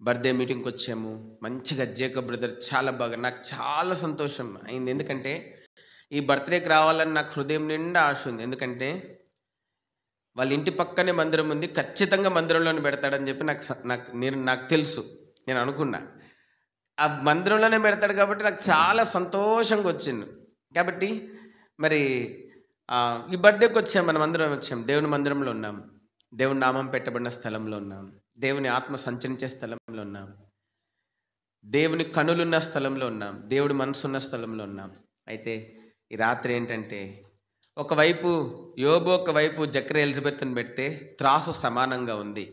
బర్త్డే మీటింగ్కి వచ్చాము. మంచిగా జేకబ్ బ్రదర్ చాలా బాగా, నాకు చాలా సంతోషం అయింది. ఎందుకంటే ఈ బర్త్డేకి రావాలని నాకు హృదయం నిండా ఆశ ఉంది. ఎందుకంటే వాళ్ళ ఇంటి పక్కనే మందిరం ఉంది, ఖచ్చితంగా మందిరంలోనే పెడతాడని చెప్పి నాకు తెలుసు. నేను అనుకున్నా ఆ మందిరంలోనే పెడతాడు కాబట్టి నాకు చాలా సంతోషంగా వచ్చింది. కాబట్టి మరి ఈ బర్త్డేకి వచ్చాం, మనం అందరం వచ్చాం. దేవుని మందిరంలో ఉన్నాం, దేవుని నామం పెట్టబడిన స్థలంలో ఉన్నాం, దేవుని ఆత్మ సంచరించే స్థలంలో ఉన్నాం, దేవుని కనులున్న స్థలంలో ఉన్నాం, దేవుడి మనసున్న స్థలంలో ఉన్నాం. అయితే ఈ రాత్రి ఏంటంటే, ఒకవైపు యోబు, ఒకవైపు జకరియా ఎలిజబెత్ని పెడితే త్రాసు సమానంగా ఉంది.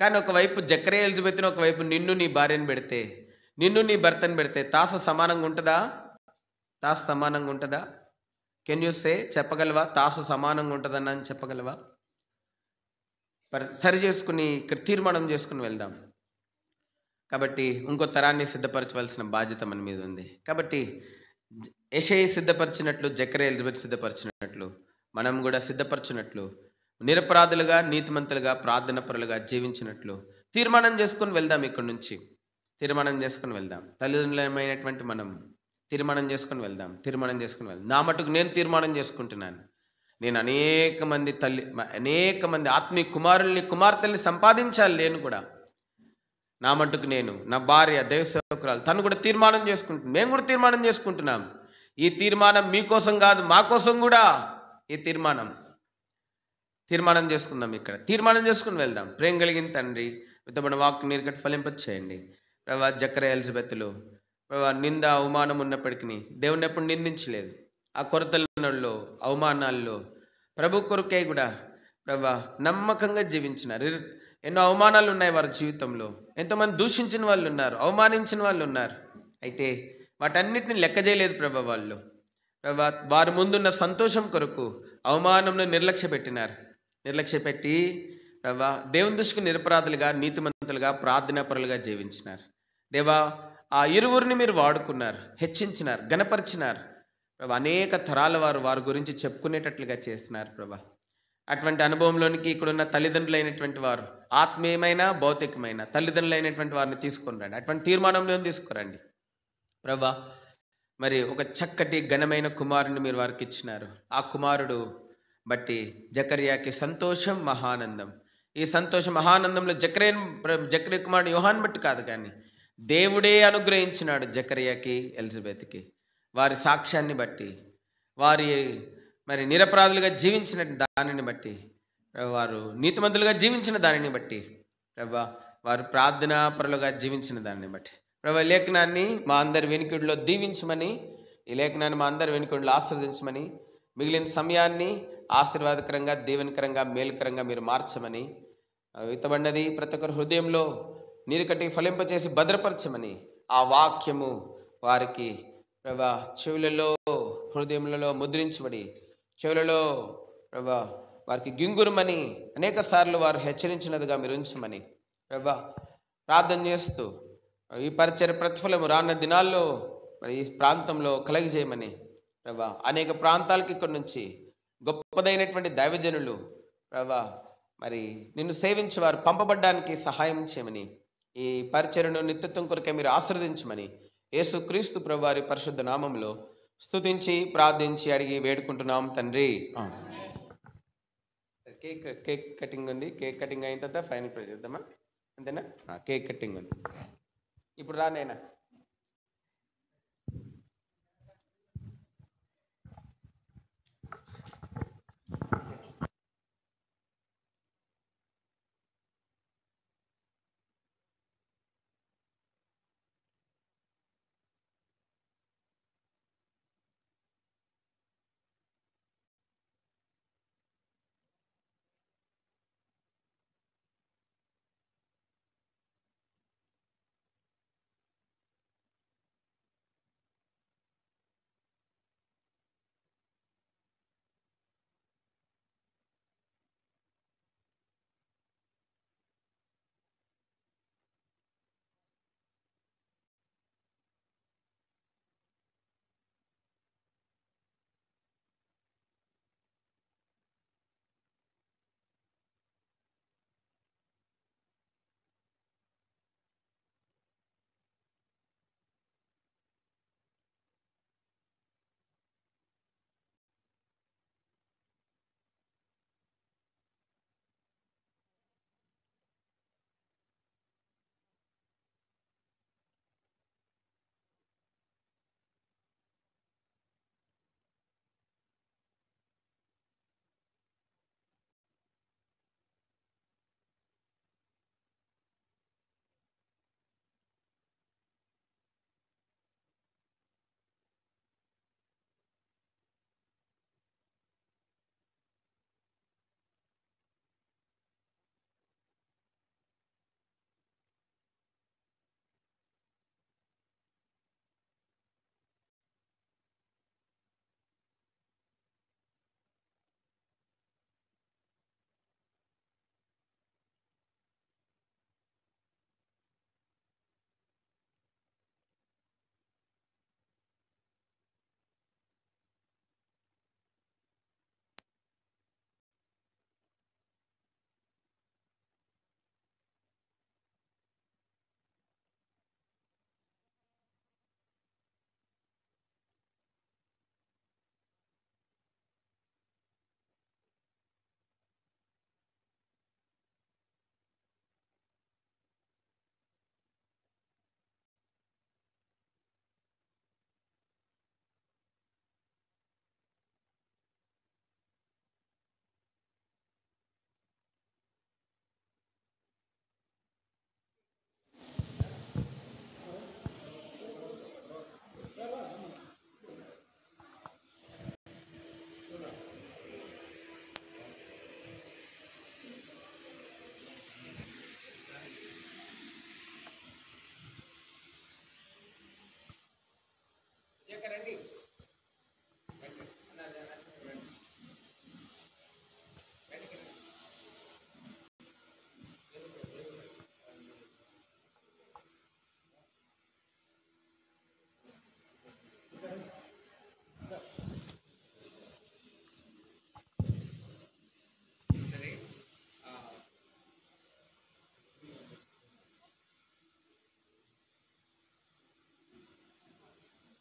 కానీ ఒకవైపు జకరియా ఎలిజబెత్ని, ఒకవైపు నిన్ను నీ భార్యను పెడితే, నిన్ను నీ భర్తను పెడితే తాసు సమానంగా ఉంటుందా? తాసు సమానంగా ఉంటుందా? Can you say? చెప్పగలవా? తాసు సమానంగా ఉంటుందన్నా అని చెప్పగలవా? సరి చేసుకుని ఇక్కడ తీర్మానం చేసుకుని వెళ్దాం. కాబట్టి ఇంకో తరాన్ని సిద్ధపరచవలసిన బాధ్యత మన మీద ఉంది. కాబట్టి యెషయా సిద్ధపరిచినట్లు, జకరియా ఎలిజబెత్ సిద్ధపరిచినట్లు మనం కూడా సిద్ధపరచినట్లు, నిరపరాధులుగా, నీతిమంతులుగా, ప్రార్థనాపరులుగా జీవించినట్లు తీర్మానం చేసుకుని వెళ్దాం. ఇక్కడ నుంచి తీర్మానం చేసుకుని వెళ్దాం. తల్లిదండ్రులమైనటువంటి మనం తీర్మానం చేసుకుని వెళ్దాం. నా మటుకు నేను తీర్మానం చేసుకుంటున్నాను. నేను అనేక మంది ఆత్మీయ కుమారుల్ని, కుమార్తెల్ని సంపాదించాలి. నేను కూడా నా మటుకు నేను, నా భార్య దైవసేవకురాలు తను కూడా తీర్మానం చేసుకుంటుంది. మేము కూడా తీర్మానం చేసుకుంటున్నాం. ఈ తీర్మానం మీకోసం కాదు, మా కోసం కూడా ఈ తీర్మానం చేసుకుందాం. ఇక్కడ తీర్మానం చేసుకుని వెళ్దాం. ప్రేమ కలిగిన తండ్రి, విత్తబడిన వాక్కు నీరు కట్టి ఫలింపచేయండి. ప్రభా జకరియా ఎలిజబెత్లు ప్రభా నింద అవమానం ఉన్నప్పటికీ దేవుని ఎప్పుడు నిందించలేదు. ఆ కొరతలలో, అవమానాల్లో ప్రభు కొరకే కూడా ప్రభా నమ్మకంగా జీవించినారు. ఎన్నో అవమానాలు ఉన్నాయి వారి జీవితంలో, ఎంతోమంది దూషించిన వాళ్ళు ఉన్నారు, అవమానించిన వాళ్ళు ఉన్నారు. అయితే వాటన్నిటిని లెక్క చేయలేదు ప్రభా. వారి ముందున్న సంతోషం కొరకు అవమానంను నిర్లక్ష్య పెట్టినారు. నిర్లక్ష్య పెట్టి ప్రభా దేవుని దృష్టికి నిరపరాధులుగా, నీతిమంతులుగా, ప్రార్థనాపరులుగా జీవించినారు. దేవా, ఆ ఇరువురిని మీరు వాడుకున్నారు, హెచ్చించినారు, గణపరిచినారు ప్రభా. అనేక తరాల వారి గురించి చెప్పుకునేటట్లుగా చేస్తున్నారు ప్రభా. అటువంటి అనుభవంలోనికి ఇక్కడున్న తల్లిదండ్రులైనటువంటి వారు, ఆత్మీయమైన భౌతికమైన తల్లిదండ్రులైనటువంటి వారిని తీసుకొని రండి. అటువంటి తీర్మానంలో తీసుకురండి ప్రభా. మరి ఒక చక్కటి ఘనమైన కుమారుని మీరు వారికి ఇచ్చినారు. ఆ కుమారుడు బట్టి జకర్యాకి సంతోషం, మహానందం. ఈ సంతోషం మహానందంలో జకర్య కుమారుడు యోహాన్ బట్టి కాదు, కానీ దేవుడే అనుగ్రహించినాడు జకర్యాకి, ఎలిజబెత్కి. వారి సాక్ష్యాన్ని బట్టి, వారి మరి నిరపరాధులుగా జీవించిన దానిని బట్టి, వారు నీతిమంతులుగా జీవించిన దానిని బట్టి ప్రభా, వారు ప్రార్థనాపరులుగా జీవించిన దానిని బట్టి ప్రభా, లేఖనాన్ని మా అందరి వెనుకడిలో దీవించమని, ఈ లేఖనాన్ని మా అందరి వెనుకడిలో ఆస్వాదించమని, మిగిలిన సమయాన్ని ఆశీర్వాదకరంగా, దీవెనకరంగా, మేలుకరంగా మీరు మార్చమని, విత్తబడినది ప్రతి ఒక్కరి హృదయంలో నీరు కట్టి ఫలింపచేసి భద్రపరచమని, ఆ వాక్యము వారికి ప్రభా చెవులలో, హృదయములలో ముద్రించబడి, చెవులలో ప్రభా వారికి గింగురమని అనేక సార్లు వారు హెచ్చరించినదిగా మీరు ఉంచమని ప్రభా ప్రార్థన చేస్తూ, ఈ పరిచయ ప్రతిఫలము రానున్న దినాల్లో మరి ఈ ప్రాంతంలో కలగజేయమని ప్రభా. అనేక ప్రాంతాలకు ఇక్కడ నుంచి గొప్పదైనటువంటి దైవజనులు ప్రభా మరి నిన్ను సేవించి వారు పంపబడ్డానికి సహాయం చేయమని, ఈ పరిచయను నిత్యత్వం కొరకే మీరు ఆశీర్వదించమని యేసుక్రీస్తు ప్రభు వారి పరిశుద్ధ నామంలో స్తుతించి ప్రార్థించి అడిగి వేడుకుంటున్నాం తండ్రి. కేక్ కటింగ్ ఉంది. కేక్ కటింగ్ అయిన తర్వాత ఫైనల్ ప్రైజ్ చేద్దామా? అంతేనా? కేక్ కటింగ్ ఉంది. ఇప్పుడు రానైనా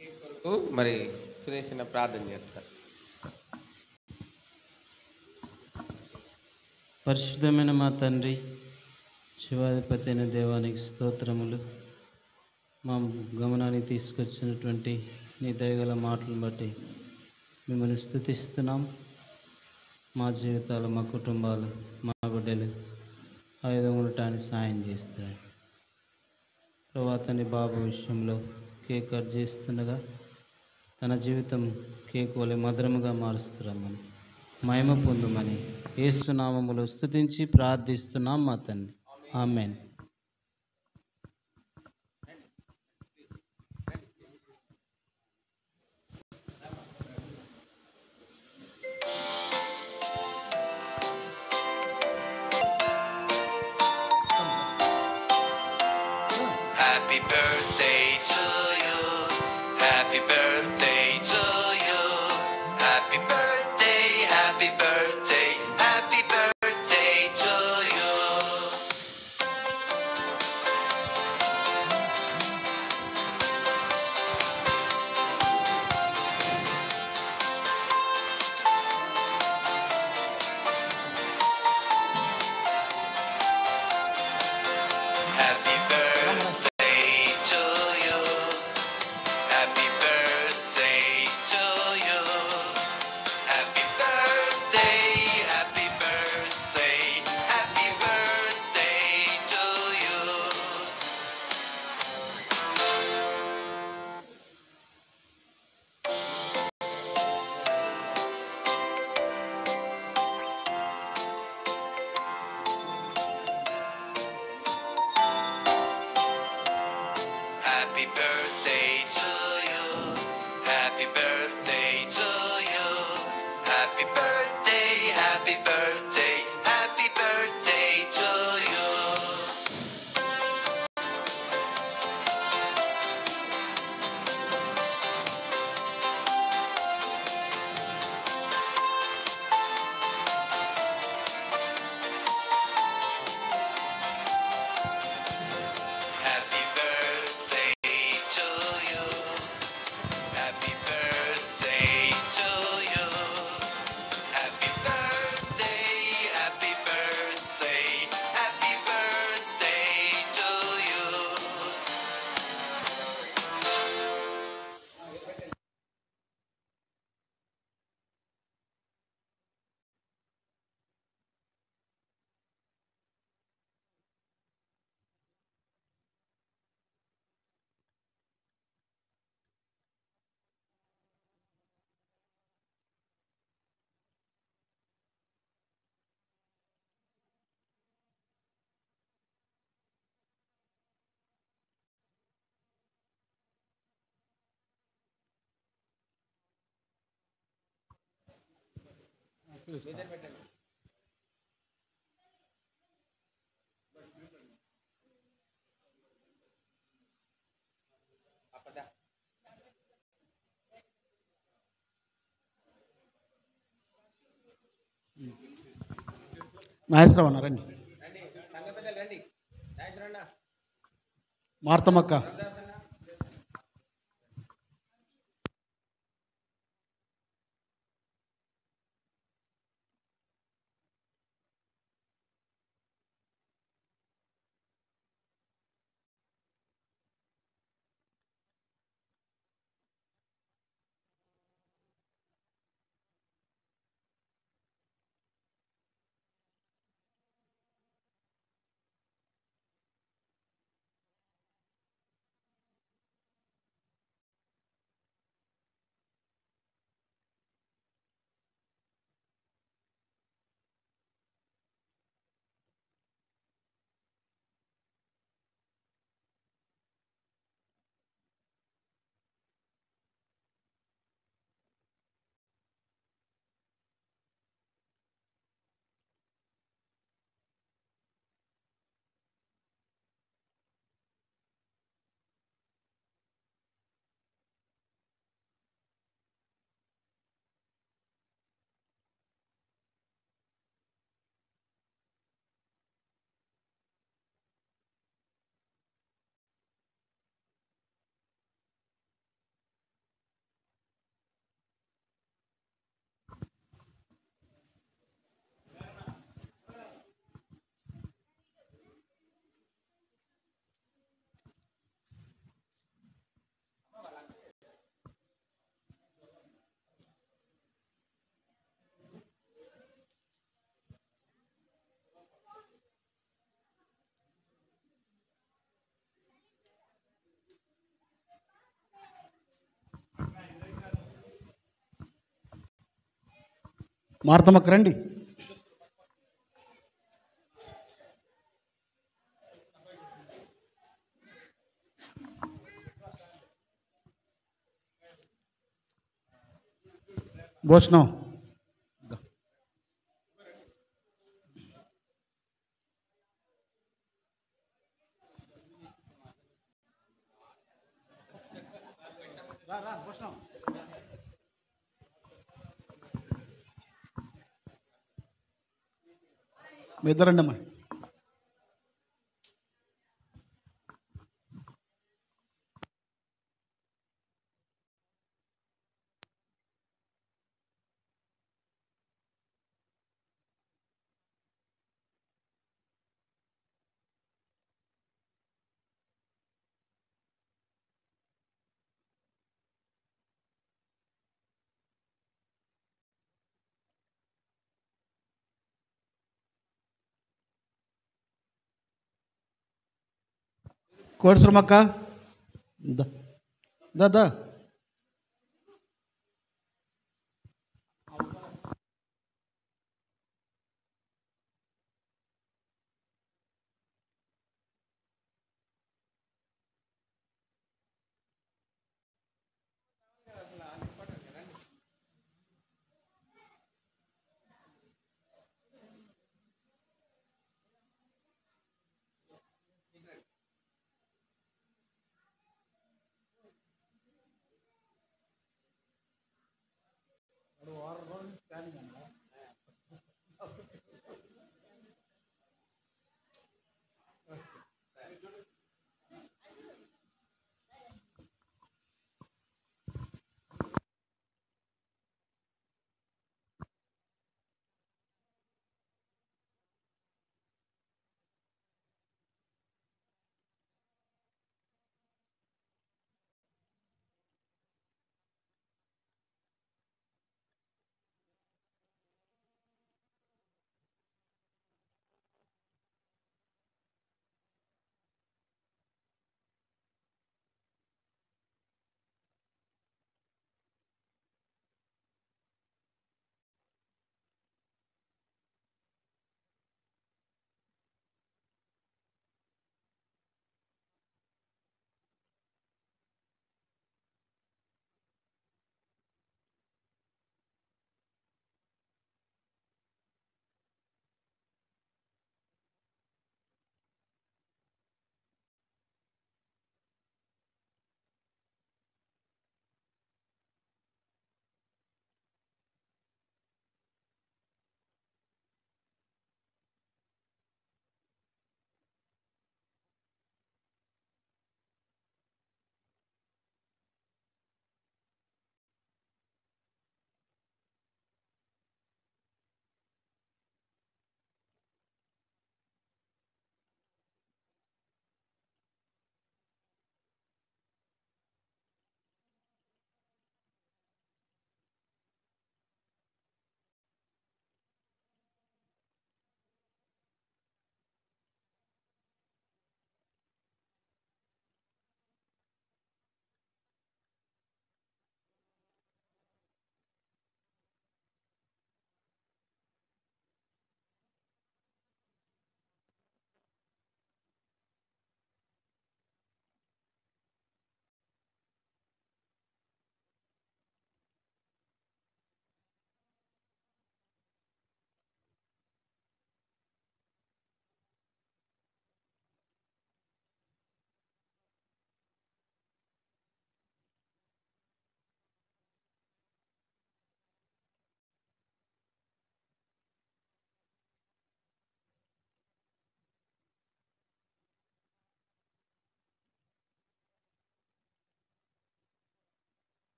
కొరకు మరి సురేష్ అన్న ప్రార్థన చేస్తారు. పరిశుద్ధమైన మా తండ్రి, శివాధిపతి అయిన దేవానికి స్తోత్రములు. మా గమనానికి తీసుకొచ్చినటువంటి నీ దయగల మాటలను బట్టి మిమ్మల్ని స్తుతిస్తున్నాం. మా జీవితాలు, మా కుటుంబాలు, మా బిడ్డలు ఆయుధం ఉండటానికి సాయం చేస్తున్నాడు. ప్రభా తండ్రి, బాబు విషయంలో కేక్ కట్ చేస్తుండగా తన జీవితం కేక్ వలె మధురముగా మారుస్తున్నామని, మహిమ పొందుమని యేసు నామములో స్తుతించి ప్రార్థిస్తున్నాం మా తండ్రి. ఆమేన్. Happy birthday to you. Happy birthday to you. Happy birthday, happy birthday, happy birthday to you. Happy birthday to you. Happy birthday to you. Happy birthday, happy birthday, happy birthday to you. Happy birthday to you. Happy birthday to you. Happy birthday, happy birthday, happy birthday to you. Happy birthday to you. Happy birthday to you. Happy birthday, happy birthday, happy birthday to you. Nageswararao అన్న రండి. సంఘ పెద్దలు రండి. నాగేశ్వరన్న, మార్తమ్మక్క. మార్తమ్మక్క రండి. భూషణం మీ ఇద్దరండి అమ్మా. కోడిశ్రమక్క దా దా దా.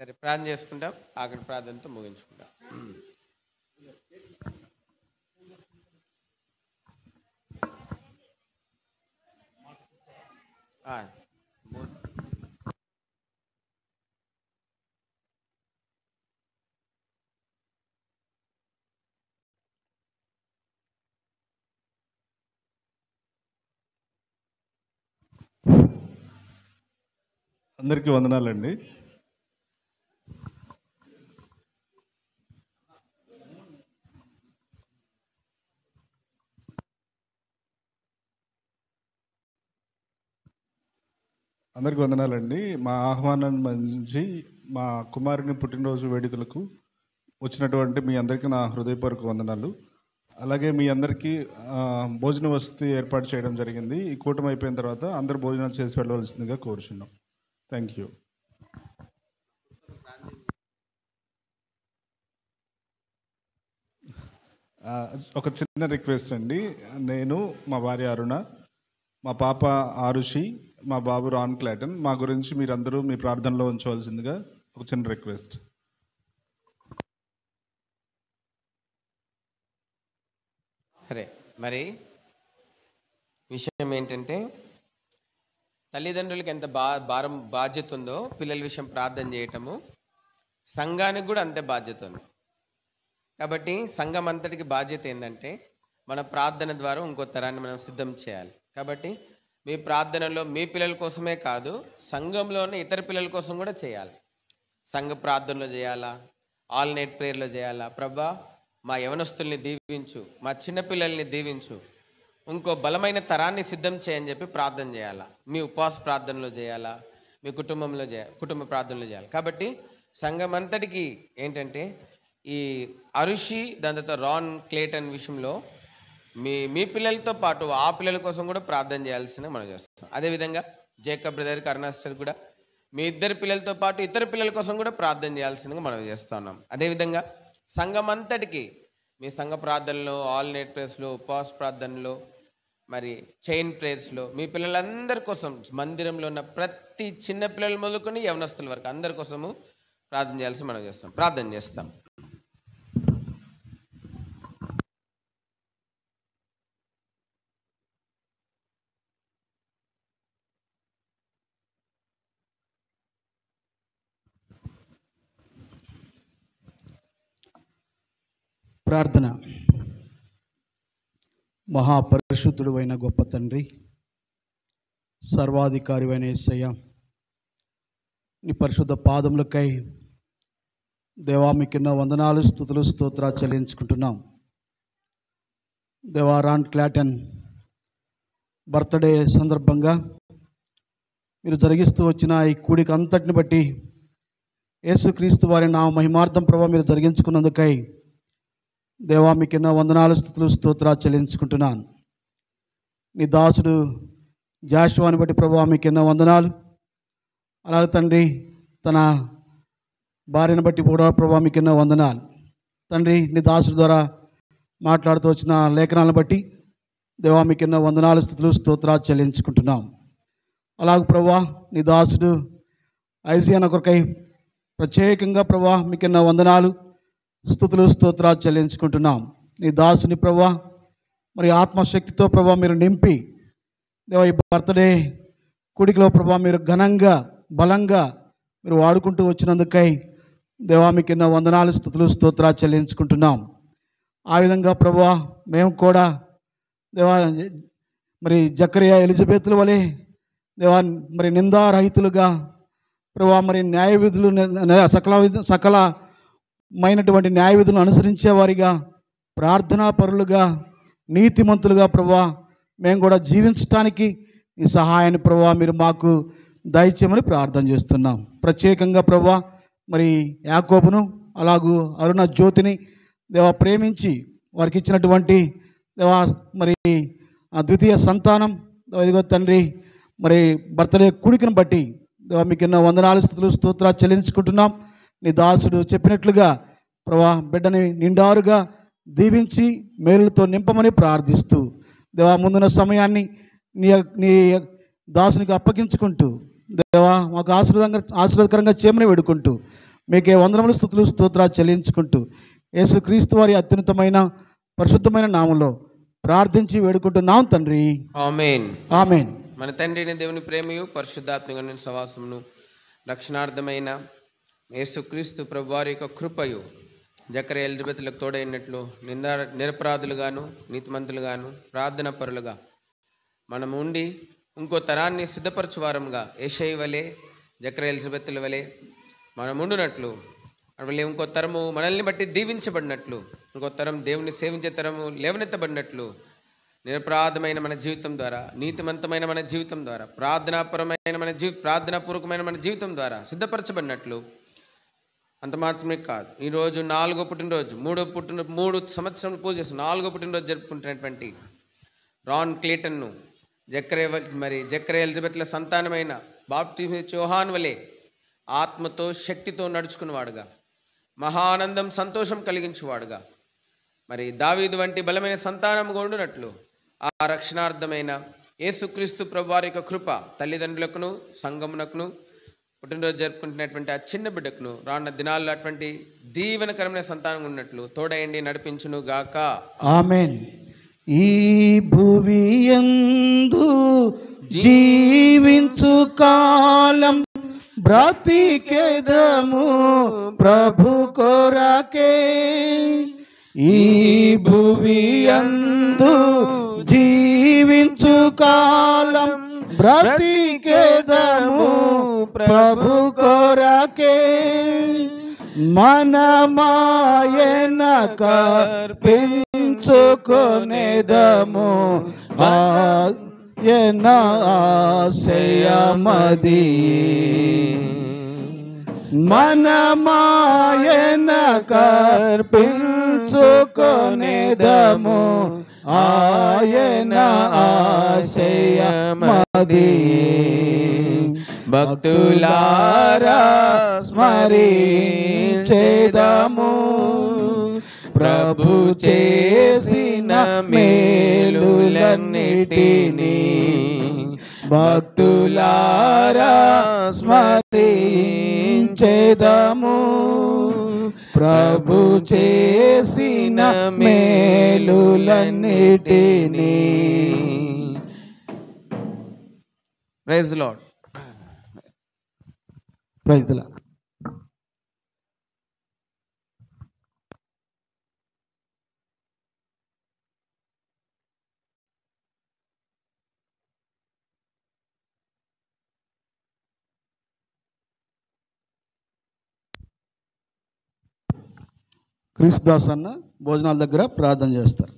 సరే, ప్రార్థన చేసుకుంటాం. ఆఖరి ప్రార్థనతో ముగించుకుంటాం. ఆ, అందరికీ వందనాలండి. అందరికీ వందనాలండి. మా ఆహ్వానం మంచి మా కుమారుని పుట్టినరోజు వేడుకలకు వచ్చినటువంటి మీ అందరికీ నా హృదయపూర్వక వందనాలు. అలాగే మీ అందరికీ భోజన వసతి ఏర్పాటు చేయడం జరిగింది. ఈ కూటమి అయిపోయిన తర్వాత అందరు భోజనాలు చేసి వెళ్ళవలసిందిగా కోరుచున్నాం. Thank you. ఒక చిన్న రిక్వెస్ట్ అండి. నేను, మా భార్య అరుణ, మా పాప ఆరుషి, మా బాబు రాన్ క్లాటన్, మా గురించి మీరందరూ మీ ప్రార్థనలో ఉంచవలసిందిగా ఒక చిన్న రిక్వెస్ట్. సరే, మరి విషయం ఏంటంటే తల్లిదండ్రులకి ఎంత భారం బాధ్యత ఉందో పిల్లల విషయం ప్రార్థన చేయటము, సంఘానికి కూడా అంతే బాధ్యత ఉంది. కాబట్టి సంఘం అంతటికి బాధ్యత ఏంటంటే మన ప్రార్థన ద్వారా ఇంకో తరాన్ని మనం సిద్ధం చేయాలి. కాబట్టి మీ ప్రార్థనలో మీ పిల్లల కోసమే కాదు, సంఘంలోనే ఇతర పిల్లల కోసం కూడా చేయాలి. సంఘ ప్రార్థనలో చేయాలా, ఆల్ నైట్ ప్రేయర్లో చేయాలా. ప్రభా, మా యవనస్తుల్ని దీవించు, మా చిన్నపిల్లల్ని దీవించు, ఇంకో బలమైన తరాన్ని సిద్ధం చేయని చెప్పి ప్రార్థన చేయాలా. మీ ఉపవాస ప్రార్థనలో చేయాలా, మీ కుటుంబంలో కుటుంబ ప్రార్థనలో చేయాలి. కాబట్టి సంఘం అంతటికి ఏంటంటే ఈ అరుషి దాని తర్వాత రాన్ క్లేటన్ విషయంలో మీ పిల్లలతో పాటు ఆ పిల్లల కోసం కూడా ప్రార్థన చేయాల్సిన మనం చేస్తాం. అదేవిధంగా జేకబ్ బ్రదర్, కరుణాస్టర్ కూడా మీ ఇద్దరు పిల్లలతో పాటు ఇతర పిల్లల కోసం కూడా ప్రార్థన చేయాల్సిందిగా మనం చేస్తున్నాం. అదేవిధంగా సంఘం అంతటికి మీ సంఘ ప్రార్థనలో, ఆల్ నైట్ ప్రేయర్స్లో, ఉపవాస ప్రార్థనలో, మరి చైన్ ప్రేయర్స్లో మీ పిల్లలందరి కోసం, మందిరంలో ఉన్న ప్రతి చిన్న పిల్లలు మొదలుకొని యవనస్తుల వరకు అందరి కోసము ప్రార్థన చేయాల్సి మనం చేస్తాం. ప్రార్థన చేస్తాం. ప్రార్థన. మహాపరిశుద్ధుడు అయిన గొప్ప తండ్రి, సర్వాధికారి అయిన యేసయ్య, నీ పరిశుద్ధ పాదములకై దేవా మీకిన్న వందనాలు, స్తుతులు, స్తోత్రాలు చెల్లించుకుంటున్నాం. దేవా, రాన్ క్లాటన్ బర్త్డే సందర్భంగా మీరు జరిగిస్తూ వచ్చిన ఈ కూడిక అంతటిని బట్టి యేసుక్రీస్తు వారి నా మహిమార్థం ప్రభావ మీరు జరిగించుకున్నందుకై దేవా మీకిన్న వందనాలు, స్తుతులు, స్తోత్రాలు చెల్లించుకుంటున్నాను. నీ దాసుడు జాషువాని బట్టి ప్రభావ మీకిన్న వందనాలు. అలాగే తండ్రి, తన భార్యను బట్టి కూడా ప్రభావ మీకిన్న వందనాలు. తండ్రి, నీ దాసుడు ద్వారా మాట్లాడుతూ వచ్చిన లేఖనాలను బట్టి దేవా మీకిన్న వందనాలు, స్తుతులు, స్తోత్రాలు చెల్లించుకుంటున్నాం. అలాగే ప్రభా, నీ దాసుడు ఐజియాన కొరకై ప్రత్యేకంగా ప్రభా మీకిన్న వందనాలు, స్తుతులు, స్తోత్రాలు చెల్లించుకుంటున్నాం. నీ దాసుని ప్రభా మరి ఆత్మశక్తితో ప్రభా మీరు నింపి దేవా ఈ బర్త్డే కుడికిలో ప్రభా మీరు ఘనంగా బలంగా మీరు వాడుకుంటూ వచ్చినందుకై దేవా మీకిన్న వందనాలు, స్తుతులు, స్తోత్రాలు చెల్లించుకుంటున్నాం. ఆ విధంగా ప్రభా మేము కూడా దేవా మరి జకరియా, ఎలిజబెత్ల వలె దేవా మరి నిందారహితులుగా ప్రభా మరి న్యాయ విధులు సకలమైనటువంటి న్యాయ విధులను అనుసరించే వారిగా, ప్రార్థనా పరులుగా, నీతిమంతులుగా ప్రభా మేము కూడా జీవించడానికి ఈ సహాయాన్ని ప్రభా మీరు మాకు దయచేయమని ప్రార్థన చేస్తున్నాం. ప్రత్యేకంగా ప్రభా మరి యాకోబును అలాగూ అరుణ జ్యోతిని దేవా ప్రేమించి వారికి ఇచ్చినటువంటి దేవా మరి ద్వితీయ సంతానం ఇదిగో తండ్రి మరి బర్త్డే కుడికిని బట్టి దేవా మీకిన్న వందనాలు, స్తుతులు, స్తోత్రాలు చెల్లించుకుంటున్నాం. నీ దాసుడు చెప్పినట్లుగా ప్రభా బిడ్డని నిండారుగా దీవించి మేలులతో నింపమని ప్రార్థిస్తూ దేవా ముందున్న సమయాన్ని నీ దాసునికి అప్పగించుకుంటూ దేవా మాకు ఆశీర్వాదకరంగా చేయమని వేడుకుంటూ మీకే వందనములు, స్తుతులు, స్తోత్రాలు చెల్లించుకుంటూ యేసుక్రీస్తు వారి అత్యున్నతమైన పరిశుద్ధమైన నామంలో ప్రార్థించి వేడుకుంటున్నాం తండ్రి. ఆమేన్. ఆమేన్. మన తండ్రిని దేవుని ప్రేమయు పరిశుద్ధాత్మక సహవాసమును రక్షణార్థమైన యేసుక్రీస్తు ప్రభువారి యొక్క కృపయు జకరియా, ఎలిజబెత్లకు తోడైనట్లు నిరపరాధులుగాను నీతిమంతులుగాను ప్రార్థన పరులుగా మనం ఉండి ఇంకో తరాన్ని సిద్ధపరచువారంగా యెషయా వలె జకర్యా ఎలిజబెత్తుల వలె మనం ఉండునట్లు, మళ్ళీ ఇంకో తరము మనల్ని బట్టి దీవించబడినట్లు, ఇంకో తరం దేవుని సేవించే తరము లేవనెత్తబడినట్లు నిరపరాధమైన మన జీవితం ద్వారా, నీతిమంతమైన మన జీవితం ద్వారా, ప్రార్థనాపరమైన మన ప్రార్థనాపూర్వకమైన మన జీవితం ద్వారా సిద్ధపరచబడినట్లు. అంత మాత్రమే కాదు, ఈరోజు 4వ పుట్టినరోజు, 3 సంవత్సరం పూజ చేసి 4వ పుట్టినరోజు జరుపుకుంటున్నటువంటి రాన్ క్లేటన్ను జకర్యా ఎలిజబెత్ల సంతానమైన బాప్టిస్ట్ యోహాన్ వలె ఆత్మతో శక్తితో నడుచుకున్నవాడుగా, మహానందం సంతోషం కలిగించేవాడుగా, మరి దావీదు వంటి బలమైన సంతానముగా ఉండునట్లు ఆ రక్షణార్థమైన యేసుక్రీస్తు ప్రభువారి యొక్క కృప తల్లిదండ్రులకును సంఘమునకును పుట్టినరోజు జరుపుకుంటున్నటువంటి ఆ చిన్న బిడ్డకును రానున్న దినాల్లో అటువంటి దీవెనకరమైన సంతానం ఉన్నట్లు తోడయండి నడిపించును గాక. ఆమెన్. ఈ భువియందు జీవించు కాలం బ్రతికెదము ప్రభు కొరకే. ఈ భువియందు జీవించు కాలం బ్రతికెదము ప్రభు కొరకే. మనమాయన కర్పించుకొనేదము ఆయన ఆశయమది. మనమాయన కర్పించుకొనేదము ఆయన ఆశయమది. భక్తులారా స్మరించేదము ప్రభు చేసిన మేలులన్నిటినీ. భక్తులారా స్మరించేదము ప్రభు చేసిన మేలులన్నిటినీ. Praise the Lord. Praise the Lord. Kristdas అన్న భోజనాల దగ్గర ప్రార్థన చేస్తారు.